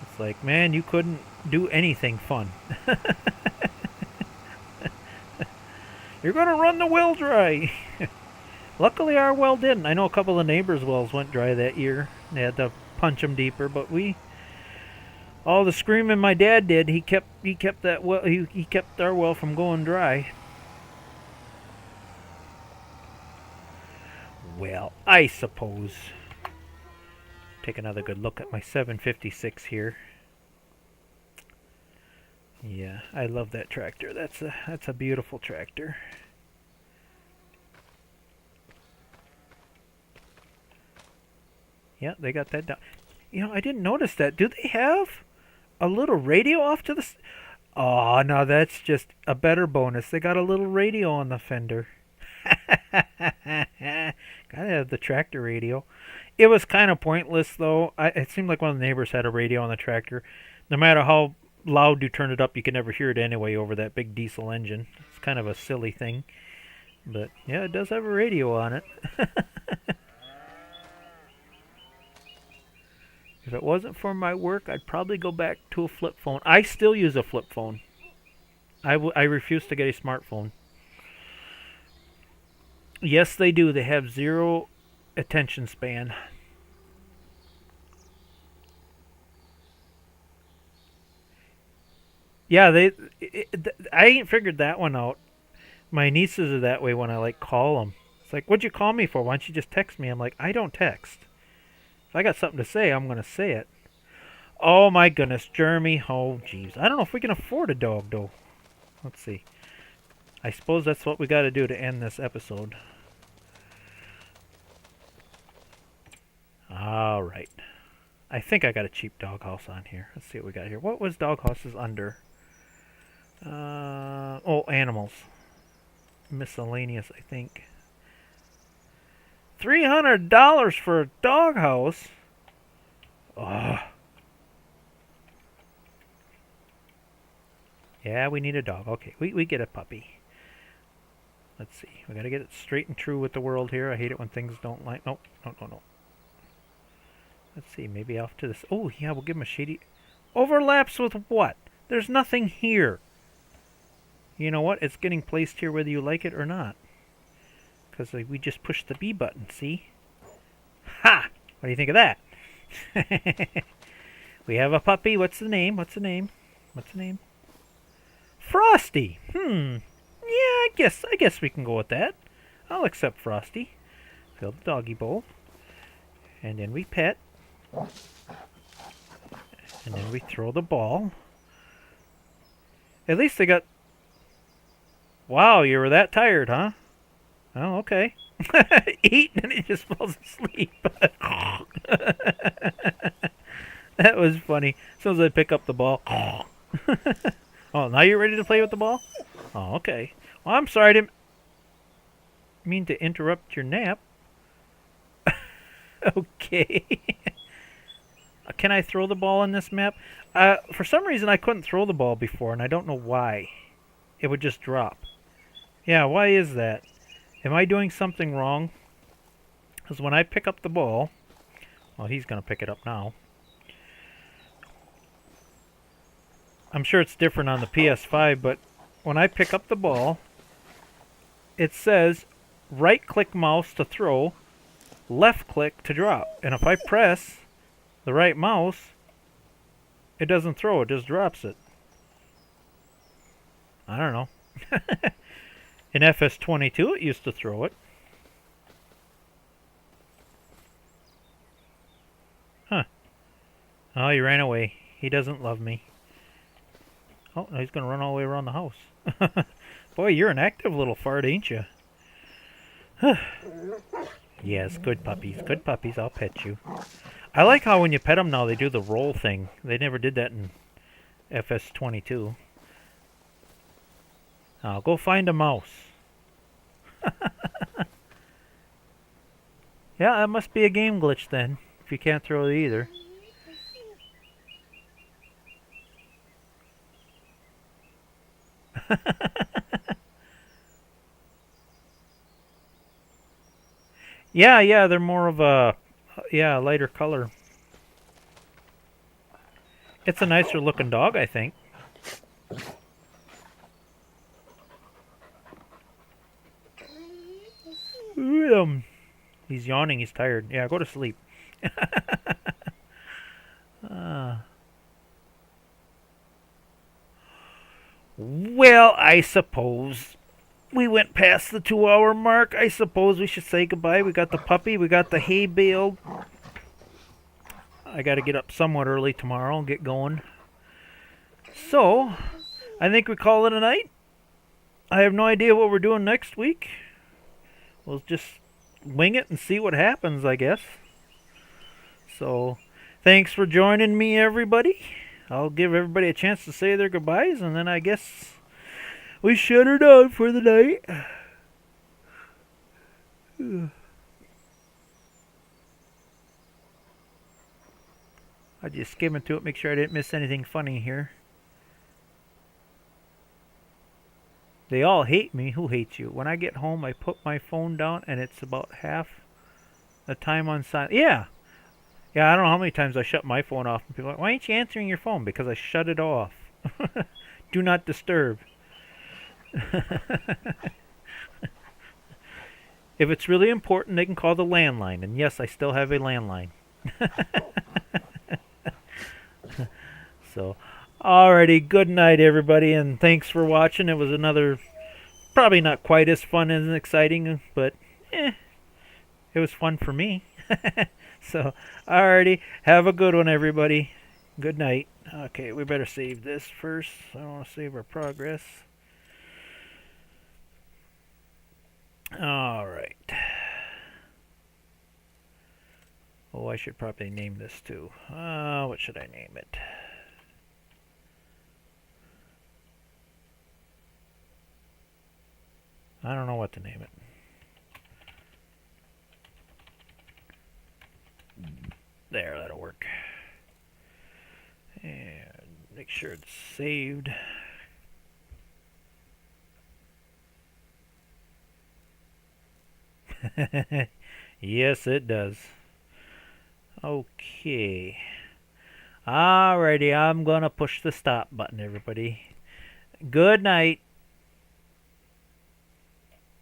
It's like, man, you couldn't do anything fun. You're going to run the well dry. Luckily, our well didn't. I know a couple of neighbors' wells went dry that year. They had to punch them deeper, but all the screaming my dad did, he kept that well. He kept our well from going dry. Well, I suppose. Take another good look at my 756 here. Yeah, I love that tractor. That's a beautiful tractor. Yeah, they got that down. You know, I didn't notice that. Do they have a little radio off to the... Oh, no, that's just a better bonus. They got a little radio on the fender. Gotta have the tractor radio. It was kind of pointless, though. It seemed like one of the neighbors had a radio on the tractor. No matter how loud you turn it up, you can never hear it anyway over that big diesel engine. It's kind of a silly thing. But, yeah, it does have a radio on it. If it wasn't for my work, I'd probably go back to a flip phone. I still use a flip phone. I refuse to get a smartphone. Yes, they do. They have zero attention span. Yeah, I ain't figured that one out. My nieces are that way when I like call them. It's like, what'd you call me for? Why don't you just text me? I'm like, I don't text. If I got something to say, I'm going to say it. Oh my goodness, Jeremy. Oh jeez. I don't know if we can afford a dog though. Let's see. I suppose that's what we got to do to end this episode. Alright. I think I got a cheap doghouse on here. Let's see what we got here. What was doghouses under? Oh, animals. Miscellaneous, I think. $300 for a doghouse? Oh. Yeah, we need a dog. Okay, we get a puppy. Let's see. We gotta get it straight and true with the world here. I hate it when things don't like... Nope. No. Let's see. Maybe off to this... Oh, yeah, we'll give him a shady... Overlaps with what? There's nothing here. You know what? It's getting placed here whether you like it or not. Because we just pushed the B button, see? Ha! What do you think of that? We have a puppy. What's the name? Frosty. Yeah, I guess we can go with that. I'll accept Frosty. Fill the doggy bowl. And then we pet. And then we throw the ball. At least they got... Wow, you were that tired, huh? Oh, okay. Eat, and he just falls asleep. That was funny. As soon as I pick up the ball. Oh, now you're ready to play with the ball? Oh, okay. Well, I'm sorry, I didn't mean to interrupt your nap. Okay. Can I throw the ball on this map? For some reason, I couldn't throw the ball before, and I don't know why. It would just drop. Yeah, why is that? Am I doing something wrong? Because when I pick up the ball... Well, he's going to pick it up now. I'm sure it's different on the PS5, but when I pick up the ball, it says right-click mouse to throw, left-click to drop. And if I press the right mouse, it doesn't throw, it just drops it. I don't know. In FS22 it used to throw it. Huh. Oh, he ran away. He doesn't love me. Oh, no, he's going to run all the way around the house. Boy, you're an active little fart, ain't you? Yes, good puppies. Good puppies. I'll pet you. I like how when you pet them now, they do the roll thing. They never did that in FS22. I'll go find a mouse. Yeah, that must be a game glitch then, if you can't throw it either. Yeah, they're more of a, lighter color. It's a nicer looking dog, I think. He's yawning, he's tired. Yeah, go to sleep. Well, I suppose we went past the 2 hour mark. I suppose we should say goodbye. We got the puppy, we got the hay baled. I got to get up somewhat early tomorrow and get going. So, I think we call it a night. I have no idea what we're doing next week. We'll just wing it and see what happens, I guess. So, thanks for joining me, everybody. I'll give everybody a chance to say their goodbyes, and then I guess we shut her down for the night. I just skimmed through it, make sure I didn't miss anything funny here. They all hate me. Who hates you? When I get home, I put my phone down, and it's about half the time on silent. Yeah, I don't know how many times I shut my phone off. And people are like, why ain't you answering your phone? Because I shut it off. Do not disturb. If it's really important, they can call the landline. And yes, I still have a landline. So, alrighty, good night, everybody, and thanks for watching. It was another, probably not quite as fun and exciting, but it was fun for me. So, alrighty, have a good one, everybody. Good night. Okay, we better save this first. I want to save our progress. Alright. Oh, I should probably name this too. What should I name it? I don't know what to name it. There, that'll work. And make sure it's saved. Yes, it does. Okay. Alrighty, I'm gonna push the stop button, everybody. Good night.